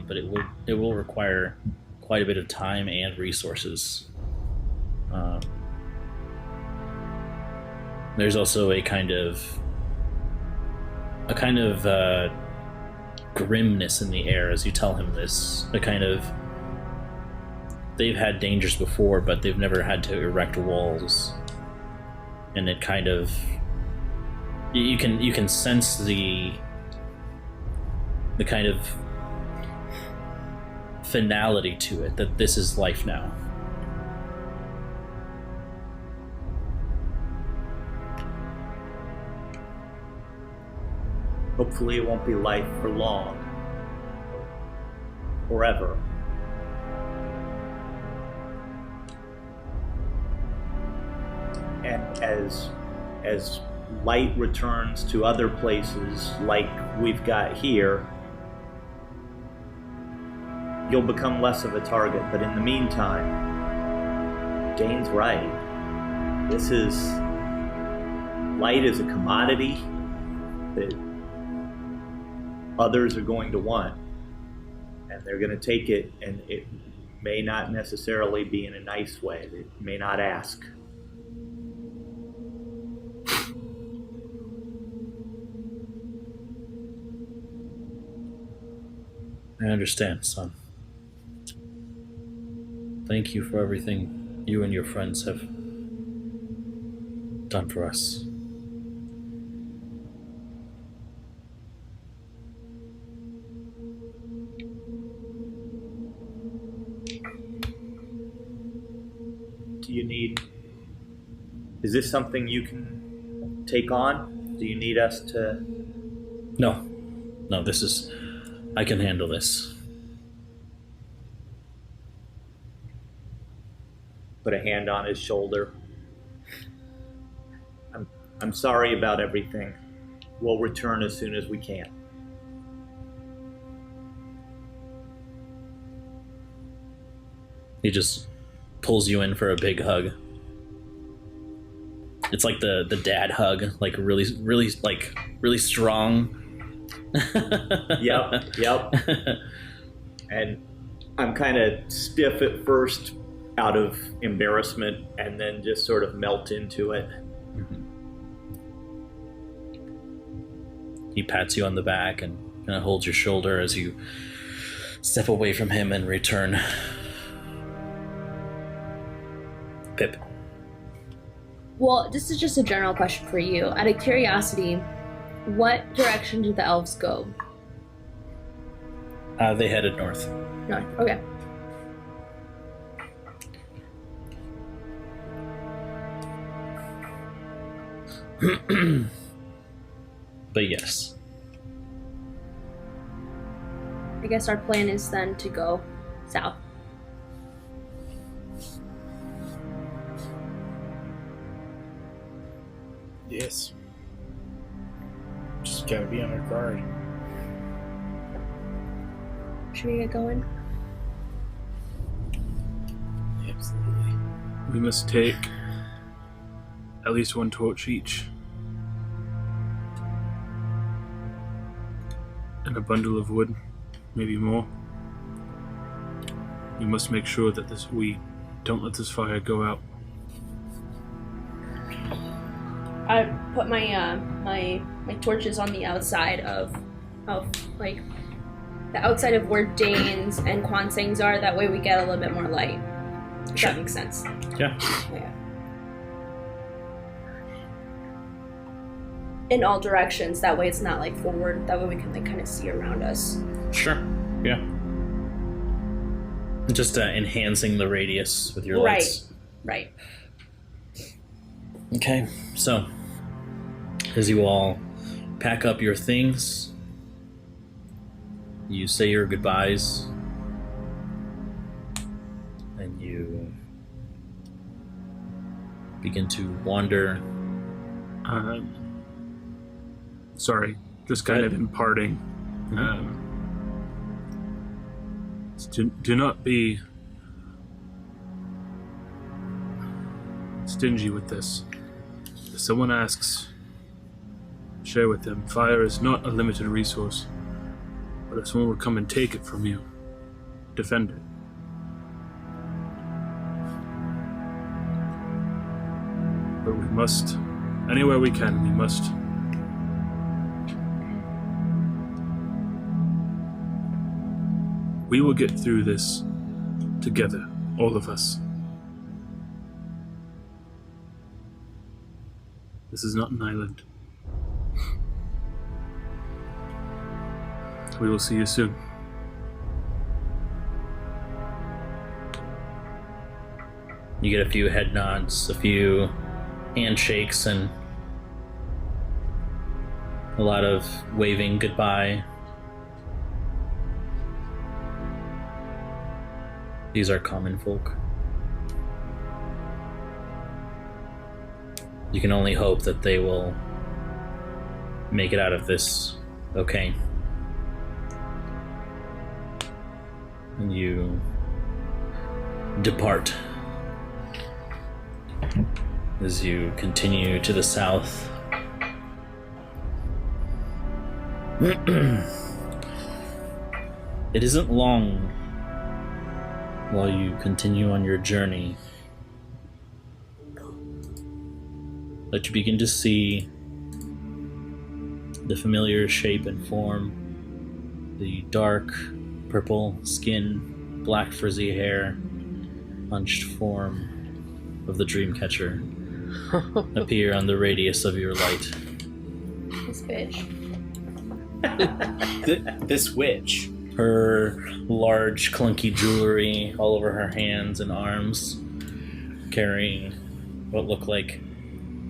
but it will require quite a bit of time and resources. There's also a kind of grimness in the air as you tell him this. They've had dangers before, but they've never had to erect walls, and it kind of you can sense the kind of finality to it, that this is life now. Hopefully it won't be life for long. Forever. And as light returns to other places like we've got here, you'll become less of a target. But in the meantime, Dane's right. Light is a commodity that others are going to want, and they're going to take it, and it may not necessarily be in a nice way. They may not ask. I understand, son. Thank you for everything you and your friends have done for us. Do you need... Is this something you can take on? Do you need us to... No, this is... I can handle this. Put a hand on his shoulder. I'm sorry about everything. We'll return as soon as we can. He just pulls you in for a big hug. It's like the dad hug, like really strong. Yep. And I'm kind of stiff at first out of embarrassment and then just sort of melt into it. Mm-hmm. He pats you on the back and kind of holds your shoulder as you step away from him and return. Pip. Well, this is just a general question for you. Out of curiosity, what direction did the elves go? They headed north. North. Okay. But yes. I guess our plan is then to go south. Yes. Just gotta be on our guard. Should we get going? Absolutely. We must take at least one torch each. And a bundle of wood, maybe more. We must make sure that we don't let this fire go out. I put my my torches on the outside of like the outside of where Dane's and Kwansang's are. That way we get a little bit more light. If Sure. that makes sense. Yeah. Yeah. In all directions. That way it's not like forward. That way we can like kind of see around us. Sure. Yeah. Just enhancing the radius with your Right. lights. Right. Okay, so as you all pack up your things, you say your goodbyes, and you begin to wander. Sorry, just kind of imparting. Do not be stingy with this. If someone asks, share with them. Fire is not a limited resource. But if someone would come and take it from you, defend it. But we must, anywhere we can, we must. We will get through this together, all of us. This is not an island. We will see you soon. You get a few head nods, a few handshakes, and a lot of waving goodbye. These are common folk. You can only hope that they will make it out of this okay. And you depart as you continue to the south. It isn't long while you continue on your journey that you begin to see the familiar shape and form, the dark purple skin, black frizzy hair, hunched form of the Dreamcatcher appear on the radius of your light. This bitch. This witch. Her large, clunky jewelry all over her hands and arms, carrying what look like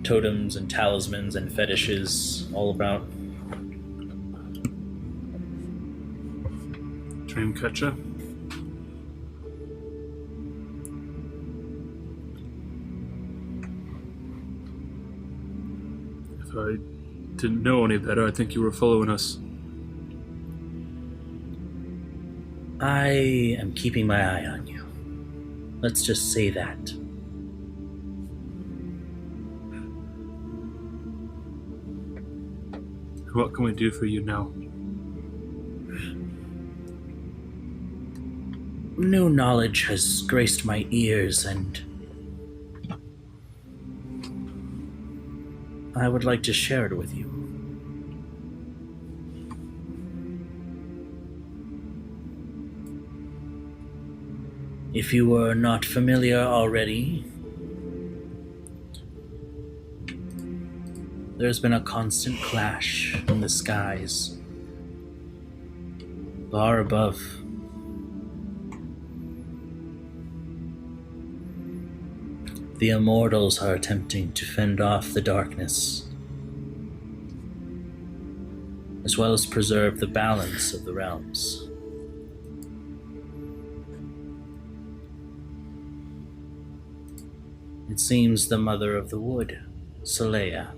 totems and talismans and fetishes all about. Dreamcatcher. If I didn't know any better, I think you were following us. I am keeping my eye on you. Let's just say that. What can we do for you now? New knowledge has graced my ears, and I would like to share it with you. If you were not familiar already, there's been a constant clash in the skies, far above. The immortals are attempting to fend off the darkness, as well as preserve the balance of the realms. It seems the Mother of the Wood, Saleya,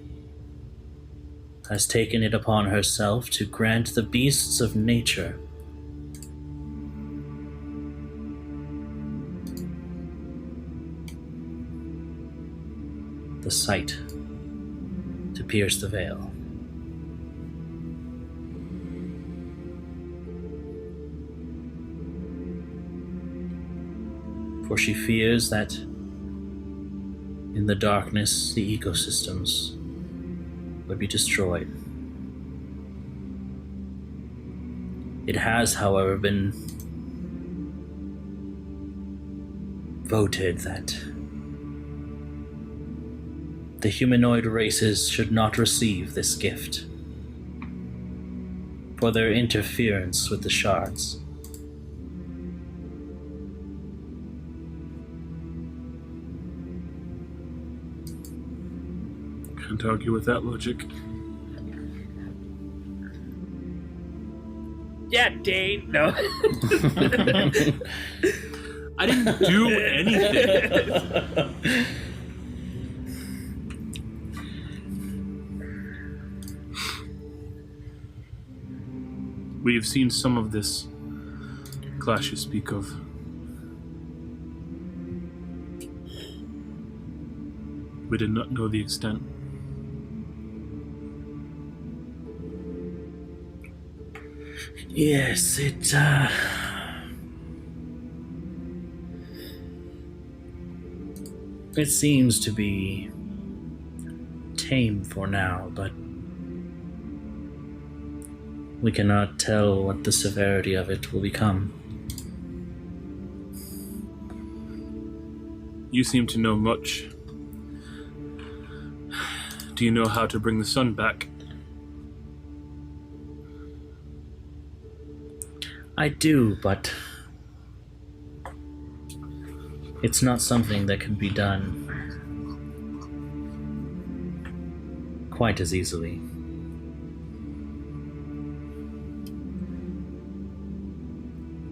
has taken it upon herself to grant the beasts of nature the sight to pierce the veil. For she fears that in the darkness the ecosystems would be destroyed. It has, however, been voted that the humanoid races should not receive this gift for their interference with the shards. Can't argue with that logic. Yeah, Dane. No. I didn't do anything. We've seen some of this clash you speak of. We did not know the extent. Yes, it seems to be tame for now, but we cannot tell what the severity of it will become. You seem to know much. Do you know how to bring the sun back? I do, but it's not something that can be done quite as easily.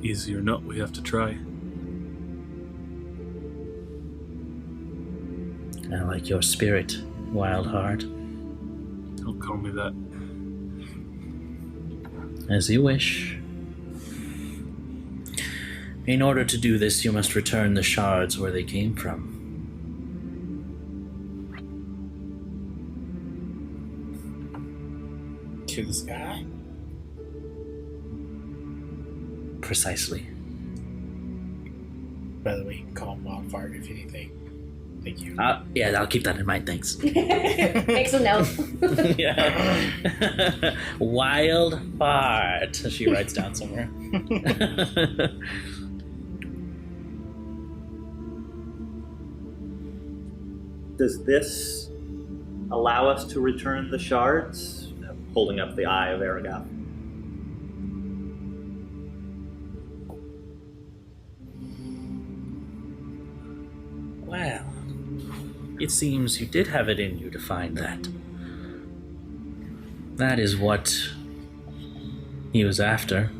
Easy or not, we have to try. I like your spirit, Wildheart. Don't call me that. As you wish. In order to do this, you must return the shards where they came from. To the sky? Precisely. By the way, you can call him Wildfire if anything. Thank you. Yeah, I'll keep that in mind. Thanks. Makes a note. Yeah. Wild fart. She writes down somewhere. Does this allow us to return the shards? Holding up the eye of Aragoth. Well, it seems you did have it in you to find that. That is what he was after.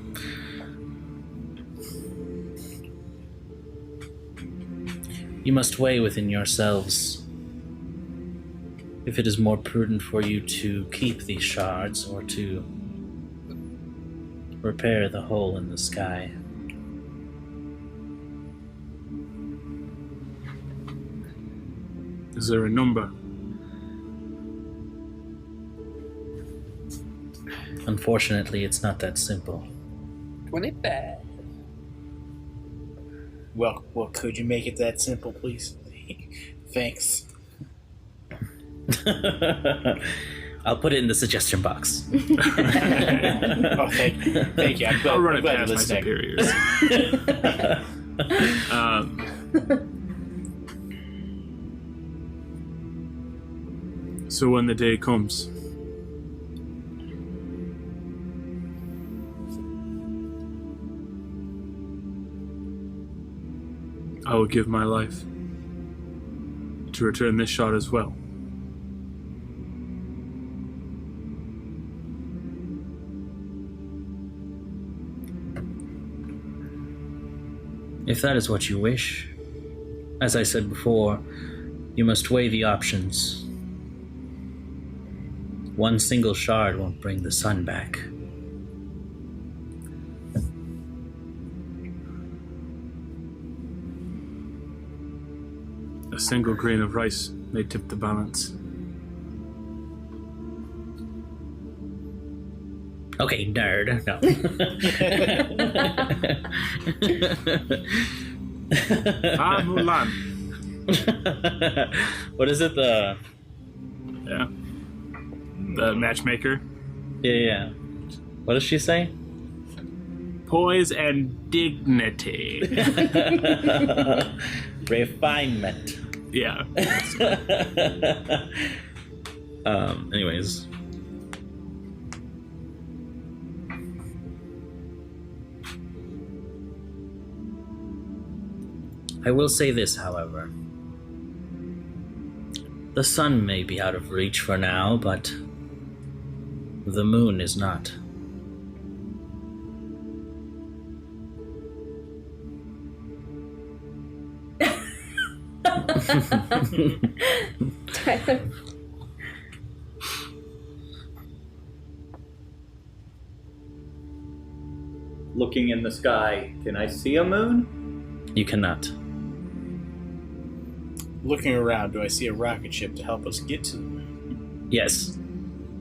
You must weigh within yourselves if it is more prudent for you to keep these shards or to repair the hole in the sky. Is there a number? Unfortunately, it's not that simple. 25. Well, could you make it that simple, please? Thanks. I'll put it in the suggestion box. Oh, thank you. I'm glad, I'll run I'm it glad past my you're listening. superiors. So when the day comes, I will give my life to return this shot as well. If that is what you wish, as I said before, you must weigh the options. One single shard won't bring the sun back. A single grain of rice may tip the balance. Okay, nerd. No. Mulan. What is it? Yeah. The matchmaker. Yeah. What does she say? Poise and dignity. Refinement. Yeah. Anyways. I will say this, however. The sun may be out of reach for now, but the moon is not. Tyler. Looking in the sky, can I see a moon? You cannot. Looking around, do I see a rocket ship to help us get to the moon? Yes.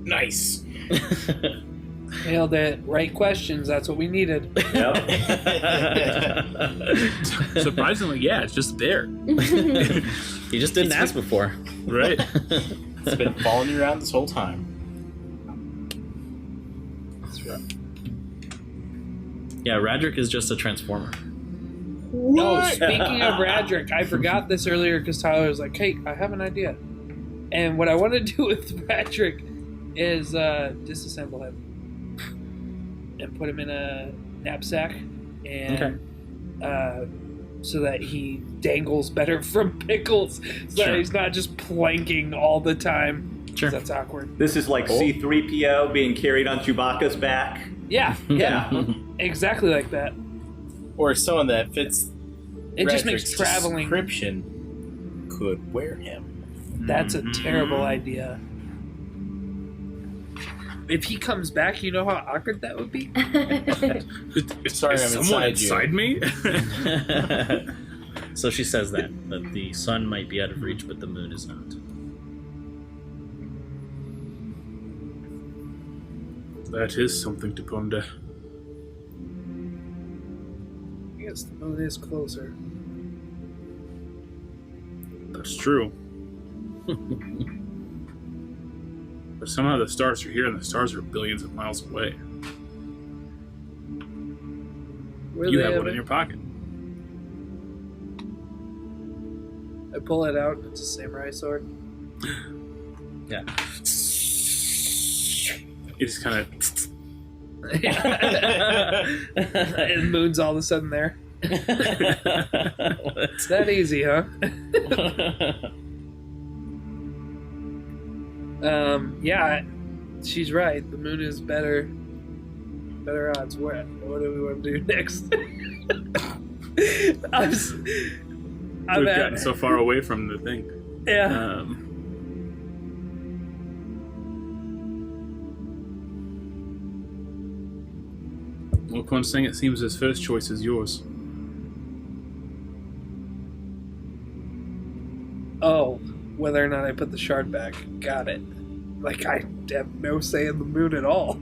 Nice. Nailed it. Right questions. That's what we needed. Yep. Surprisingly, yeah, it's just there. You just didn't ask before. Right. It's been following you around this whole time. That's right. Yeah, Radric is just a transformer. No, speaking of Radric, I forgot this earlier because Tyler was like, hey, I have an idea. And what I want to do with Radric is disassemble him and put him in a knapsack and so that he dangles better from Pickles so that he's not just planking all the time. Sure. That's awkward. This is like C-3PO being carried on Chewbacca's back. Yeah, exactly like that. Or someone that fits It just makes Radric's traveling. description could wear him. That's a terrible idea. If he comes back, you know how awkward that would be? Sorry, Is I'm someone inside you. inside me? So she says that the sun might be out of reach, but the moon is not. That is something to ponder. I guess the moon is closer. That's true. But somehow the stars are here and the stars are billions of miles away. Where You they have at? one in your pocket. I pull it out. It's a samurai sword. Yeah. It just kind of... And Moon's all of a sudden there. It's that easy, huh? Yeah, she's right. The Moon is better odds. What do we want to do next? We've gotten so far away from the thing. Yeah. Well, Quan's saying it seems his first choice is yours. Oh, whether or not I put the shard back. Got it. Like, I have no say in the Moon at all.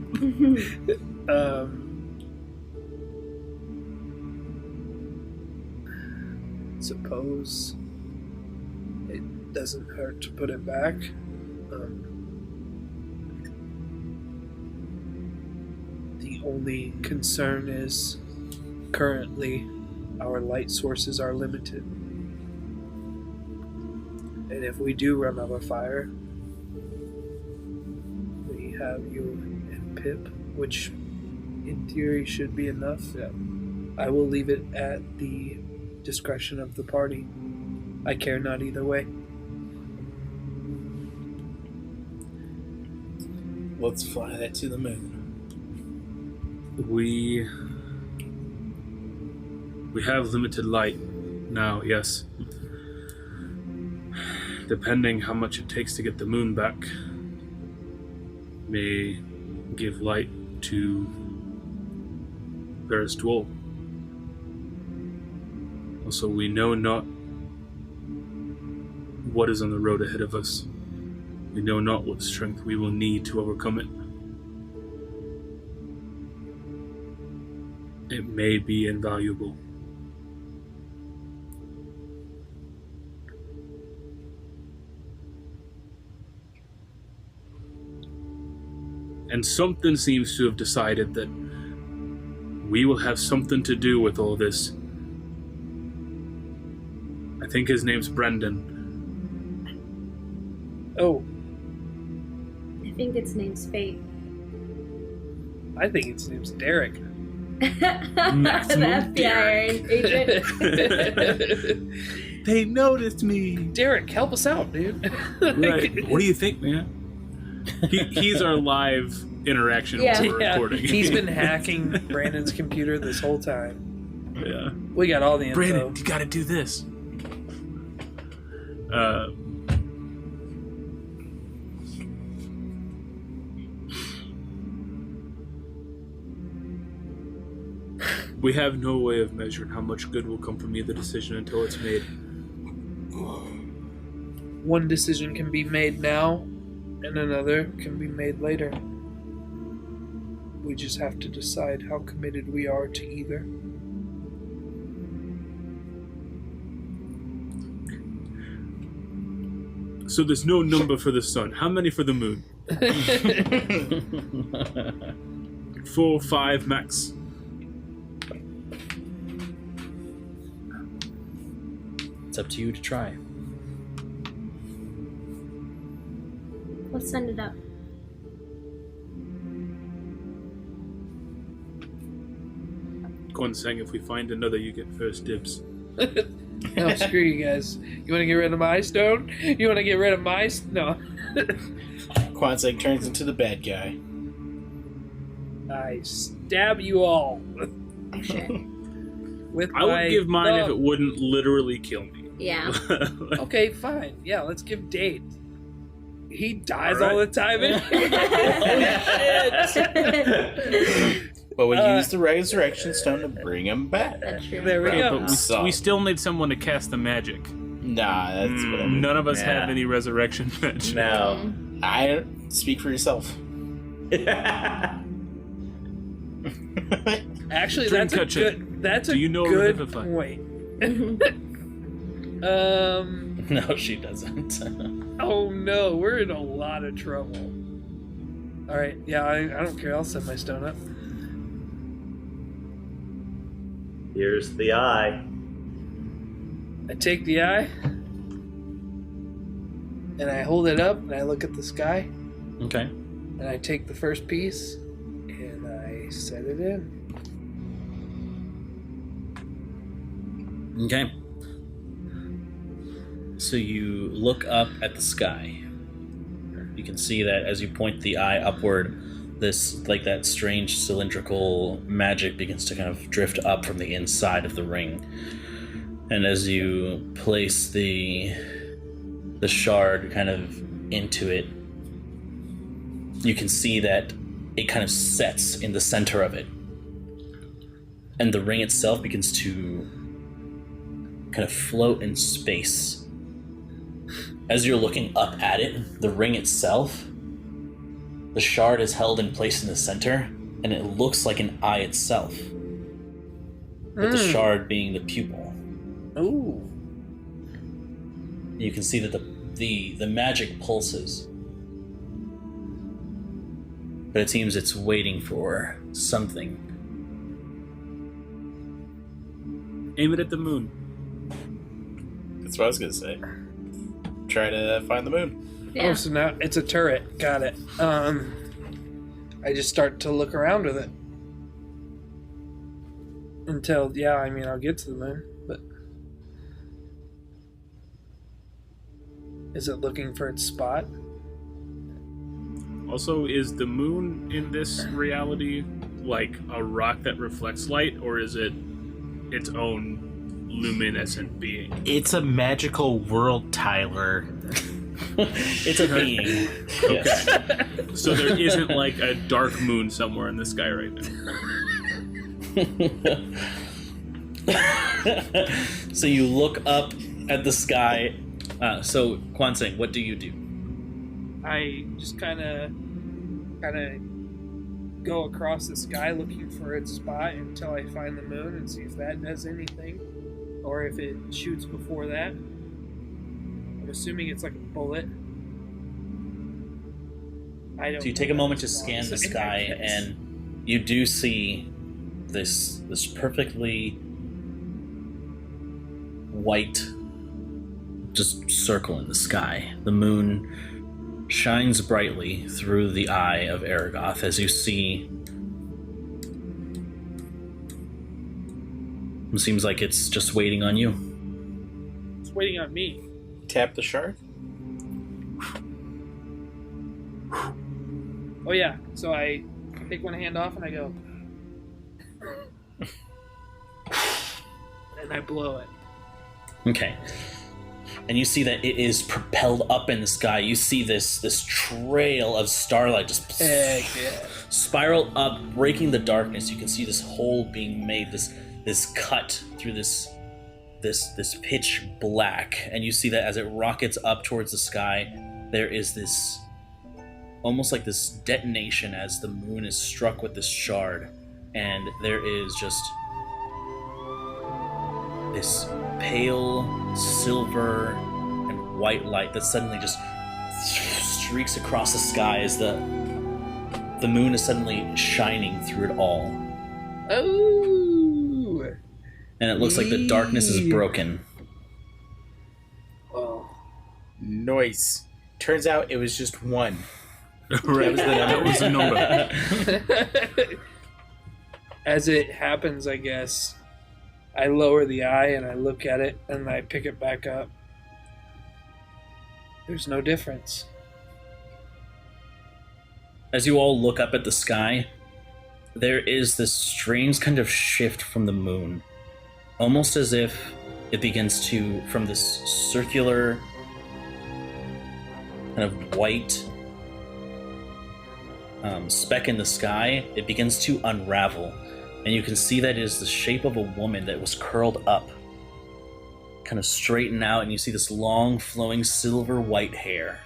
Suppose it doesn't hurt to put it back. The only concern is currently our light sources are limited. And if we do run out of fire, we have you and Pip, which in theory should be enough. Yeah. I will leave it at the discretion of the party. I care not either way. Let's fly that to the moon. We have limited light now, yes. Depending how much it takes to get the moon back, may give light to Varys Dwell. Also, we know not what is on the road ahead of us. We know not what strength we will need to overcome it. It may be invaluable. And something seems to have decided that we will have something to do with all this. I think his name's Brendan. Oh, I think its name's Fate. I think its name's Derek. The Maximum FBI agent. They noticed me. Derek, help us out, dude. Right. What do you think, man? He's our live interaction Yeah. while we're Yeah, recording. he's been hacking Brandon's computer this whole time. Yeah. We got all the info. Brandon, you gotta do this. We have no way of measuring how much good will come from either decision until it's made. One decision can be made now, and another can be made later. We just have to decide how committed we are to either. So there's no number for the sun. How many for the moon? 4, 5 max. It's up to you to try. Let's send it up. Gwen's saying if we find another, you get first dibs. No, screw you guys. You want to get rid of my stone? You want to get rid of my... No. Quanseg turns into the bad guy. I stab you all. Oh, shit. With I would give mine if thumb. it wouldn't literally kill me. Yeah. Okay, fine. Yeah, let's give Date. He dies All all, right. the time. But we use the resurrection stone to bring him back. That's true. There we Okay, go. but So- we still need someone to cast the magic. Nah, that's whatever. None of us Nah. have any resurrection magic. No. I speak for yourself. Actually, Dream that's a catcher. good. That's a Do you know good Revivify? point. No, she doesn't. Oh no, we're in a lot of trouble. Alright, yeah, I don't care. I'll set my stone up. Here's the eye. I take the eye, and I hold it up, and I look at the sky, Okay. and I take the first piece, and I set it in. Okay. So you look up at the sky. You can see that as you point the eye upward, this, like that strange cylindrical magic begins to kind of drift up from the inside of the ring. And as you place the shard kind of into it, you can see that it kind of sets in the center of it. And the ring itself begins to kind of float in space. As you're looking up at it, the ring itself, the shard is held in place in the center, and it looks like an eye itself, with the shard being the pupil. Ooh. You can see that the magic pulses, but it seems it's waiting for something. Aim it at the moon. That's what I was gonna say. Try to find the moon. Yeah. Oh, so now it's a turret. Got it. I just start to look around with it. Until, yeah, I mean, I'll get to the moon, but... Is it looking for its spot? Also, is the moon in this reality like a rock that reflects light, or is it its own luminescent being? It's a magical world, Tyler. It's a being. Yes. So there isn't like a dark moon somewhere in the sky right now. So you look up at the sky. So Kwansing, what do you do? I just kind of go across the sky looking for its spot until I find the moon and see if that does anything, or if it shoots before that. I'm assuming it's like a bullet. I don't. So you take a moment to scan the sky, and you do see this perfectly white just circle in the sky. The moon shines brightly through the eye of Aragoth as you see. It seems like it's just waiting on you. It's waiting on me. Tap the shard. Oh yeah. So I take one hand off and I go, and I blow it. Okay. And you see that it is propelled up in the sky. You see this trail of starlight just spiral up, breaking the darkness. You can see this hole being made, this cut through this pitch black. And you see that as it rockets up towards the sky, there is this almost like this detonation as the moon is struck with this shard. And there is just this pale silver and white light that suddenly just streaks across the sky as the moon is suddenly shining through it all. Oh! And it looks like the darkness is broken. Well, Noise. Turns out it was just one. Right, that was the number. as it happens, I guess, I lower the eye and I look at it and I pick it back up. There's no difference. As you all look up at the sky, there is this strange kind of shift from the moon. Almost as if it begins to, from this circular kind of white speck in the sky, it begins to unravel. And you can see that it is the shape of a woman that was curled up, kind of straighten out, and you see this long, flowing silver white hair.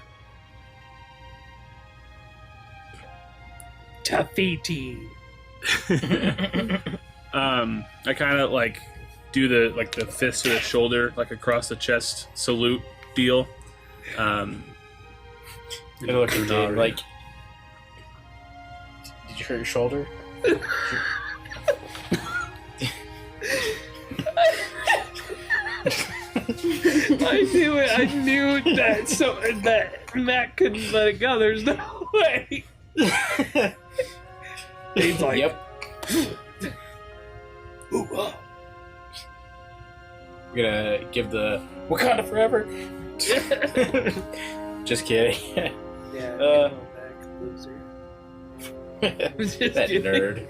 Tafiti. I kind of like do the fist to the shoulder, like across the chest salute, deal. I look at Dave like, did you hurt your shoulder? I knew it. I knew that. So that Matt couldn't let it go. There's no way. He's like, yep. Ooh, I'm gonna give the Wakanda forever. Just kidding. Yeah. Uh, back, loser. That nerd.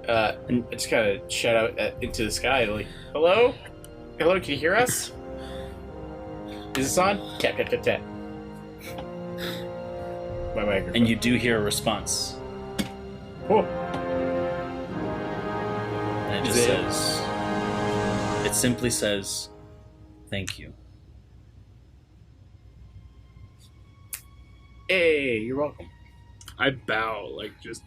I just kind of shout out into the sky, like, "Hello, hello, can you hear us? Is this on? Tap tap tap tap." My microphone. And you do hear a response. Oh. And it just says, it simply says, "Thank you." Hey, you're welcome. I bow, just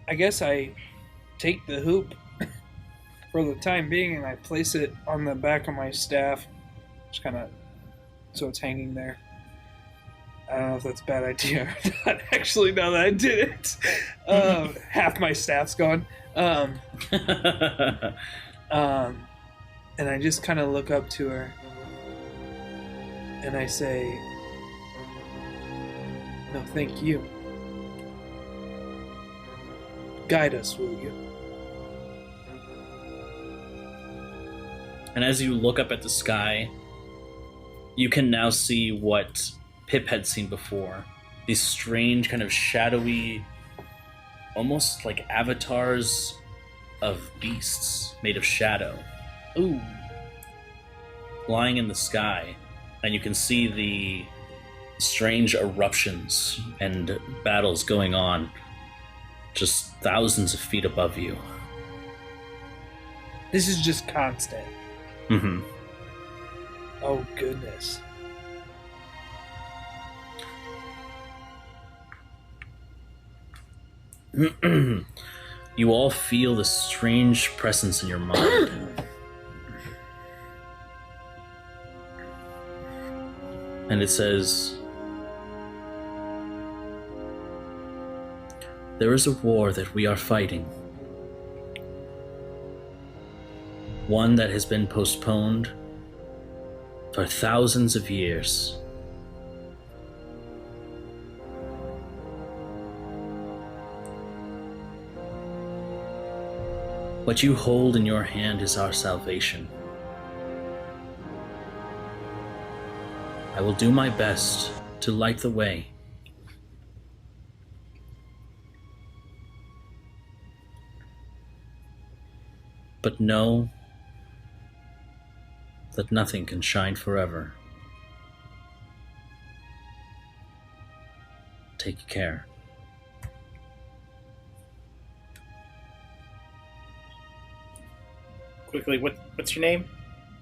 I guess I take the hoop for the time being and I place it on the back of my staff. Just kind of so it's hanging there. I don't know if that's a bad idea or not. Actually, now that I did it, half my staff's gone. And I just kind of look up to her and I say, "No, thank you. Guide us, will you?" And as you look up at the sky, you can now see what Pip had seen before. These strange, kind of shadowy, almost like avatars of beasts made of shadow. Ooh. Flying in the sky. And you can see the strange eruptions and battles going on just thousands of feet above you. This is just constant. Mm-hmm. Oh, goodness. You all feel this strange presence in your mind. And it says, "There is a war that we are fighting. One that has been postponed for thousands of years. What you hold in your hand is our salvation. I will do my best to light the way. But know that nothing can shine forever. Take care." Quickly, what's your name?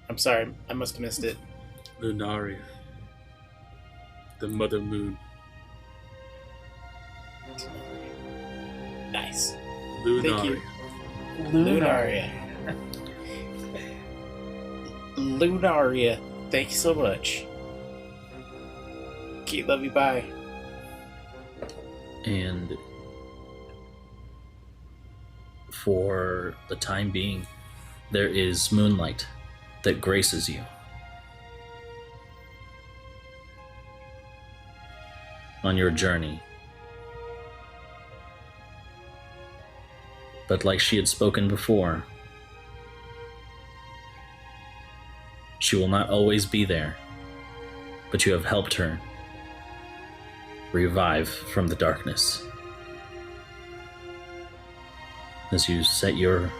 I'm sorry, I must have missed it. Lunaria, the Mother Moon. Nice. Lunaria. Lunaria. Lunaria, thank you so much. Okay, love you, bye. And for the time being, there is moonlight that graces you. On your journey. But like she had spoken before, she will not always be there, but you have helped her revive from the darkness. As you set your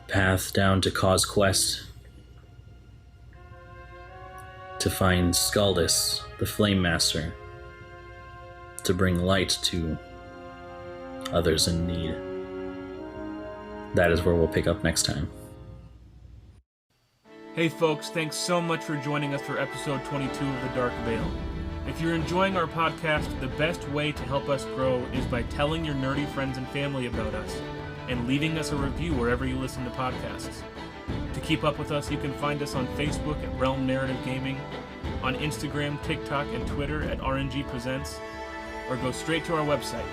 path down to Cause Quest to find Skaldis, the Flame Master, to bring light to others in need. That is where we'll pick up next time. Hey folks, thanks so much for joining us for episode 22 of The Dark Veil. If you're enjoying our podcast, the best way to help us grow is by telling your nerdy friends and family about us. and leaving us a review wherever you listen to podcasts. To keep up with us, you can find us on Facebook at Realm Narrative Gaming, on Instagram, TikTok, and Twitter at RNG Presents, or go straight to our website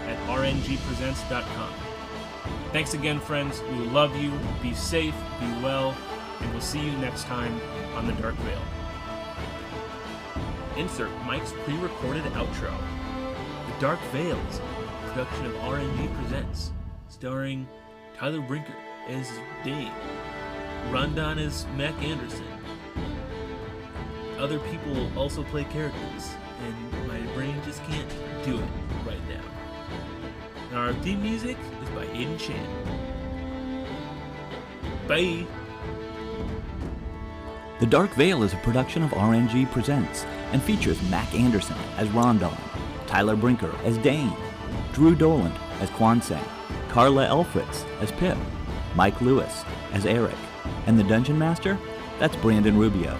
at rngpresents.com. Thanks again, friends. We love you. Be safe, be well, and we'll see you next time on The Dark Veil. Insert Mike's pre-recorded outro. The Dark Veil is a production of RNG Presents, starring Tyler Brinker as Dane, Rondon as Mac Anderson. Other people also play characters, and my brain just can't do it right now. And our theme music is by Aiden Chan. Bye! The Dark Veil is a production of RNG Presents and features Mac Anderson as Rondon, Tyler Brinker as Dane, Drew Doland as Kwanseng, Carla Elfritz as Pip, Mike Lewis as Eric, and the Dungeon Master? That's Brandon Rubio.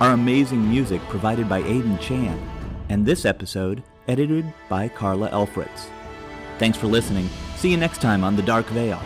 Our amazing music provided by Aiden Chan, and this episode edited by Carla Elfritz. Thanks for listening. See you next time on The Dark Veil.